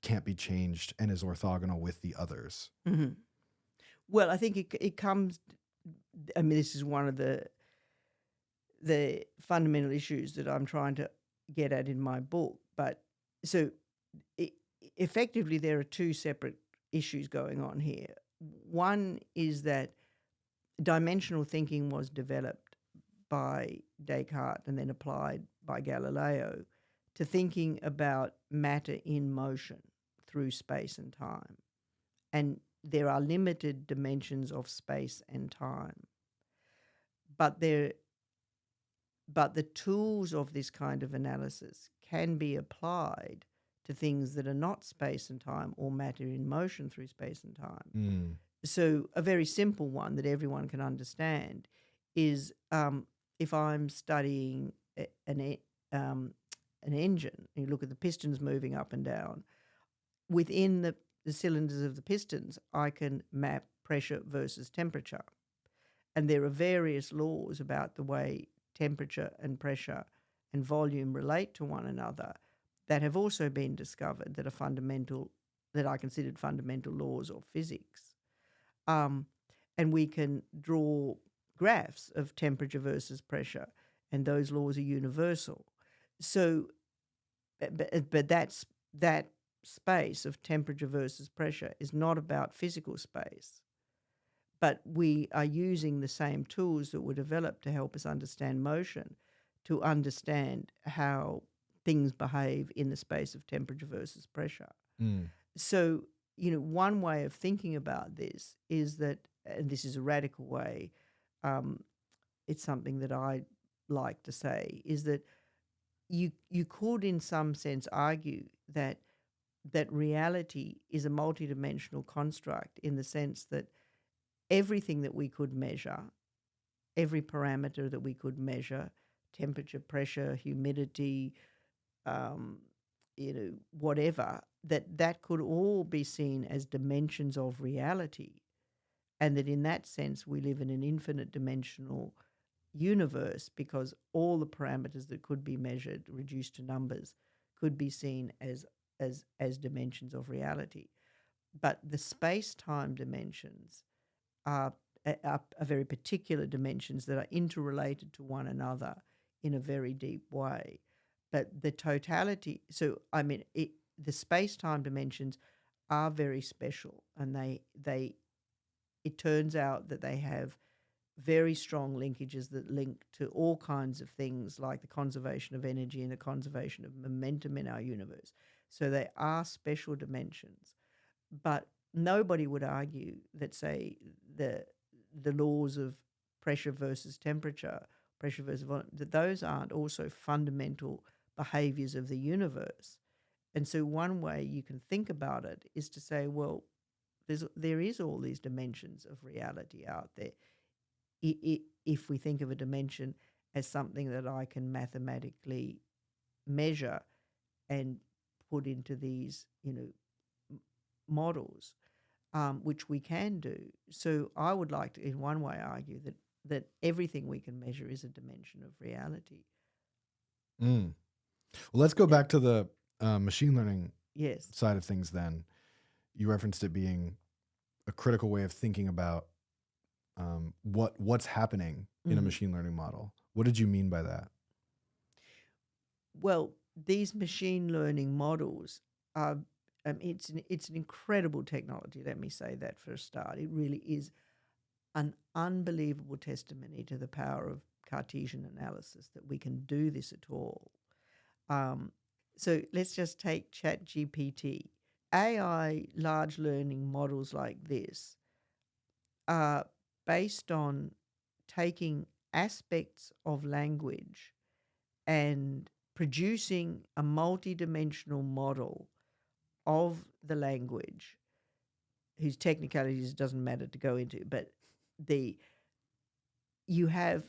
[SPEAKER 2] can't be changed and is orthogonal with the others.
[SPEAKER 1] Well, I think it comes, I mean, this is one of the fundamental issues that I'm trying to get at in my book. But so effectively, there are 2 separate issues going on here. One is that dimensional thinking was developed by Descartes and then applied by Galileo to thinking about matter in motion through space and time. And there are limited dimensions of space and time. But the tools of this kind of analysis can be applied to things that are not space and time or matter in motion through space and time. So a very simple one that everyone can understand is if I'm studying an engine, and you look at the pistons moving up and down, within the cylinders of the pistons, I can map pressure versus temperature. And there are various laws about the way temperature and pressure and volume relate to one another that have also been discovered that are fundamental, that I considered fundamental laws of physics. And we can draw graphs of temperature versus pressure, and those laws are universal. So, but that space of temperature versus pressure is not about physical space, but we are using the same tools that were developed to help us understand motion to understand how things behave in the space of temperature versus pressure. So, one way of thinking about this is that, and this is a radical way, it's something that I like to say, is that you could in some sense argue that reality is a multidimensional construct, in the sense that everything that we could measure, every parameter that we could measure, temperature, pressure, humidity, whatever, that could all be seen as dimensions of reality, and that in that sense we live in an infinite dimensional universe, because all the parameters that could be measured, reduced to numbers, could be seen as dimensions of reality. But the space-time dimensions are very particular dimensions that are interrelated to one another in a very deep way. But the totality, so I mean, the space-time dimensions are very special, and it turns out that they have very strong linkages that link to all kinds of things, like the conservation of energy and the conservation of momentum in our universe. So they are special dimensions. But nobody would argue that, say, the laws of pressure versus temperature, pressure versus volume, that those aren't also fundamental behaviors of the universe. And so one way you can think about it is to say, well, there is all these dimensions of reality out there. If we think of a dimension as something that I can mathematically measure and put into these, models, which we can do. So I would like to, in one way, argue that everything we can measure is a dimension of reality.
[SPEAKER 2] Well, let's go back to the machine learning
[SPEAKER 1] Yes.
[SPEAKER 2] side of things then. You referenced it being a critical way of thinking about what's happening in a machine learning model. What did you mean by that?
[SPEAKER 1] Well, these machine learning models are, it's an incredible technology, let me say that for a start. It really is an unbelievable testimony to the power of Cartesian analysis that we can do this at all. So let's just take ChatGPT. AI large learning models like this are based on taking aspects of language and producing a multidimensional model of the language, whose technicalities doesn't matter to go into, but you have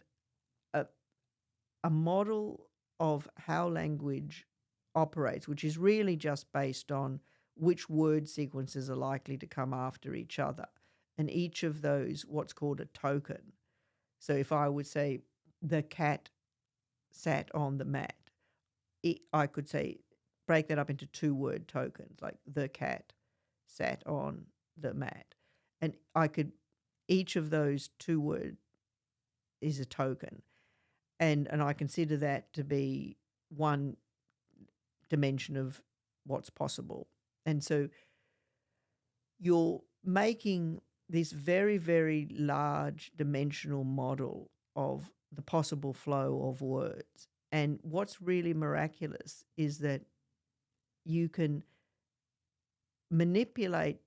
[SPEAKER 1] a model of how language operates, which is really just based on which word sequences are likely to come after each other, and each of those what's called a token. So if I would say the cat sat on the mat, I could say break that up into 2-word tokens, like the cat sat on the mat, and each of those 2 words is a token, and I consider that to be one dimension of what's possible. And so you're making this very, very large dimensional model of the possible flow of words. And what's really miraculous is that you can manipulate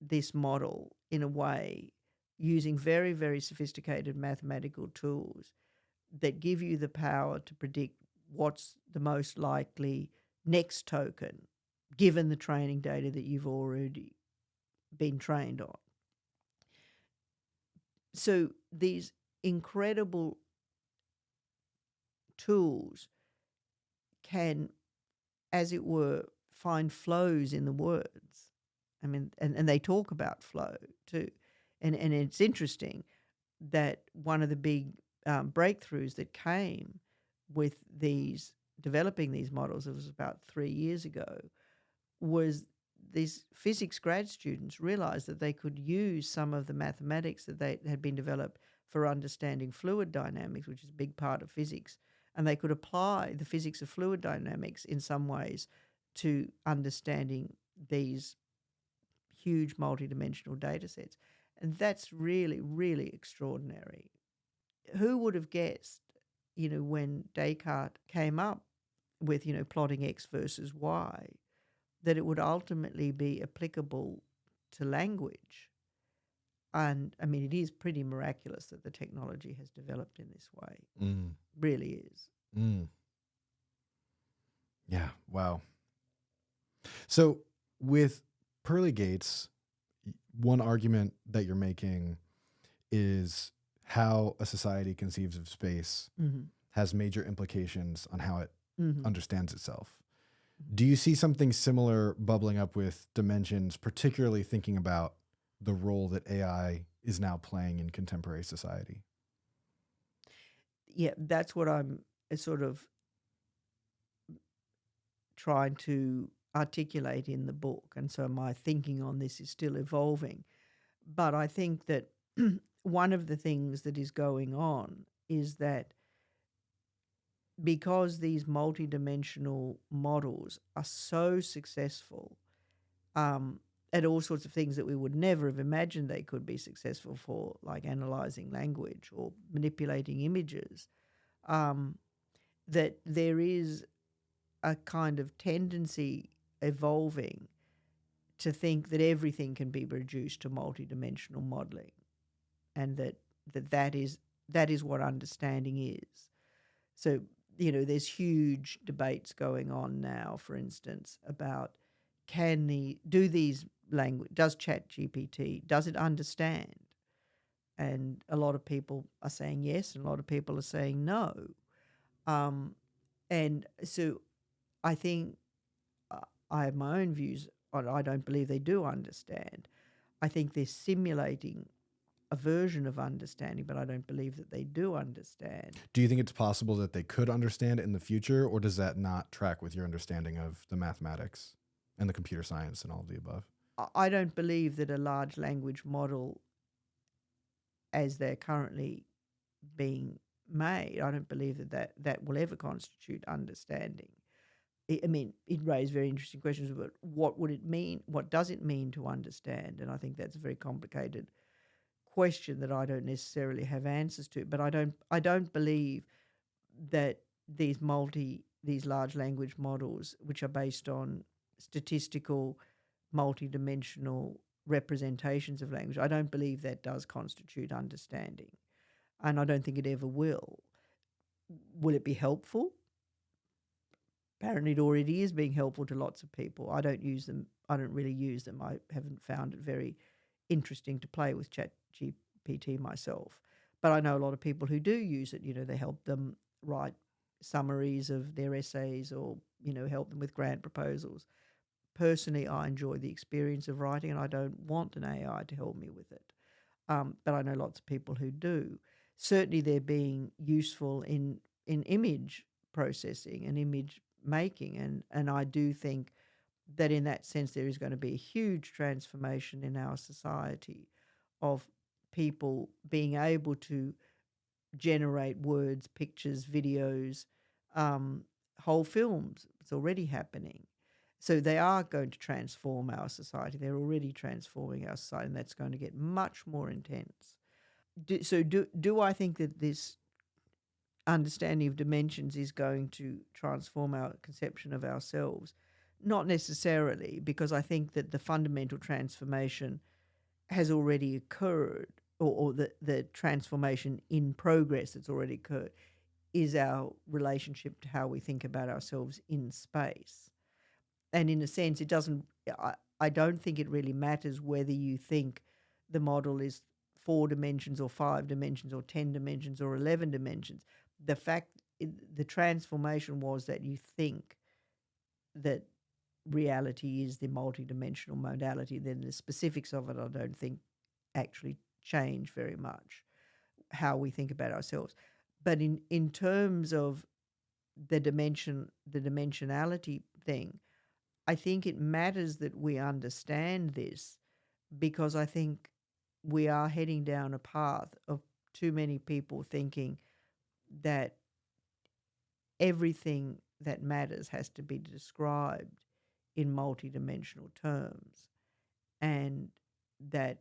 [SPEAKER 1] this model in a way using very, very sophisticated mathematical tools that give you the power to predict what's the most likely next token, given the training data that you've already been trained on. So these incredible tools can, as it were, find flows in the words. I mean, and they talk about flow too. And it's interesting that one of the big breakthroughs that came with developing these models, it was about 3 years ago, was these physics grad students realized that they could use some of the mathematics that had been developed for understanding fluid dynamics, which is a big part of physics, and they could apply the physics of fluid dynamics in some ways to understanding these huge multidimensional data sets. And that's really, really extraordinary. Who would have guessed, when Descartes came up with, plotting X versus Y, that it would ultimately be applicable to language? And I mean, it is pretty miraculous that the technology has developed in this way. Really is.
[SPEAKER 2] Yeah. Wow. So with Pearly Gates, one argument that you're making is how a society conceives of space has major implications on how it understands itself. Do you see something similar bubbling up with dimensions, particularly thinking about the role that AI is now playing in contemporary society?
[SPEAKER 1] Yeah, that's what I'm sort of trying to articulate in the book. And so my thinking on this is still evolving. But I think that one of the things that is going on is that because these multidimensional models are so successful at all sorts of things that we would never have imagined they could be successful for, like analyzing language or manipulating images, that there is a kind of tendency evolving to think that everything can be reduced to multidimensional modeling, and that is what understanding is. So there's huge debates going on now, for instance, about does ChatGPT, does it understand? And a lot of people are saying yes, and a lot of people are saying no. And so I think I have my own views on. I don't believe they do understand. I think they're simulating a version of understanding, but I don't believe that they do understand.
[SPEAKER 2] Do you think it's possible that they could understand it in the future, or does that not track with your understanding of the mathematics and the computer science and all of the above?
[SPEAKER 1] I don't believe that a large language model, as they're currently being made, I don't believe that will ever constitute understanding. I mean, it raised very interesting questions about what would it mean, what does it mean to understand? And I think that's a very complicated question that I don't necessarily have answers to. But I don't believe that these large language models, which are based on statistical, multidimensional representations of language, I don't believe that does constitute understanding. And I don't think it ever will. Will it be helpful? Apparently it already is being helpful to lots of people. I don't use them. I don't really use them. I haven't found it very interesting to play with ChatGPT myself. But I know a lot of people who do use it. They help them write summaries of their essays, or, help them with grant proposals. Personally, I enjoy the experience of writing, and I don't want an AI to help me with it. But I know lots of people who do. Certainly they're being useful in image processing and image making, and I do think that in that sense there is going to be a huge transformation in our society of people being able to generate words, pictures, videos, whole films. It's already happening. So they are going to transform our society. They're already transforming our society, and that's going to get much more intense. Do I think that this understanding of dimensions is going to transform our conception of ourselves? Not necessarily, because I think that the fundamental transformation has already occurred, or the transformation in progress that's already occurred is our relationship to how we think about ourselves in space. And in a sense, I don't think it really matters whether you think the model is 4 dimensions or 5 dimensions or 10 dimensions or 11 dimensions. The transformation was that you think that reality is the multidimensional modality. Then the specifics of it, I don't think, actually change very much how we think about ourselves. But in terms of the dimensionality thing, I think it matters that we understand this, because I think we are heading down a path of too many people thinking that everything that matters has to be described in multidimensional terms, and that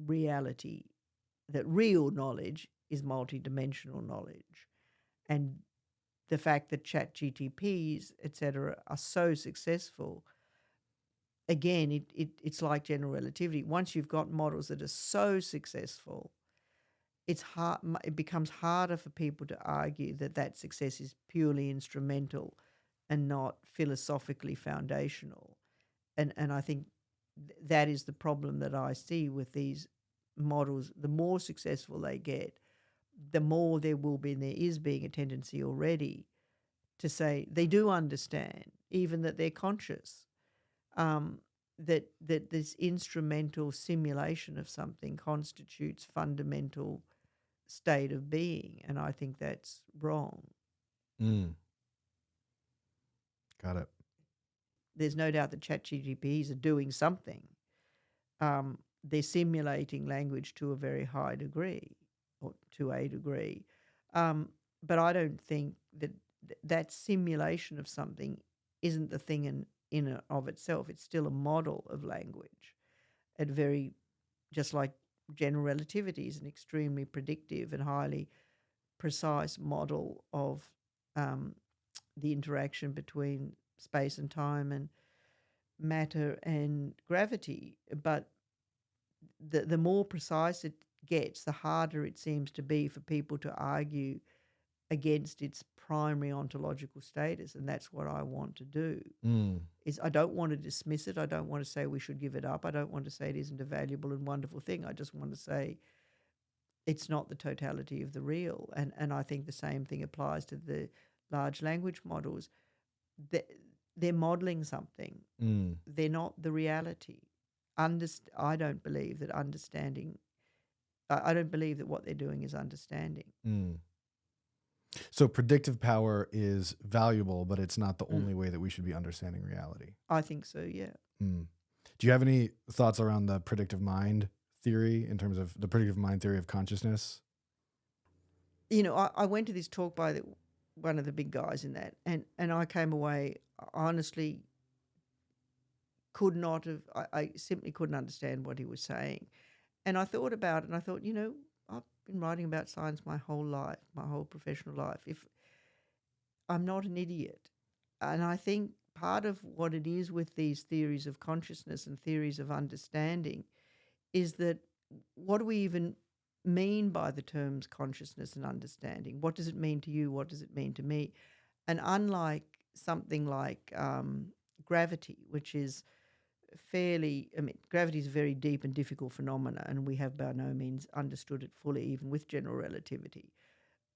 [SPEAKER 1] real knowledge is multidimensional knowledge. And the fact that ChatGPTs, etc., are so successful, again, it's like general relativity. Once you've got models that are so successful, it becomes harder for people to argue that success is purely instrumental and not philosophically foundational. And I think that is the problem that I see with these models. The more successful they get, the more there is being a tendency already to say they do understand, even that they're conscious, that this instrumental simulation of something constitutes fundamental state of being, and I think that's wrong.
[SPEAKER 2] Got it.
[SPEAKER 1] There's no doubt that ChatGPTs are doing something. They're simulating language to a very high degree, or to a degree. But I don't think that simulation of something isn't the thing in and of itself. It's still a model of language. Just like general relativity is an extremely predictive and highly precise model of the interaction between space and time and matter and gravity. But the more precise it gets, the harder it seems to be for people to argue against its primary ontological status, and that's what I want to do. Is I don't want to dismiss it. I don't want to say we should give it up. I don't want to say it isn't a valuable and wonderful thing. I just want to say it's not the totality of the real. And I think the same thing applies to the large language models. They're modeling something. They're not the reality. I don't believe that understanding, I don't believe that what they're doing is understanding.
[SPEAKER 2] So predictive power is valuable, but it's not the only way that we should be understanding reality.
[SPEAKER 1] I think so, yeah.
[SPEAKER 2] Do you have any thoughts around the predictive mind theory in terms of the predictive mind theory of consciousness?
[SPEAKER 1] You know, I went to this talk by one of the big guys in that, and I came away, honestly, could not have, I simply couldn't understand what he was saying. And I thought about it, and I thought, you know, I've been writing about science my whole life, my whole professional life. If I'm not an idiot, and I think part of what it is with these theories of consciousness and theories of understanding is that what do we even mean by the terms consciousness and understanding? What does it mean to you? What does it mean to me? And unlike something like gravity, which is gravity is a very deep and difficult phenomena, and we have by no means understood it fully, even with general relativity.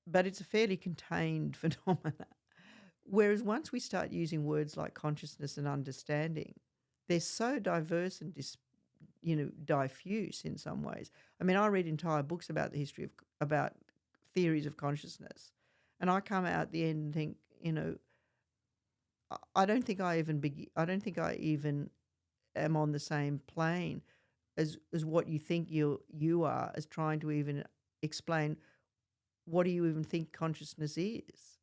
[SPEAKER 1] But it's a fairly contained phenomena. Whereas once we start using words like consciousness and understanding, they're so diverse and diffuse in some ways. I mean, I read entire books about the history about theories of consciousness, and I come out at the end and think, you know, I don't think I even am on the same plane as what you think you are, as trying to even explain what do you even think consciousness is.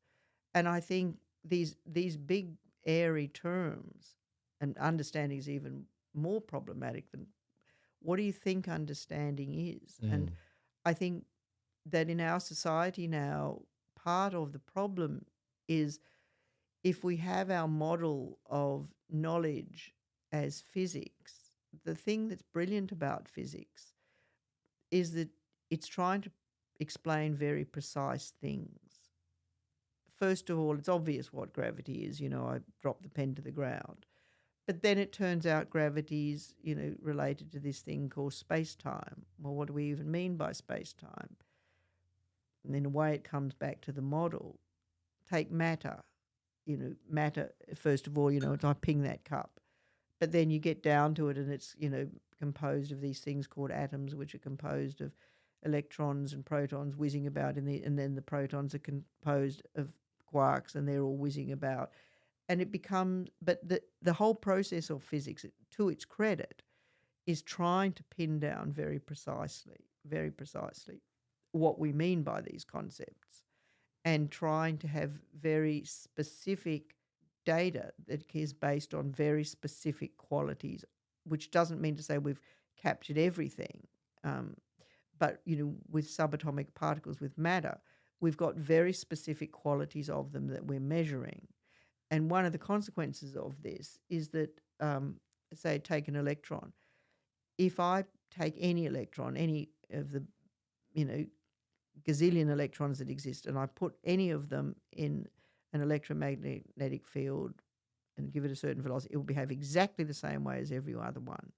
[SPEAKER 1] And I think these big airy terms, and understanding is even more problematic than what do you think understanding is. And I think that in our society now, part of the problem is if we have our model of knowledge as physics, the thing that's brilliant about physics is that it's trying to explain very precise things. First of all, it's obvious what gravity is. You know, I dropped the pen to the ground. But then it turns out gravity's, you know, related to this thing called space-time. Well, what do we even mean by space-time? And in a way it comes back to the model. Take matter. You know, matter, first of all, you know, it's I ping that cup. But then you get down to it and it's, you know, composed of these things called atoms, which are composed of electrons and protons whizzing about and then the protons are composed of quarks and they're all whizzing about. And it becomes, but the whole process of physics, to its credit, is trying to pin down very precisely what we mean by these concepts and trying to have very specific data that is based on very specific qualities, which doesn't mean to say we've captured everything. But, you know, with subatomic particles, with matter, we've got very specific qualities of them that we're measuring. And one of the consequences of this is that, say, take an electron. If I take any electron, any of the, you know, gazillion electrons that exist, and I put any of them in an electromagnetic field and give it a certain velocity, it will behave exactly the same way as every other one.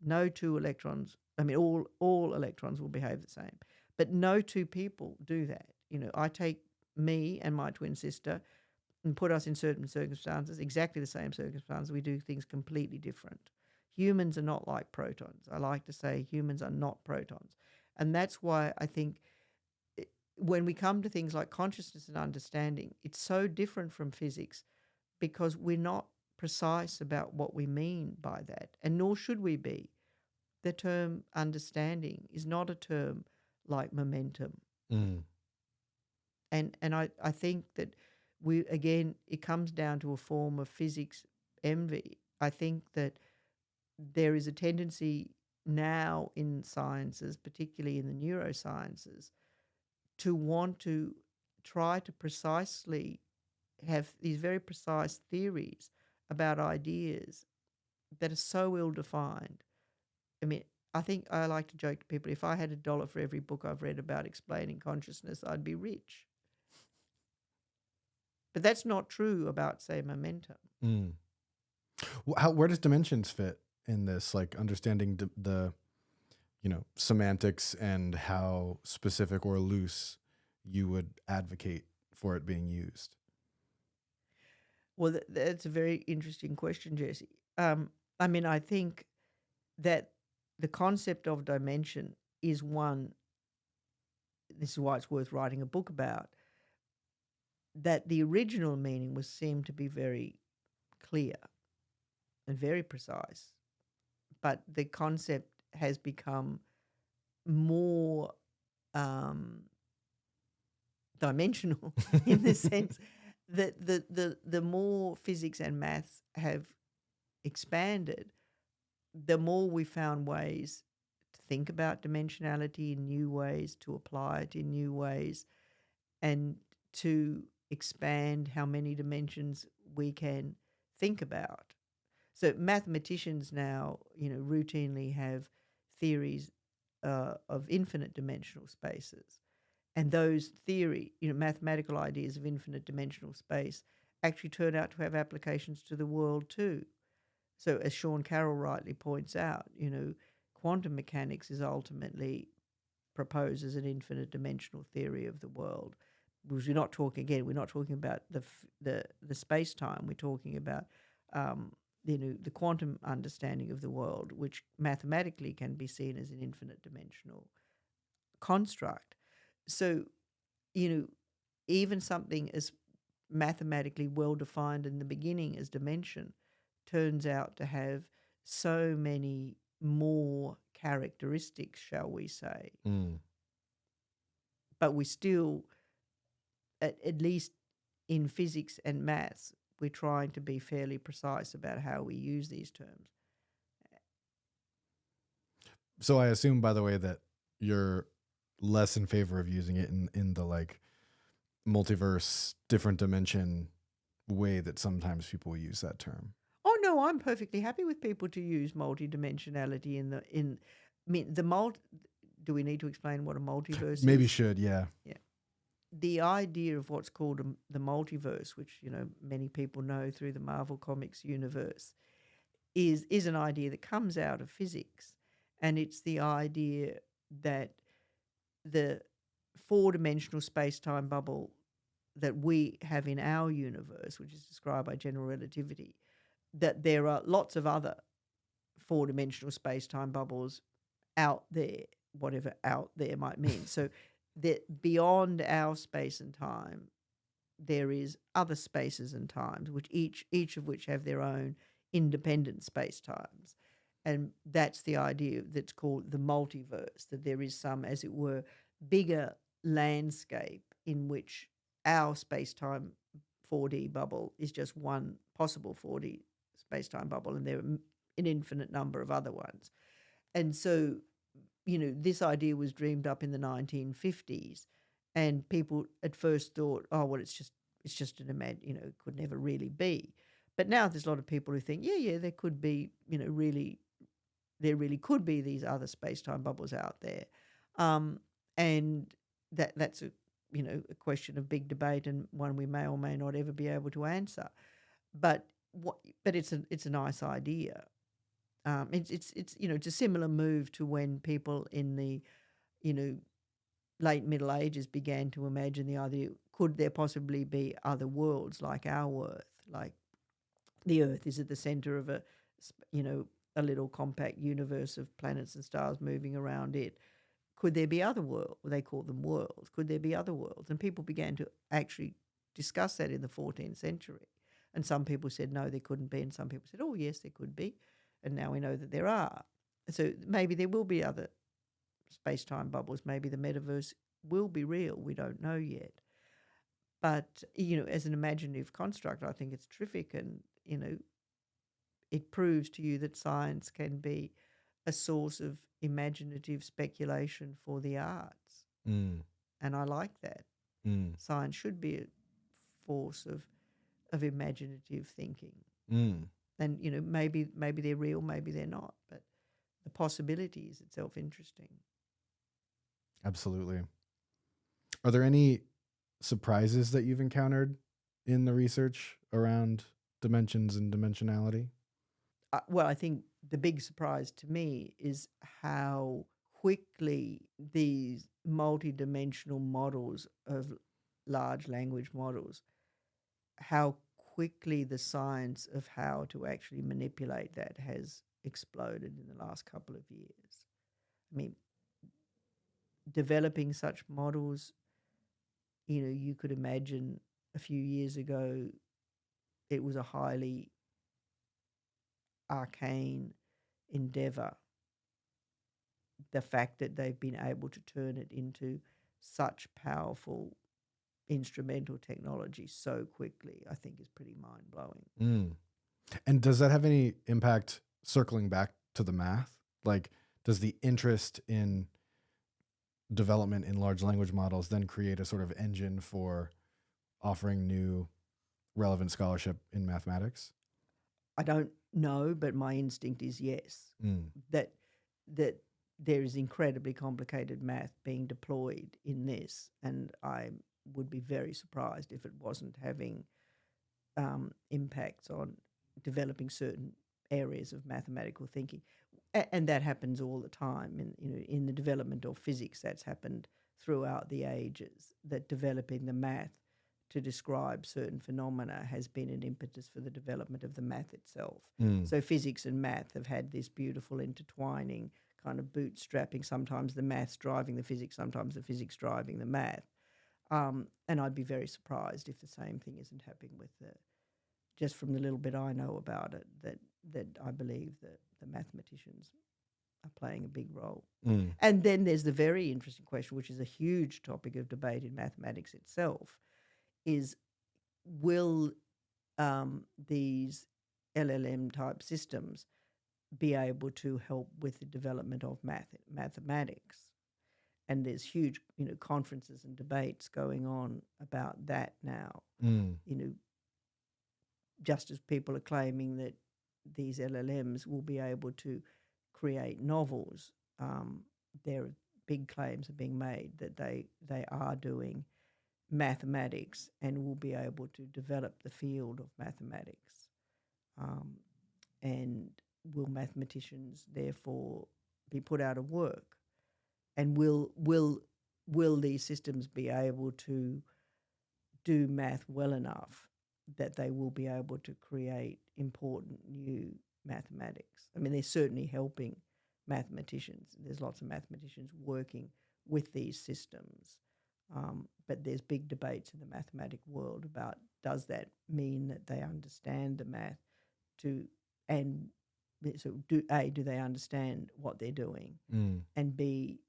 [SPEAKER 1] No two electrons, I mean, all electrons will behave the same. But no two people do that. You know, I take me and my twin sister and put us in certain circumstances, exactly the same circumstances, we do things completely different. Humans are not like protons. I like to say humans are not protons. And that's why I think when we come to things like consciousness and understanding, it's so different from physics because we're not precise about what we mean by that, and nor should we be. The term understanding is not a term like momentum. And I think that it comes down to a form of physics envy. I think that there is a tendency now in sciences, particularly in the neurosciences, to want to try to precisely have these very precise theories about ideas that are so ill-defined. I mean, I think I like to joke to people, if I had $1 for every book I've read about explaining consciousness, I'd be rich. But that's not true about, say, momentum.
[SPEAKER 2] Mm. Where does dimensions fit in this? Like understanding the semantics and how specific or loose you would advocate for it being used.
[SPEAKER 1] Well, that's a very interesting question, Jesse. I mean, I think that the concept of dimension is one, this is why it's worth writing a book about, that the original meaning seemed to be very clear and very precise, but the concept has become more dimensional in the sense that the more physics and maths have expanded, the more we found ways to think about dimensionality in new ways, to apply it in new ways, and to expand how many dimensions we can think about. So mathematicians now, routinely have theories of infinite dimensional spaces. And those mathematical ideas of infinite dimensional space actually turn out to have applications to the world too. So as Sean Carroll rightly points out, quantum mechanics is ultimately proposed as an infinite dimensional theory of the world. Because we're not talking about the space-time. We're talking about the quantum understanding of the world, which mathematically can be seen as an infinite dimensional construct. So, even something as mathematically well-defined in the beginning as dimension turns out to have so many more characteristics, shall we say.
[SPEAKER 2] Mm.
[SPEAKER 1] But we still, at least in physics and maths, we're trying to be fairly precise about how we use these terms.
[SPEAKER 2] So I assume, by the way, that you're less in favor of using it in the like multiverse, different dimension way that sometimes people use that term.
[SPEAKER 1] Oh no, I'm perfectly happy with people to use multidimensionality do we need to explain what a multiverse is?
[SPEAKER 2] Maybe should, yeah.
[SPEAKER 1] Yeah. The idea of what's called the multiverse, which many people know through the Marvel Comics universe, is an idea that comes out of physics, and it's the idea that the four-dimensional space-time bubble that we have in our universe, which is described by general relativity, that there are lots of other four-dimensional space-time bubbles out there, whatever out there might mean. So that beyond our space and time, there is other spaces and times, which each of which have their own independent space-times. And that's the idea that's called the multiverse, that there is some, as it were, bigger landscape in which our space-time 4D bubble is just one possible 4D space-time bubble, and there are an infinite number of other ones. And so, this idea was dreamed up in the 1950s, and people at first thought, oh, well, it's just an it could never really be. But now there's a lot of people who think, yeah, there could be, there really could be these other space-time bubbles out there. And that's a question of big debate, and one we may or may not ever be able to answer. But it's a nice idea. It's a similar move to when people in the late Middle Ages began to imagine the idea: could there possibly be other worlds like our Earth? Like the Earth is at the center of a little compact universe of planets and stars moving around it. Could there be other worlds? They call them worlds. Could there be other worlds? And people began to actually discuss that in the 14th century. And some people said, no, there couldn't be. And some people said, oh, yes, there could be. And now we know that there are. So maybe there will be other space-time bubbles. Maybe the metaverse will be real. We don't know yet. But, as an imaginative construct, I think it's terrific. And, it proves to you that science can be a source of imaginative speculation for the arts.
[SPEAKER 2] Mm.
[SPEAKER 1] And I like that.
[SPEAKER 2] Mm.
[SPEAKER 1] Science should be a force of imaginative thinking.
[SPEAKER 2] Mm.
[SPEAKER 1] And, maybe they're real, maybe they're not, but the possibility is itself interesting.
[SPEAKER 2] Absolutely. Are there any surprises that you've encountered in the research around dimensions and dimensionality?
[SPEAKER 1] Well, I think the big surprise to me is how quickly these multidimensional models of large language models, how quickly the science of how to actually manipulate that has exploded in the last couple of years. I mean, developing such models, you could imagine a few years ago it was a highly arcane endeavor. The fact that they've been able to turn it into such powerful instrumental technology so quickly, I think is pretty mind-blowing.
[SPEAKER 2] Mm. And does that have any impact circling back to the math? Like, does the interest in development in large language models then create a sort of engine for offering new relevant scholarship in mathematics?
[SPEAKER 1] I don't know, but my instinct is yes. That there is incredibly complicated math being deployed in this, and I would be very surprised if it wasn't having impacts on developing certain areas of mathematical thinking. And that happens all the time. In the development of physics, that's happened throughout the ages, that developing the math to describe certain phenomena has been an impetus for the development of the math itself. So physics and math have had this beautiful intertwining kind of bootstrapping, sometimes the maths driving the physics, sometimes the physics driving the math. And I'd be very surprised if the same thing isn't happening with just from the little bit I know about it, that I believe that the mathematicians are playing a big role. And then there's the very interesting question, which is a huge topic of debate in mathematics itself, is will these LLM-type systems be able to help with the development of mathematics? And there's huge, conferences and debates going on about that now. Just as people are claiming that these LLMs will be able to create novels, there are big claims are being made that they are doing mathematics and will be able to develop the field of mathematics. And will mathematicians therefore be put out of work? And will these systems be able to do math well enough that they will be able to create important new mathematics? I mean, they're certainly helping mathematicians. There's lots of mathematicians working with these systems. But there's big debates in the mathematic world about, does that mean that they understand the math and so do they understand what they're doing? And B,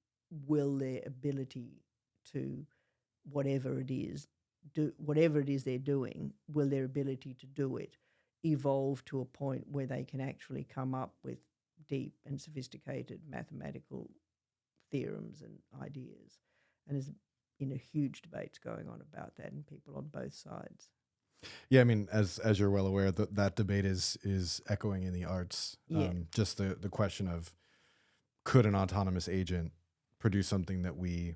[SPEAKER 1] will their ability to whatever it is they're doing, will their ability to do it evolve to a point where they can actually come up with deep and sophisticated mathematical theorems and ideas? And there's huge debates going on about that, and people on both sides.
[SPEAKER 2] Yeah, I mean, as you're well aware, that debate is echoing in the arts. Just the question of, could an autonomous agent produce something that we,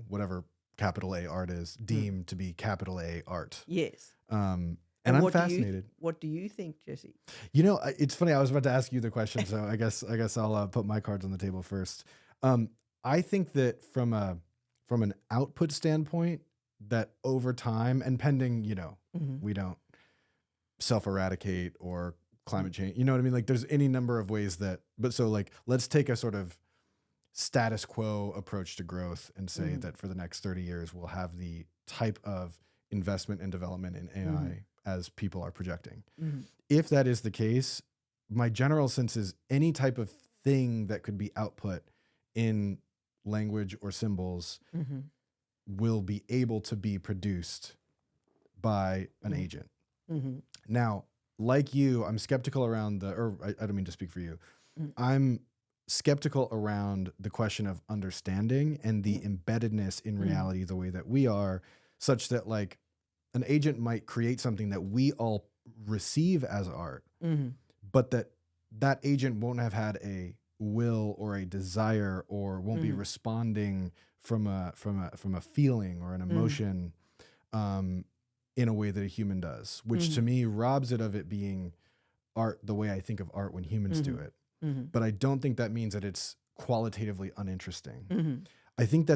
[SPEAKER 2] whatever capital A art is, deem to be capital A art?
[SPEAKER 1] Yes.
[SPEAKER 2] And I'm fascinated.
[SPEAKER 1] What do you think, Jesse?
[SPEAKER 2] It's funny. I was about to ask you the question, so I guess I'll put my cards on the table first. I think that from an output standpoint, that over time and pending, we don't self-eradicate or climate change, you know what I mean? Like, there's any number of ways let's take a sort of status quo approach to growth and say that for the next 30 years, we'll have the type of investment and development in AI as people are projecting. If that is the case, my general sense is any type of thing that could be output in language or symbols will be able to be produced by an agent. Now, like you, I'm skeptical around I don't mean to speak for you. I'm skeptical around the question of understanding and the embeddedness in reality the way that we are, such that like an agent might create something that we all receive as art, but that agent won't have had a will or a desire or won't be responding from a feeling or an emotion in a way that a human does, which to me robs it of it being art the way I think of art when humans do it. But I don't think that means that it's qualitatively uninteresting. I think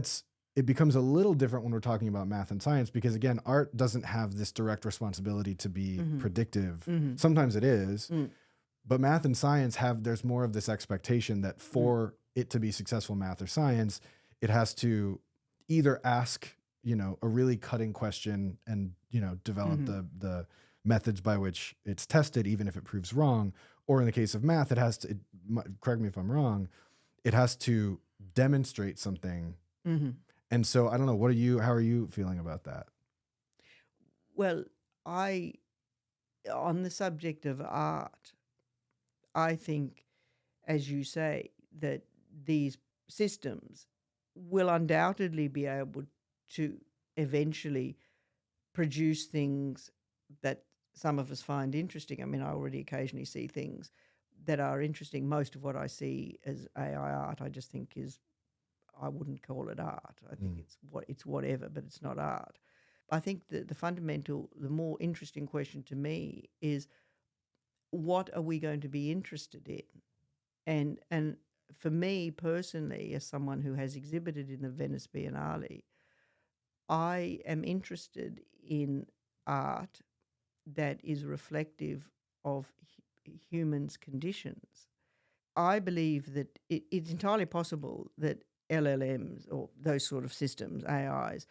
[SPEAKER 2] it becomes a little different when we're talking about math and science, because again, art doesn't have this direct responsibility to be predictive. Sometimes it is, but math and science there's more of this expectation that for it to be successful math or science, it has to either ask, a really cutting question and, develop the methods by which it's tested, even if it proves wrong. Or in the case of math, correct me if I'm wrong, it has to demonstrate something. And so I don't know, how are you feeling about that?
[SPEAKER 1] Well, on the subject of art, I think, as you say, that these systems will undoubtedly be able to eventually produce things that some of us find interesting. I mean, I already occasionally see things that are interesting. Most of what I see as AI art, I just think I wouldn't call it art. I think it's whatever, but it's not art. I think that the more interesting question to me is, what are we going to be interested in? And for me personally, as someone who has exhibited in the Venice Biennale, I am interested in art that is reflective of humans' conditions. I believe that it's entirely possible that LLMs or those sort of systems, AIs,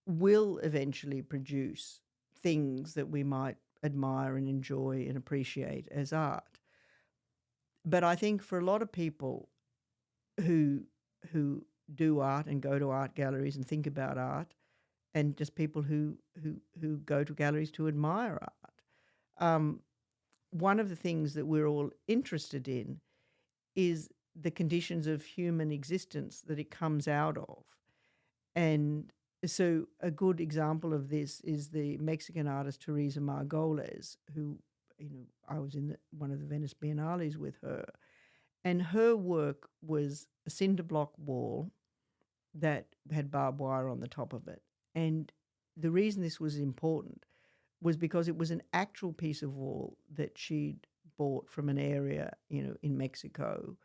[SPEAKER 1] will eventually produce things that we might admire and enjoy and appreciate as art. But I think for a lot of people who do art and go to art galleries and think about art, and just people who go to galleries to admire art, one of the things that we're all interested in is the conditions of human existence that it comes out of. And so a good example of this is the Mexican artist Teresa Margoles, who, I was in one of the Venice Biennales with her. And her work was a cinder block wall that had barbed wire on the top of it. And the reason this was important was because it was an actual piece of wall that she'd bought from an area, in Mexico,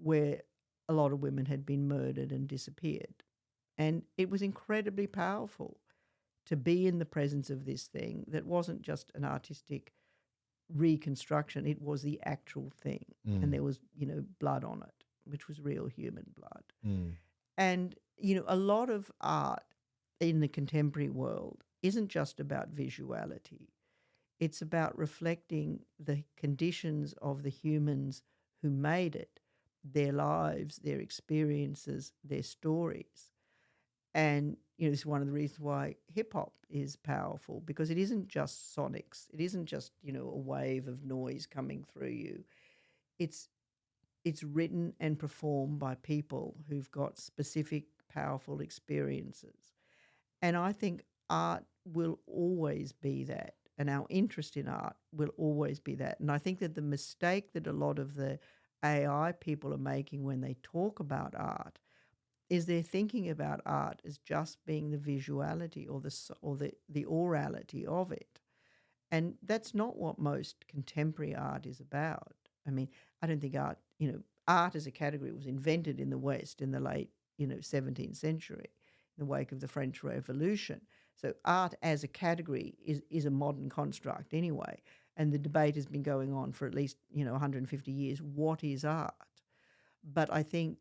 [SPEAKER 1] where a lot of women had been murdered and disappeared. And it was incredibly powerful to be in the presence of this thing that wasn't just an artistic reconstruction, it was the actual thing. And there was, blood on it, which was real human blood. And, a lot of art in the contemporary world isn't just about visuality. It's about reflecting the conditions of the humans who made it, their lives, their experiences, their stories. And, this is one of the reasons why hip-hop is powerful, because it isn't just sonics. It isn't just, a wave of noise coming through you. It's written and performed by people who've got specific, powerful experiences. And I think art will always be that, and our interest in art will always be that. And I think that the mistake that a lot of the AI people are making when they talk about art is they're thinking about art as just being the visuality or the orality of it. And that's not what most contemporary art is about. I mean, I don't think art as a category was invented in the West in the late, 17th century, in the wake of the French Revolution. So art as a category is a modern construct anyway. And the debate has been going on for at least, 150 years. What is art? But I think,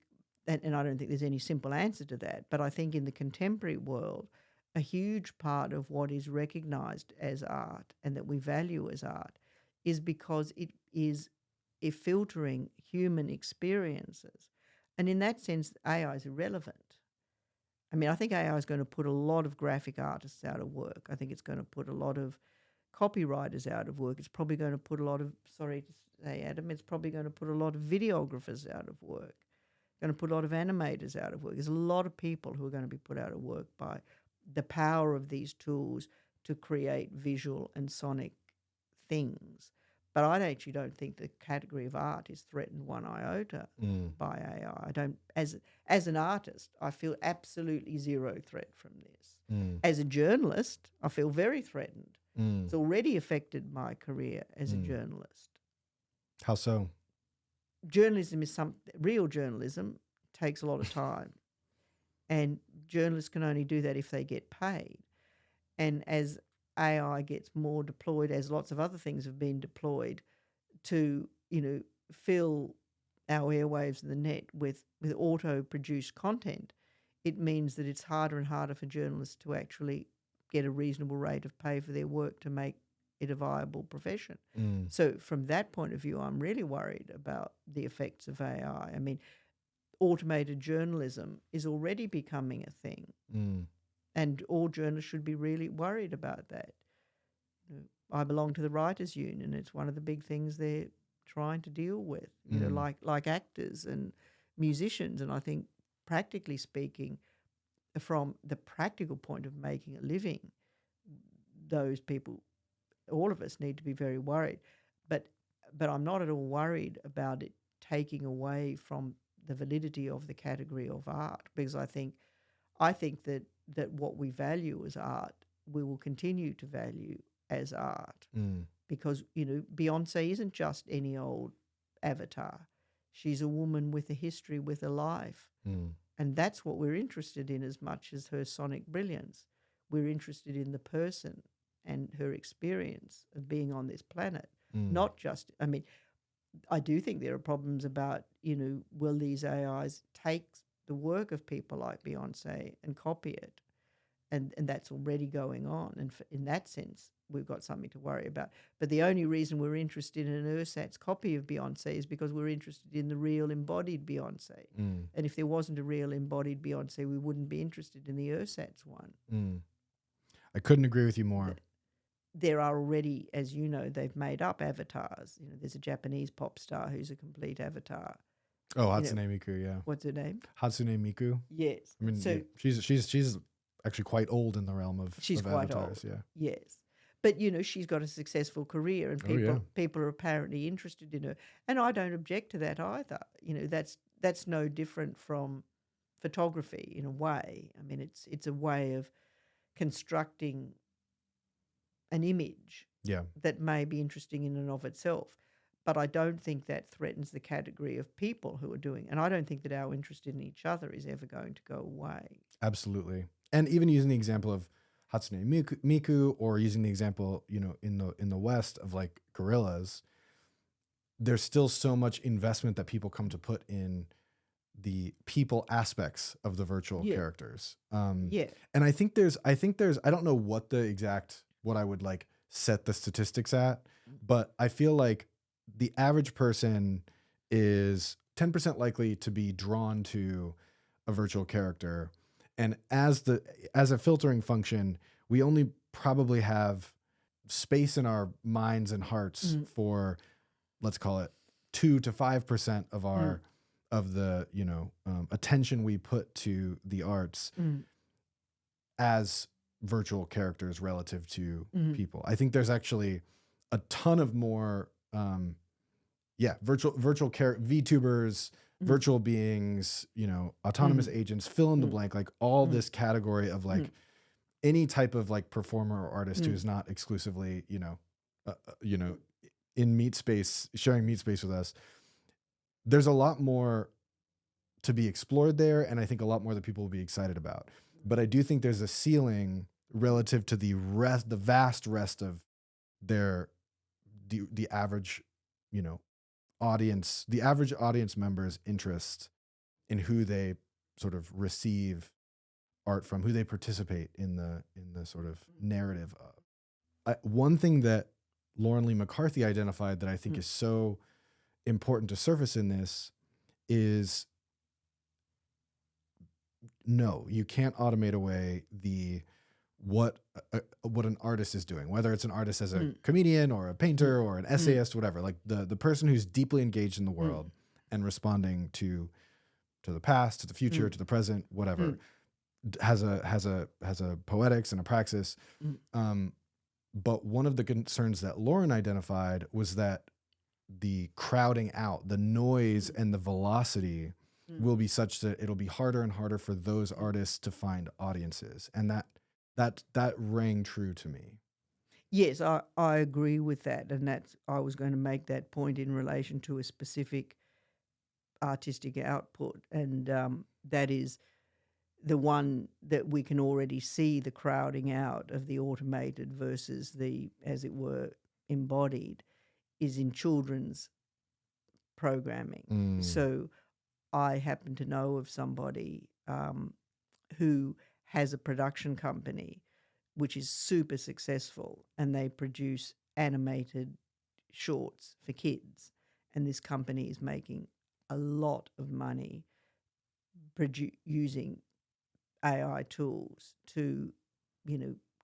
[SPEAKER 1] and I don't think there's any simple answer to that, but I think in the contemporary world, a huge part of what is recognized as art and that we value as art is because it is filtering human experiences. And in that sense, AI is irrelevant. I mean, I think AI is going to put a lot of graphic artists out of work. I think it's going to put a lot of copywriters out of work. It's probably going to put a lot of, sorry to say, Adam, it's probably going to put a lot of videographers out of work. Going to put a lot of animators out of work. There's a lot of people who are going to be put out of work by the power of these tools to create visual and sonic things. But I actually don't think the category of art is threatened one iota by AI. I don't, as an artist, I feel absolutely zero threat from this. As a journalist, I feel very threatened. It's already affected my career as a journalist.
[SPEAKER 2] How so?
[SPEAKER 1] Journalism is real journalism takes a lot of time. And journalists can only do that if they get paid. And as AI gets more deployed, as lots of other things have been deployed to, fill our airwaves and the net with auto-produced content, it means that it's harder and harder for journalists to actually get a reasonable rate of pay for their work to make it a viable profession. So from that point of view, I'm really worried about the effects of AI. I mean, automated journalism is already becoming a thing. And all journalists should be really worried about that. I belong to the Writers' Union. It's one of the big things they're trying to deal with, like actors and musicians. And I think, practically speaking, from the practical point of making a living, those people, all of us, need to be very worried. But I'm not at all worried about it taking away from the validity of the category of art, because I think that what we value as art, we will continue to value as art. Because, Beyonce isn't just any old avatar. She's a woman with a history, with a life. And that's what we're interested in as much as her sonic brilliance. We're interested in the person and her experience of being on this planet. Not just, I do think there are problems about, will these AIs take the work of people like Beyonce and copy it? And that's already going on. And in that sense, we've got something to worry about. But the only reason we're interested in an ersatz copy of Beyonce is because we're interested in the real embodied Beyonce. And if there wasn't a real embodied Beyonce, we wouldn't be interested in the ersatz one.
[SPEAKER 2] I couldn't agree with you more.
[SPEAKER 1] There are already, as you know, they've made up avatars. There's a Japanese pop star who's a complete avatar.
[SPEAKER 2] Oh, Hatsune Miku, yeah.
[SPEAKER 1] What's her name?
[SPEAKER 2] Hatsune Miku.
[SPEAKER 1] Yes.
[SPEAKER 2] I mean,
[SPEAKER 1] so
[SPEAKER 2] she's actually quite old in the realm of
[SPEAKER 1] she's
[SPEAKER 2] of
[SPEAKER 1] quite
[SPEAKER 2] avatars,
[SPEAKER 1] old.
[SPEAKER 2] Yeah.
[SPEAKER 1] Yes. But, she's got a successful career, and people are apparently interested in her. And I don't object to that either. That's no different from photography in a way. I mean, it's a way of constructing an image that may be interesting in and of itself. But I don't think that threatens the category of people who are doing it. And I don't think that our interest in each other is ever going to go away.
[SPEAKER 2] Absolutely. And even using the example of Hatsune Miku, or using the example, in the West of like gorillas, there's still so much investment that people come to put in the people aspects of the virtual characters. And I think there's, I don't know what I would like set the statistics at, but I feel like the average person is 10% likely to be drawn to a virtual character. And as a filtering function, we only probably have space in our minds and hearts for, let's call it 2 to 5% of our of the attention we put to the arts as virtual characters relative to people. I think there's actually a ton of more virtual VTubers, virtual beings, autonomous agents, fill in the blank, like all this category of like any type of like performer or artist who is not exclusively, in meat space, sharing meat space with us. There's a lot more to be explored there, and I think a lot more that people will be excited about. But I do think there's a ceiling relative to the vast rest of the average, audience, the average audience member's interest in who they sort of receive art from, who they participate in the sort of narrative of. One thing that Lauren Lee McCarthy identified that I think is so important to surface in this is, no, you can't automate away what an artist is doing, whether it's an artist as a comedian or a painter or an essayist, whatever. Like the person who's deeply engaged in the world and responding to the past, to the future, to the present, whatever, has a poetics and a praxis. But one of the concerns that Lauren identified was that the crowding out, the noise and the velocity will be such that it'll be harder and harder for those artists to find audiences. And that rang true to me.
[SPEAKER 1] Yes, I agree with that. And I was going to make that point in relation to a specific artistic output. And that is the one that we can already see the crowding out of the automated versus the, as it were, embodied, is in children's programming. So I happen to know of somebody who has a production company which is super successful, and they produce animated shorts for kids. And this company is making a lot of money using AI tools to,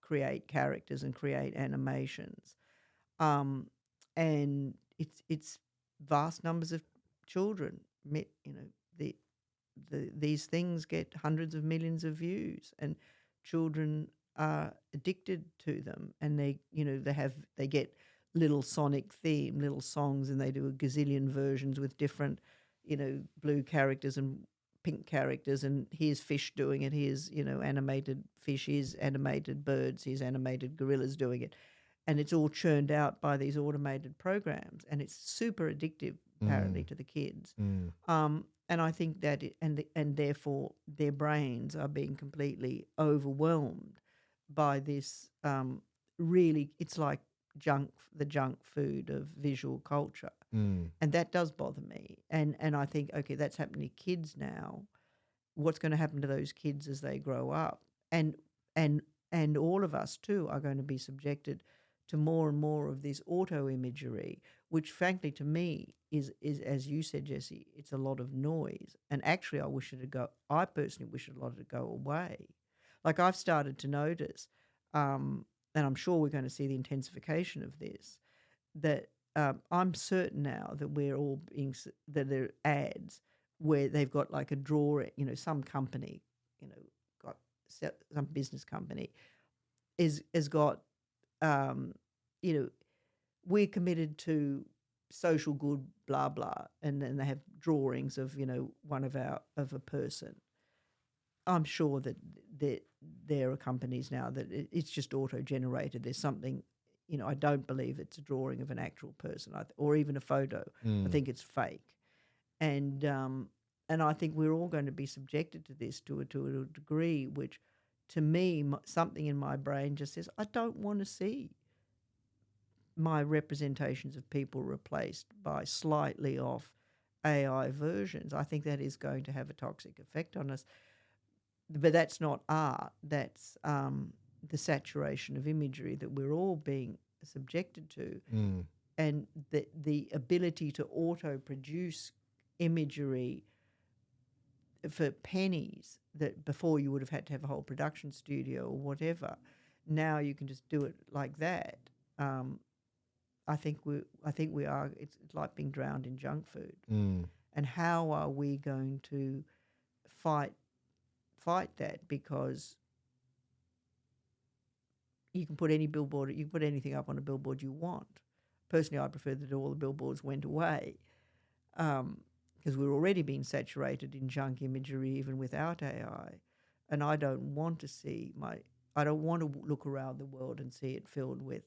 [SPEAKER 1] create characters and create animations. And it's vast numbers of children. These things get hundreds of millions of views, and children are addicted to them. And they get little sonic theme, little songs, and they do a gazillion versions with different, blue characters and pink characters, and here's fish doing it, here's animated fish, here's animated birds, here's animated gorillas doing it, and it's all churned out by these automated programs, and it's super addictive apparently to the kids. And I think that and therefore their brains are being completely overwhelmed by this. Really, it's like the junk food of visual culture. And that does bother me. And I think, okay, that's happening to kids now. What's going to happen to those kids as they grow up? And all of us too are going to be subjected to more and more of this auto imagery, which frankly to me is as you said, Jessie, it's a lot of noise. And actually I personally wish a lot of it go away. Like I've started to notice, and I'm sure we're going to see the intensification of this, that I'm certain now that that there are ads where they've got like a drawing, some company, got some business company has got, we're committed to social good, blah, blah. And then they have drawings of, of a person. I'm sure that there are companies now that it's just auto-generated. There's something, I don't believe it's a drawing of an actual person or even a photo. I think it's fake. And I think we're all going to be subjected to this to a degree which, to me, something in my brain just says, I don't want to see my representations of people replaced by slightly off AI versions. I think that is going to have a toxic effect on us. But that's not art. That's the saturation of imagery that we're all being subjected to. And the ability to auto-produce imagery for pennies that before you would have had to have a whole production studio or whatever. Now you can just do it like that. I think we are. It's like being drowned in junk food. And how are we going to fight that? Because you can put anything up on a billboard you want. Personally, I prefer that all the billboards went away, because we're already being saturated in junk imagery even without AI. And I don't want to look around the world and see it filled with,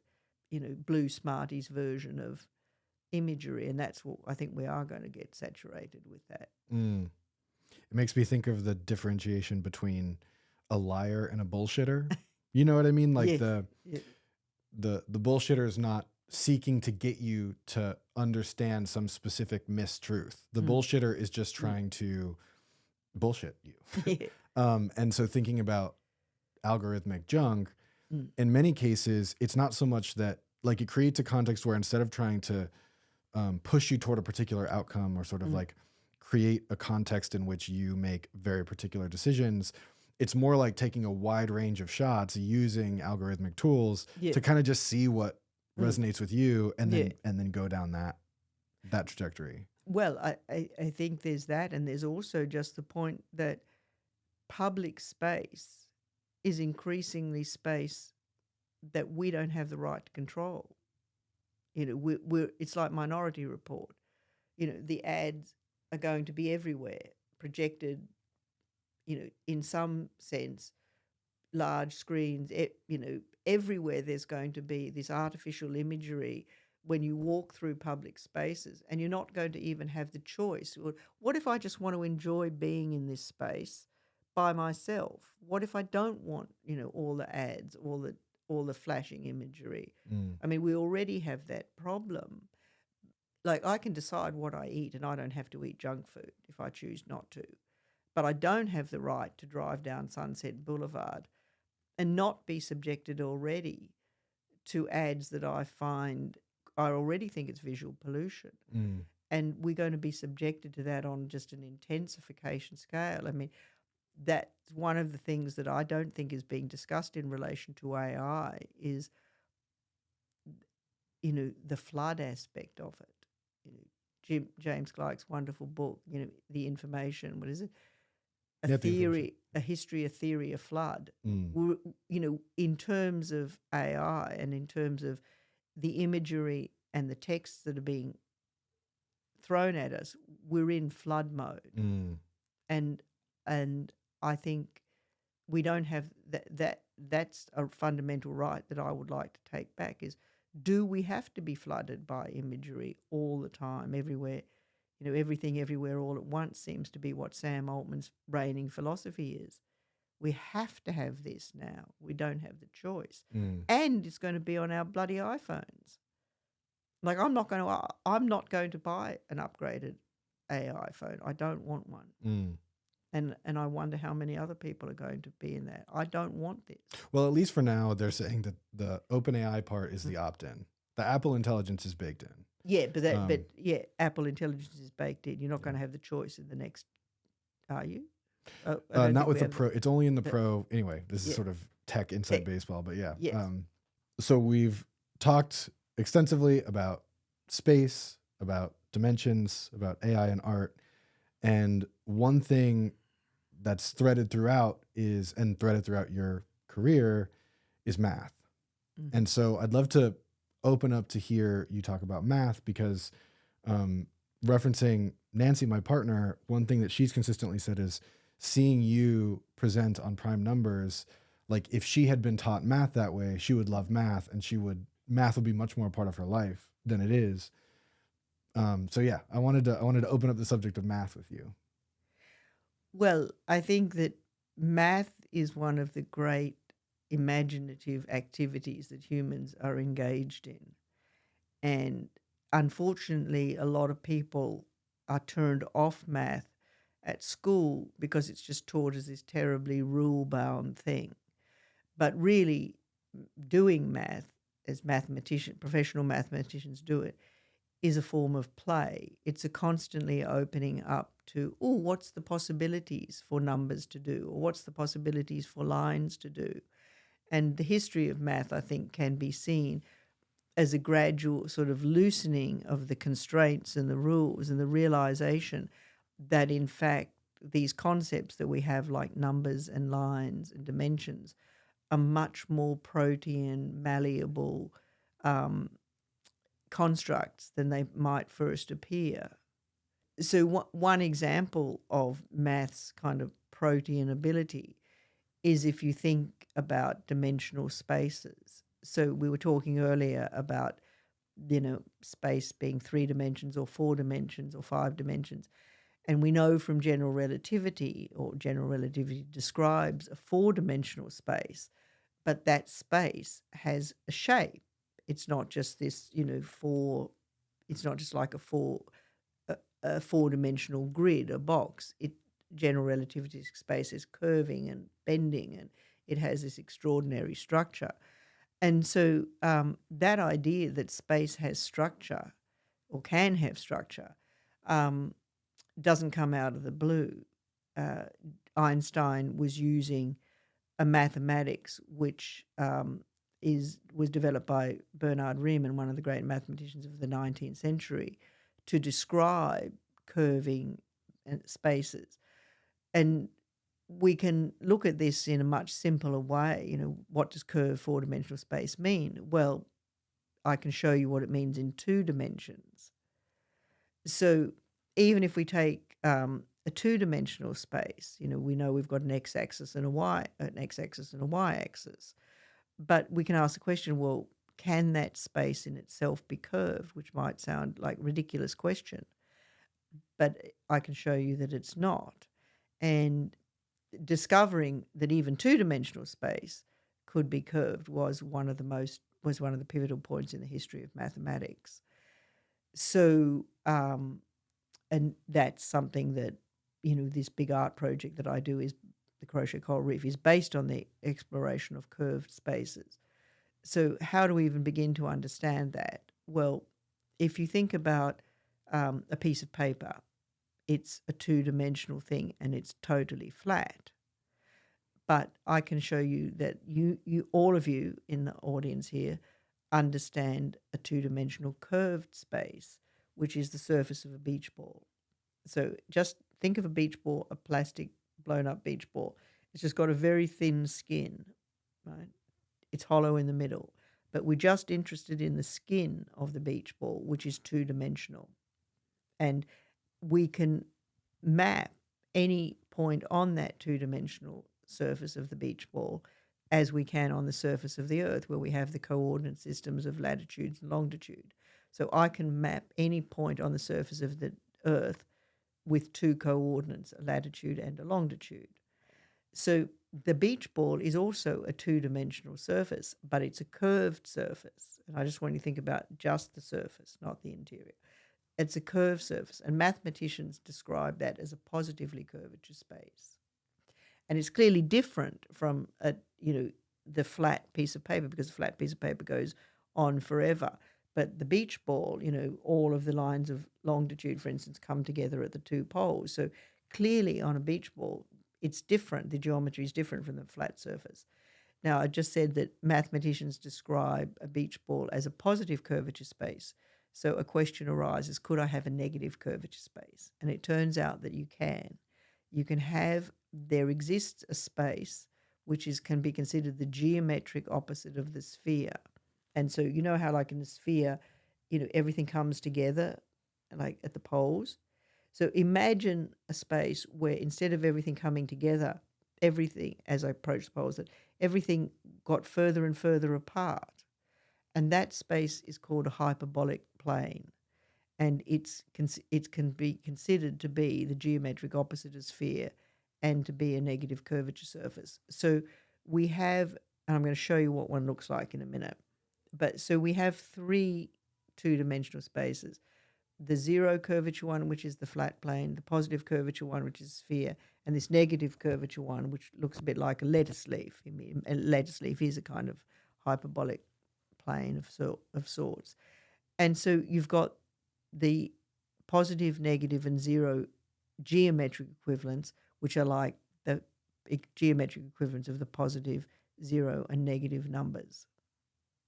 [SPEAKER 1] blue Smarties version of imagery. And that's what I think we are going to get saturated with that.
[SPEAKER 2] It makes me think of the differentiation between a liar and a bullshitter. You know what I mean? Like
[SPEAKER 1] Yes.
[SPEAKER 2] the bullshitter is not seeking to get you to understand some specific mistruth. The bullshitter is just trying to bullshit you. And so thinking about algorithmic junk, in many cases, it's not so much that, like, it creates a context where instead of trying to push you toward a particular outcome or sort of like create a context in which you make very particular decisions, it's more like taking a wide range of shots using algorithmic tools to kind of just see what resonates with you and then go down that trajectory.
[SPEAKER 1] Well, I think there's that, and there's also just the point that public space is increasingly space that we don't have the right to control. You know, it's like Minority Report. You know, the ads are going to be everywhere, projected, you know, in some sense, large screens, you know, everywhere there's going to be this artificial imagery when you walk through public spaces, and you're not going to even have the choice. Well, what if I just want to enjoy being in this space by myself? What if I don't want, you know, all the ads, all the flashing imagery? I mean, we already have that problem. Like, I can decide what I eat, and I don't have to eat junk food if I choose not to. But I don't have the right to drive down Sunset Boulevard and not be subjected already to ads that I already think it's visual pollution. And we're going to be subjected to that on just an intensification scale. I mean, that's one of the things that I don't think is being discussed in relation to AI is, you know, the flood aspect of it. You know, James Clarke's wonderful book, you know, The Information, what is it? A history, a theory of flood. You know, in terms of AI and in terms of the imagery and the texts that are being thrown at us, we're in flood mode. And I think we don't have that's a fundamental right that I would like to take back is, do we have to be flooded by imagery all the time, everywhere? You know, everything everywhere all at once seems to be what Sam Altman's reigning philosophy is. We have to have this now. We don't have the choice. And it's going to be on our bloody iPhones. Like, I'm not going to buy an upgraded AI phone. I don't want one. And I wonder how many other people are going to be in that. I don't want this.
[SPEAKER 2] Well, at least for now, they're saying that the OpenAI part is the opt-in. The Apple Intelligence is baked in.
[SPEAKER 1] Yeah, but Apple Intelligence is baked in. You're not going to have the choice in the next, are you?
[SPEAKER 2] Not with the Pro. It's only in the Pro. Anyway, this is sort of tech inside baseball, but yeah.
[SPEAKER 1] Yes.
[SPEAKER 2] So we've talked extensively about space, about dimensions, about AI and art. And one thing that's threaded throughout your career is math. And so I'd love to open up to hear you talk about math, because referencing Nancy, my partner, one thing that she's consistently said is seeing you present on prime numbers, like if she had been taught math that way, she would love math, and math would be much more a part of her life than it is. So yeah, I wanted to open up the subject of math with you.
[SPEAKER 1] Well, I think that math is one of the great imaginative activities that humans are engaged in. And unfortunately, a lot of people are turned off math at school because it's just taught as this terribly rule-bound thing. But really, doing math, as professional mathematicians do it, is a form of play. It's a constantly opening up to, what's the possibilities for numbers to do, or what's the possibilities for lines to do. And the history of math, I think, can be seen as a gradual sort of loosening of the constraints and the rules, and the realization that, in fact, these concepts that we have, like numbers and lines and dimensions, are much more protean, malleable constructs than they might first appear. So one example of math's kind of protean ability is if you think about dimensional spaces. So we were talking earlier about, space being 3 dimensions or 4 dimensions or 5 dimensions. And we know from general relativity describes a 4-dimensional space, but that space has a shape. It's not just this, it's not just like a 4-dimensional grid, a box. General relativity space is curving and bending, and it has this extraordinary structure. And so that idea that space has structure, or can have structure, doesn't come out of the blue. Einstein was using a mathematics which was developed by Bernard Riemann, one of the great mathematicians of the 19th century, to describe curving spaces. And we can look at this in a much simpler way. You know, what does curved four-dimensional space mean? Well, I can show you what it means in 2 dimensions. So even if we take a 2-dimensional space, you know, we know we've got an x-axis and a x-axis and a y-axis. But we can ask the question, well, can that space in itself be curved? Which might sound like a ridiculous question, but I can show you that it's not. And discovering that even 2-dimensional space could be curved was one of the pivotal points in the history of mathematics. So, and that's something that, you know, this big art project that I do is the Crochet Coral Reef is based on the exploration of curved spaces. So how do we even begin to understand that? Well, if you think about a piece of paper, it's a 2-dimensional thing and it's totally flat. But I can show you that you all of you in the audience here understand a 2-dimensional curved space, which is the surface of a beach ball. So just think of a beach ball, a plastic blown up beach ball. It's just got a very thin skin, right? It's hollow in the middle, but we're just interested in the skin of the beach ball, which is 2-dimensional. And we can map any point on that 2-dimensional surface of the beach ball as we can on the surface of the Earth, where we have the coordinate systems of latitude and longitude. So I can map any point on the surface of the Earth with 2 coordinates, a latitude and a longitude. So the beach ball is also a 2-dimensional surface, but it's a curved surface. And I just want you to think about just the surface, not the interior. It's a curved surface, and mathematicians describe that as a positively curvature space. And it's clearly different from the flat piece of paper, because the flat piece of paper goes on forever. But the beach ball, you know, all of the lines of longitude, for instance, come together at the 2 poles. So clearly on a beach ball, it's different. The geometry is different from the flat surface. Now, I just said that mathematicians describe a beach ball as a positive curvature space. So a question arises, could I have a negative curvature space? And it turns out that you can. You can have, there exists a space which can be considered the geometric opposite of the sphere. And so you know how, like in the sphere, you know, everything comes together, like at the poles. So imagine a space where instead of everything coming together, everything, as I approach the poles, that everything got further and further apart. And that space is called a hyperbolic plane. And it can be considered to be the geometric opposite of sphere and to be a negative curvature surface. So we have, and I'm going to show you what one looks like in a minute. But so we have 3 2-dimensional spaces. The 0 curvature one, which is the flat plane, the positive curvature one, which is sphere, and this negative curvature one, which looks a bit like a lettuce leaf. I mean, a lettuce leaf is a kind of hyperbolic plane of sorts. And so you've got the positive, negative, and 0 geometric equivalents, which are like the geometric equivalents of the positive, 0, and negative numbers.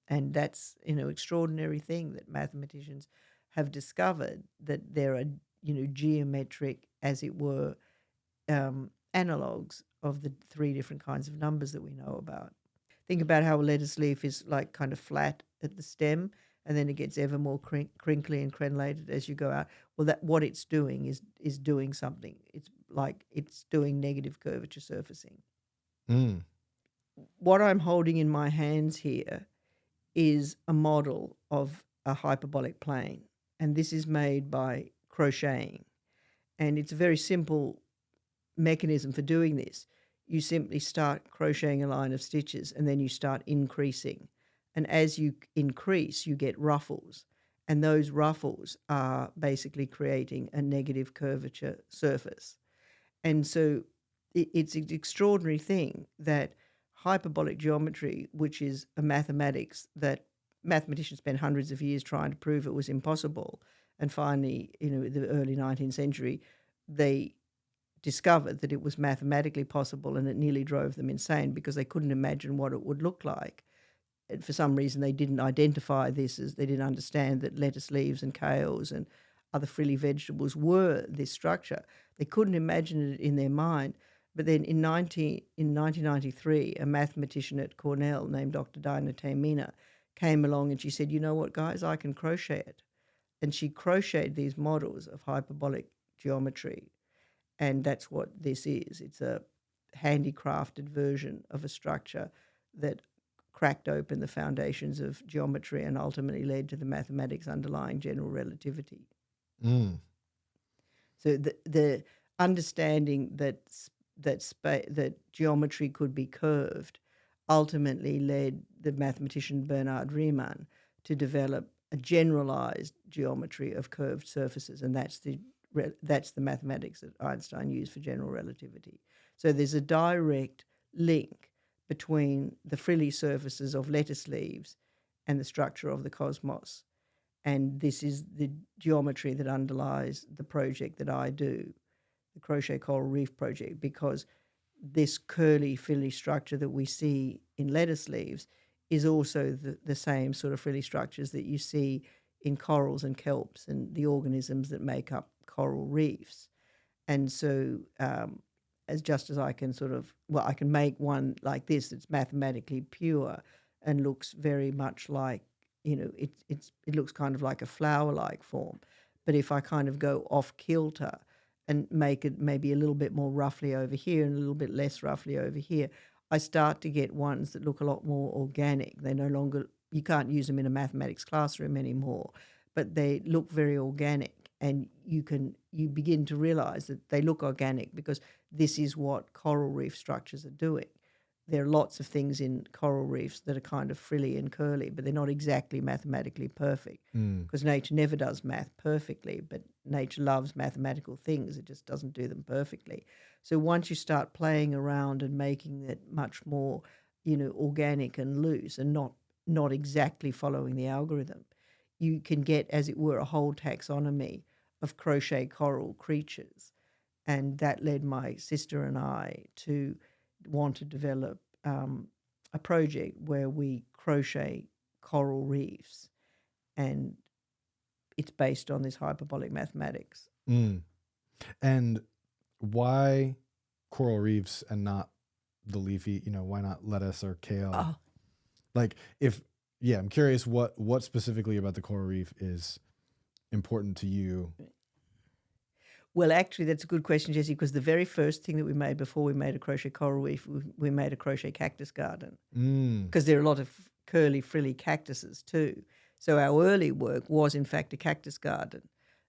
[SPEAKER 1] And that's, you know, extraordinary thing that mathematicians have discovered, that there are, you know, geometric, as it were, analogues of the 3 different kinds of numbers that we know about. Think about how a lettuce leaf is like kind of flat at the stem, and then it gets ever more crinkly and crenellated as you go out. Well, that what it's doing is doing something. It's like it's doing negative curvature surfacing.
[SPEAKER 2] Mm.
[SPEAKER 1] What I'm holding in my hands here is a model of a hyperbolic plane, and this is made by crocheting. And it's a very simple mechanism for doing this. You simply start crocheting a line of stitches, and then you start increasing. And as you increase, you get ruffles. And those ruffles are basically creating a negative curvature surface. And so it's an extraordinary thing that hyperbolic geometry, which is a mathematics that mathematicians spent hundreds of years trying to prove it was impossible. And finally, you know, in the early 19th century, they discovered that it was mathematically possible, and it nearly drove them insane because they couldn't imagine what it would look like. And for some reason, they didn't identify this as, they didn't understand that lettuce leaves and kales and other frilly vegetables were this structure. They couldn't imagine it in their mind. But then in 1993, a mathematician at Cornell named Dr. Dante came along and she said, you know what, guys, I can crochet it. And she crocheted these models of hyperbolic geometry. And that's what this is. It's a handicrafted version of a structure that cracked open the foundations of geometry and ultimately led to the mathematics underlying general relativity.
[SPEAKER 2] Mm.
[SPEAKER 1] So the understanding that geometry could be curved ultimately led the mathematician Bernard Riemann to develop a generalized geometry of curved surfaces, and that's the mathematics that Einstein used for general relativity. So there's a direct link between the frilly surfaces of lettuce leaves and the structure of the cosmos. And this is the geometry that underlies the project that I do, the Crochet Coral Reef project, because this curly, frilly structure that we see in lettuce leaves is also the same sort of frilly structures that you see in corals and kelps and the organisms that make up coral reefs. And so as I can I can make one like this that's mathematically pure and looks very much like, it looks kind of like a flower-like form. But if I kind of go off kilter and make it maybe a little bit more roughly over here and a little bit less roughly over here, I start to get ones that look a lot more organic. They no longer, you can't use them in a mathematics classroom anymore, but they look very organic. And you begin to realize that they look organic because this is what coral reef structures are doing. There are lots of things in coral reefs that are kind of frilly and curly, but they're not exactly mathematically perfect because nature never does math perfectly, but nature loves mathematical things. It just doesn't do them perfectly. So once you start playing around and making it much more, organic and loose and not exactly following the algorithm, you can get, as it were, a whole taxonomy of crochet coral creatures. And that led my sister and I to want to develop a project where we crochet coral reefs, and it's based on this hyperbolic mathematics.
[SPEAKER 2] And why coral reefs and not the leafy, why not lettuce or kale? I'm curious what specifically about the coral reef is important to you.
[SPEAKER 1] Well, actually, that's a good question, Jesse, because the very first thing that we made before we made a crochet coral reef, we made a crochet cactus garden, because there are a lot of curly, frilly cactuses too. So our early work was, in fact, a cactus garden.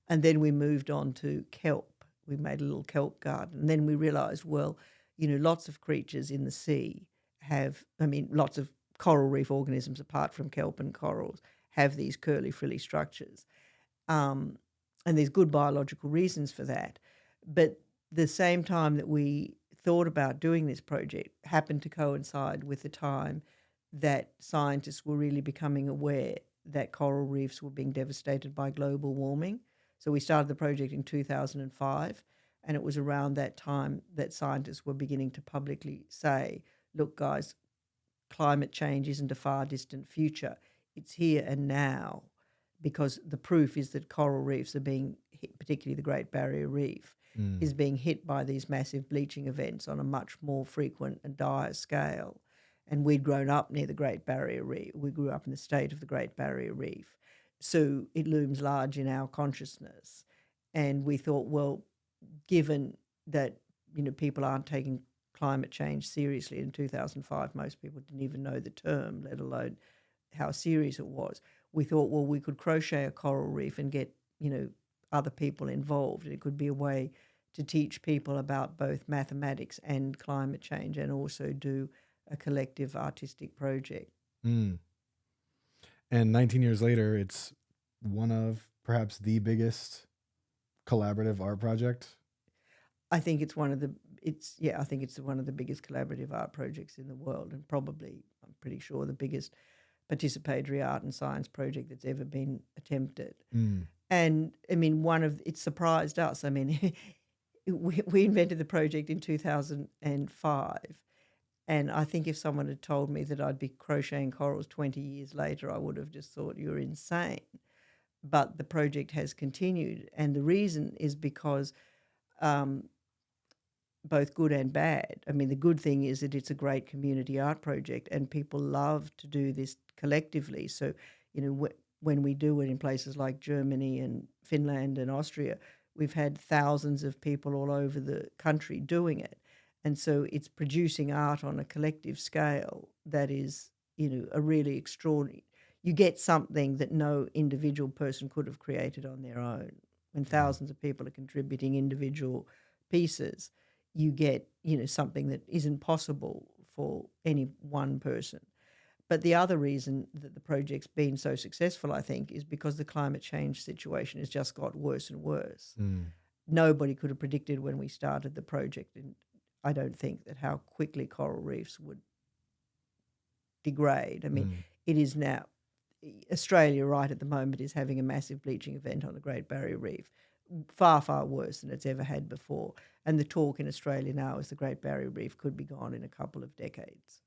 [SPEAKER 1] And then we moved on to kelp. We made a little kelp garden. And then we realized, lots of creatures in the sea lots of coral reef organisms, apart from kelp and corals, have these curly, frilly structures. And there's good biological reasons for that. But the same time that we thought about doing this project happened to coincide with the time that scientists were really becoming aware that coral reefs were being devastated by global warming. So we started the project in 2005, and it was around that time that scientists were beginning to publicly say, look, guys, climate change isn't a far distant future. It's here and now. Because the proof is that coral reefs are being hit, particularly the Great Barrier Reef, is being hit by these massive bleaching events on a much more frequent and dire scale. And we'd grown up near the Great Barrier Reef. We grew up in the state of the Great Barrier Reef. So it looms large in our consciousness. And we thought, well, given that, people aren't taking climate change seriously in 2005, most people didn't even know the term, let alone how serious it was. We thought, well, we could crochet a coral reef and get, other people involved. And it could be a way to teach people about both mathematics and climate change, and also do a collective artistic project.
[SPEAKER 2] And 19 years later, it's one of perhaps the biggest collaborative art project.
[SPEAKER 1] I think it's one of the biggest collaborative art projects in the world, and probably, I'm pretty sure, the biggest participatory art and science project that's ever been attempted. And it surprised us. We invented the project in 2005, and I think if someone had told me that I'd be crocheting corals 20 years later, I would have just thought you're insane. But the project has continued, and the reason is because both good and bad. I mean, the good thing is that it's a great community art project and people love to do this collectively. So, when we do it in places like Germany and Finland and Austria, we've had thousands of people all over the country doing it. And so it's producing art on a collective scale that is, a really extraordinary. You get something that no individual person could have created on their own. When thousands of people are contributing individual pieces, you get, something that isn't possible for any one person. But the other reason that the project's been so successful, I think, is because the climate change situation has just got worse and worse. Nobody could have predicted when we started the project, and I don't think that how quickly coral reefs would degrade. I mean, it is now, Australia right at the moment is having a massive bleaching event on the Great Barrier Reef, far, far worse than it's ever had before. And the talk in Australia now is the Great Barrier Reef could be gone in a couple of decades.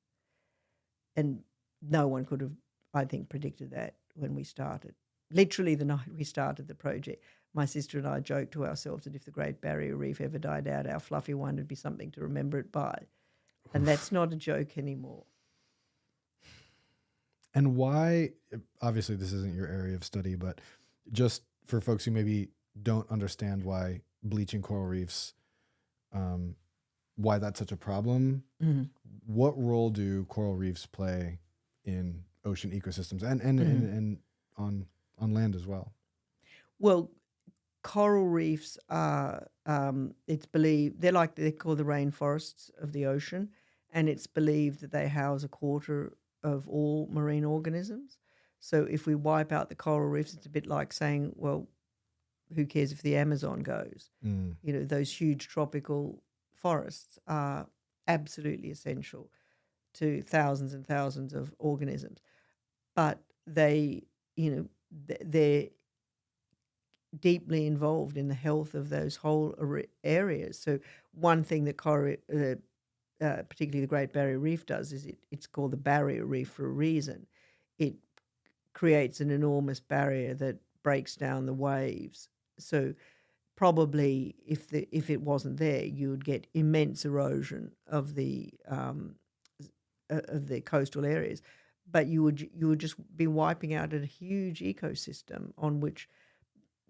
[SPEAKER 1] And no one could have, I think, predicted that when we started. Literally the night we started the project, my sister and I joked to ourselves that if the Great Barrier Reef ever died out, our fluffy one would be something to remember it by. And that's not a joke anymore.
[SPEAKER 2] And why, obviously this isn't your area of study, but just for folks who maybe don't understand why bleaching coral reefs, why that's such a problem, what role do coral reefs play in ocean ecosystems and on land as well?
[SPEAKER 1] Well, coral reefs are, it's believed, they're called the rainforests of the ocean, and it's believed that they house a quarter of all marine organisms. So if we wipe out the coral reefs, it's a bit like saying, well, who cares if the Amazon goes? Those huge tropical forests are absolutely essential to thousands and thousands of organisms. But they're deeply involved in the health of those whole areas. So one thing that particularly the Great Barrier Reef does is it's called the barrier reef for a reason. It creates an enormous barrier that breaks down the waves. So probably if it wasn't there, you would get immense erosion of the coastal areas, but you would just be wiping out a huge ecosystem on which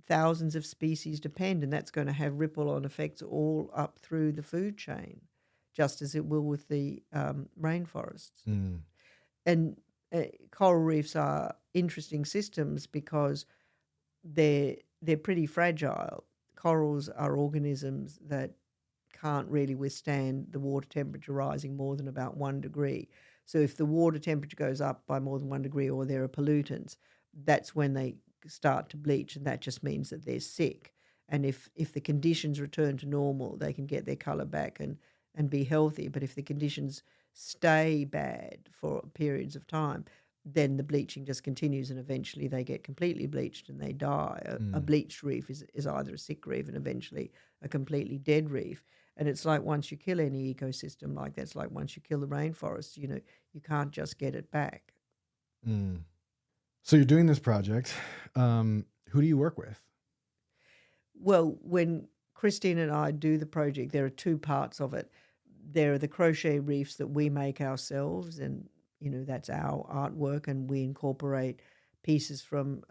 [SPEAKER 1] thousands of species depend, and that's going to have ripple-on effects all up through the food chain, just as it will with the rainforests. And coral reefs are interesting systems because they're pretty fragile. Corals are organisms that can't really withstand the water temperature rising more than about 1 degree. So if the water temperature goes up by more than 1 degree or there are pollutants, that's when they start to bleach, and that just means that they're sick. And if the conditions return to normal, they can get their colour back and be healthy. But if the conditions stay bad for periods of time, then the bleaching just continues and eventually they get completely bleached and they die. A bleached reef is either a sick reef and eventually a completely dead reef. And it's like once you kill any ecosystem like that, it's like once you kill the rainforest, you can't just get it back.
[SPEAKER 2] So you're doing this project. Who do you work with?
[SPEAKER 1] Well, when Christine and I do the project, there are two parts of it. There are the crochet reefs that we make ourselves, and that's our artwork, and we incorporate pieces from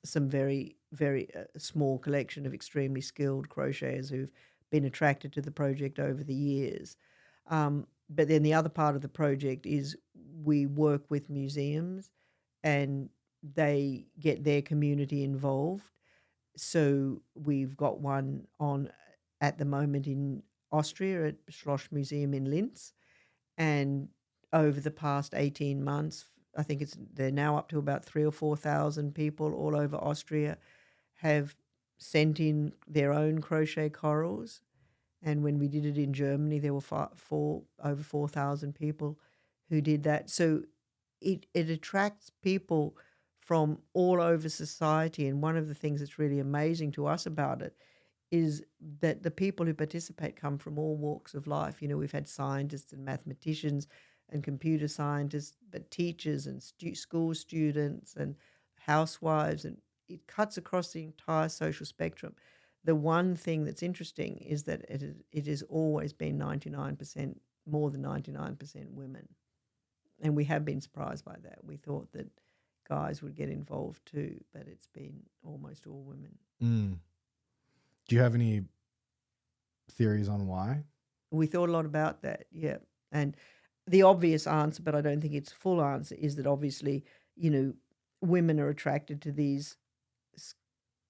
[SPEAKER 1] some very, very small collection of extremely skilled crocheters who've been attracted to the project over the years. But then the other part of the project is we work with museums and they get their community involved. So we've got one on at the moment in Austria at Schlossmuseum in Linz, and over the past 18 months, I think they're now up to about 3,000 or 4,000 people all over Austria have sent in their own crochet corals. And when we did it in Germany, there were over 4,000 people who did that. So it attracts people from all over society. And one of the things that's really amazing to us about it is that the people who participate come from all walks of life. We've had scientists and mathematicians and computer scientists, but teachers and school students and housewives, and it cuts across the entire social spectrum. the one thing that's interesting is that it has always been 99%, more than 99% women. And we have been surprised by that. We thought that guys would get involved too, but it's been almost all women.
[SPEAKER 2] Do you have any theories on why?
[SPEAKER 1] We thought a lot about that, yeah. And the obvious answer, but I don't think it's a full answer, is that obviously, women are attracted to these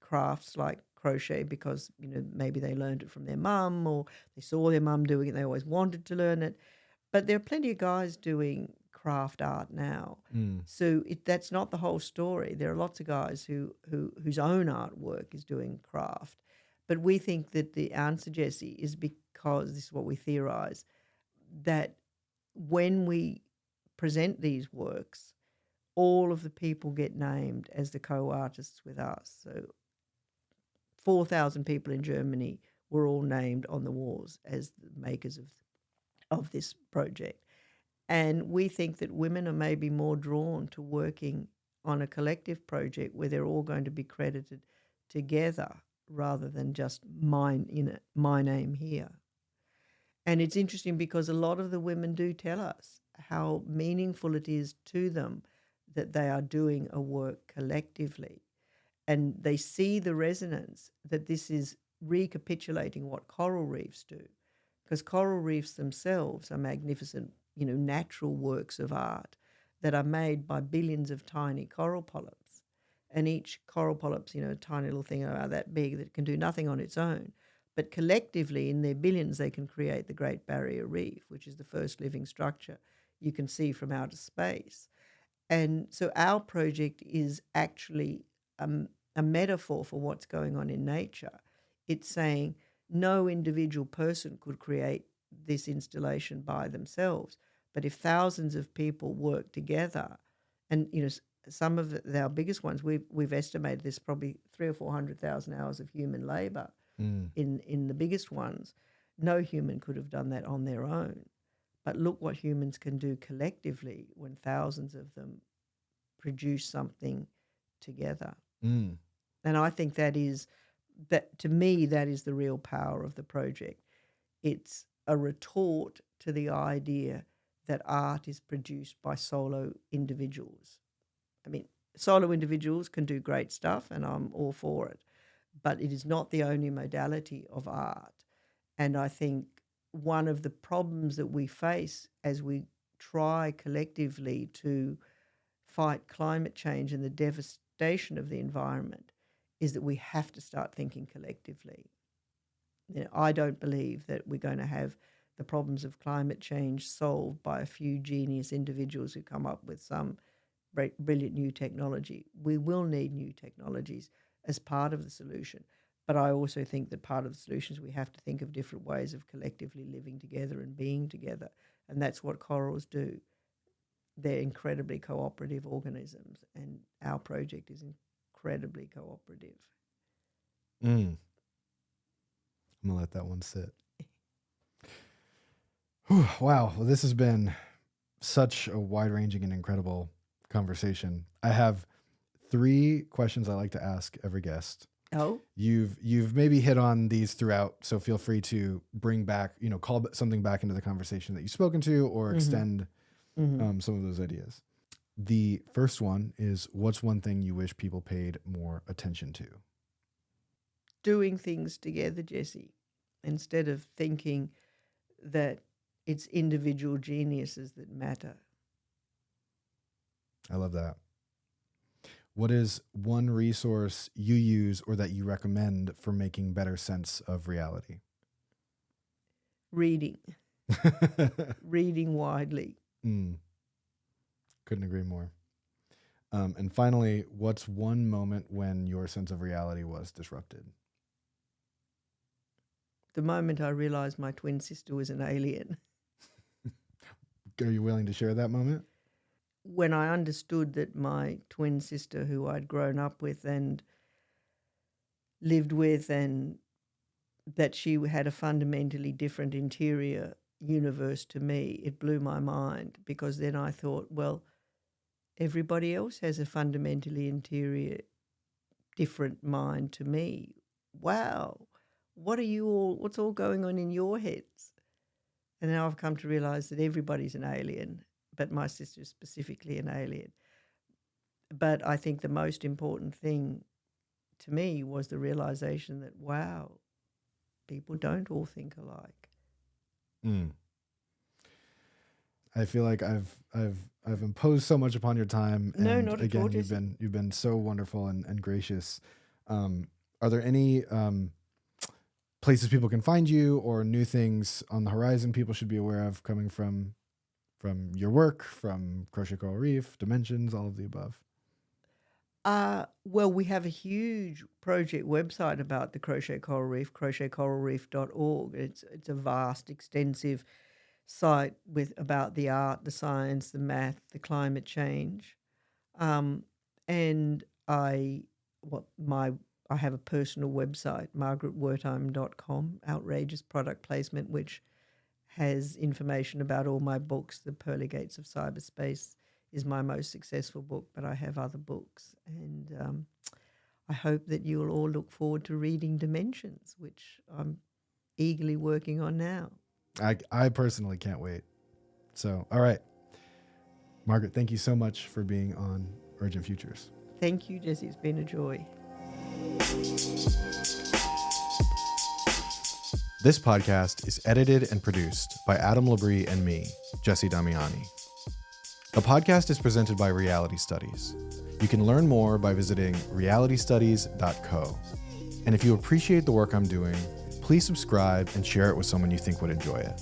[SPEAKER 1] crafts like crochet because, maybe they learned it from their mum or they saw their mum doing it. They always wanted to learn it. But there are plenty of guys doing craft art now. So that's not the whole story. There are lots of guys whose own artwork is doing craft. But we think that the answer, Jessie, is because, this is what we theorise, that when we present these works, all of the people get named as the co-artists with us. So 4,000 people in Germany were all named on the walls as the makers of this project. And we think that women are maybe more drawn to working on a collective project where they're all going to be credited together rather than just my name here. And it's interesting because a lot of the women do tell us how meaningful it is to them that they are doing a work collectively. And they see the resonance that this is recapitulating what coral reefs do, because coral reefs themselves are magnificent, natural works of art that are made by billions of tiny coral polyps. And each coral polyp's, a tiny little thing about that big that can do nothing on its own. But collectively, in their billions, they can create the Great Barrier Reef, which is the first living structure you can see from outer space. And so our project is actually a metaphor for what's going on in nature. It's saying no individual person could create this installation by themselves. But if thousands of people work together, and some of our biggest ones, we've estimated there's probably 300,000 or 400,000 hours of human labour in the biggest ones. No human could have done that on their own. But look what humans can do collectively when thousands of them produce something together. And I think that to me, that is the real power of the project. It's a retort to the idea that art is produced by solo individuals. I mean, solo individuals can do great stuff, and I'm all for it, but it is not the only modality of art. And I think one of the problems that we face as we try collectively to fight climate change and the devastation of the environment is that we have to start thinking collectively. I don't believe that we're going to have the problems of climate change solved by a few genius individuals who come up with some brilliant new technology. We will need new technologies as part of the solution. But I also think that part of the solution is we have to think of different ways of collectively living together and being together. And that's what corals do. They're incredibly cooperative organisms, and our project is incredibly cooperative.
[SPEAKER 2] I'm going to let that one sit. Wow. Well, this has been such a wide-ranging and incredible conversation. I have 3 questions I like to ask every guest.
[SPEAKER 1] Oh,
[SPEAKER 2] You've maybe hit on these throughout, so feel free to bring back, call something back into the conversation that you've spoken to, or extend some of those ideas. The first one is, what's one thing you wish people paid more attention to?
[SPEAKER 1] doing things together, Jessie, instead of thinking that it's individual geniuses that matter.
[SPEAKER 2] I love that. What is one resource you use or that you recommend for making better sense of reality?
[SPEAKER 1] Reading. Reading widely.
[SPEAKER 2] Couldn't agree more. And finally, what's one moment when your sense of reality was disrupted?
[SPEAKER 1] The moment I realised my twin sister was an alien.
[SPEAKER 2] Are you willing to share that moment?
[SPEAKER 1] When I understood that my twin sister, who I'd grown up with and lived with, and that she had a fundamentally different interior universe to me, it blew my mind, because then I thought, well, everybody else has a fundamentally interior different mind to me. wow, what's all going on in your heads? And now I've come to realize that everybody's an alien, but my sister is specifically an alien. But I think the most important thing to me was the realization that, wow, people don't all think alike.
[SPEAKER 2] I feel like I've imposed so much upon your time. And
[SPEAKER 1] No, not at all,
[SPEAKER 2] again, you've been so wonderful and gracious. Are there any places people can find you, or new things on the horizon people should be aware of coming from your work, from Crochet Coral Reef, Dimensions, all of the above?
[SPEAKER 1] Well, we have a huge project website about the Crochet Coral Reef, crochetcoralreef.org. It's a vast, extensive site about the art, the science, the math, the climate change. And I have a personal website, margaretwertheim.com, outrageous product placement, which has information about all my books. The Pearly Gates of Cyberspace is my most successful book, but I have other books. And I hope that you'll all look forward to reading Dimensions, which I'm eagerly working on now.
[SPEAKER 2] I personally can't wait. So, all right. Margaret, thank you so much for being on Urgent Futures.
[SPEAKER 1] Thank you, Jesse. It's been a joy.
[SPEAKER 2] This podcast is edited and produced by Adam Labrie and me, Jesse Damiani. The podcast is presented by Reality Studies. You can learn more by visiting realitystudies.co. And if you appreciate the work I'm doing, please subscribe and share it with someone you think would enjoy it.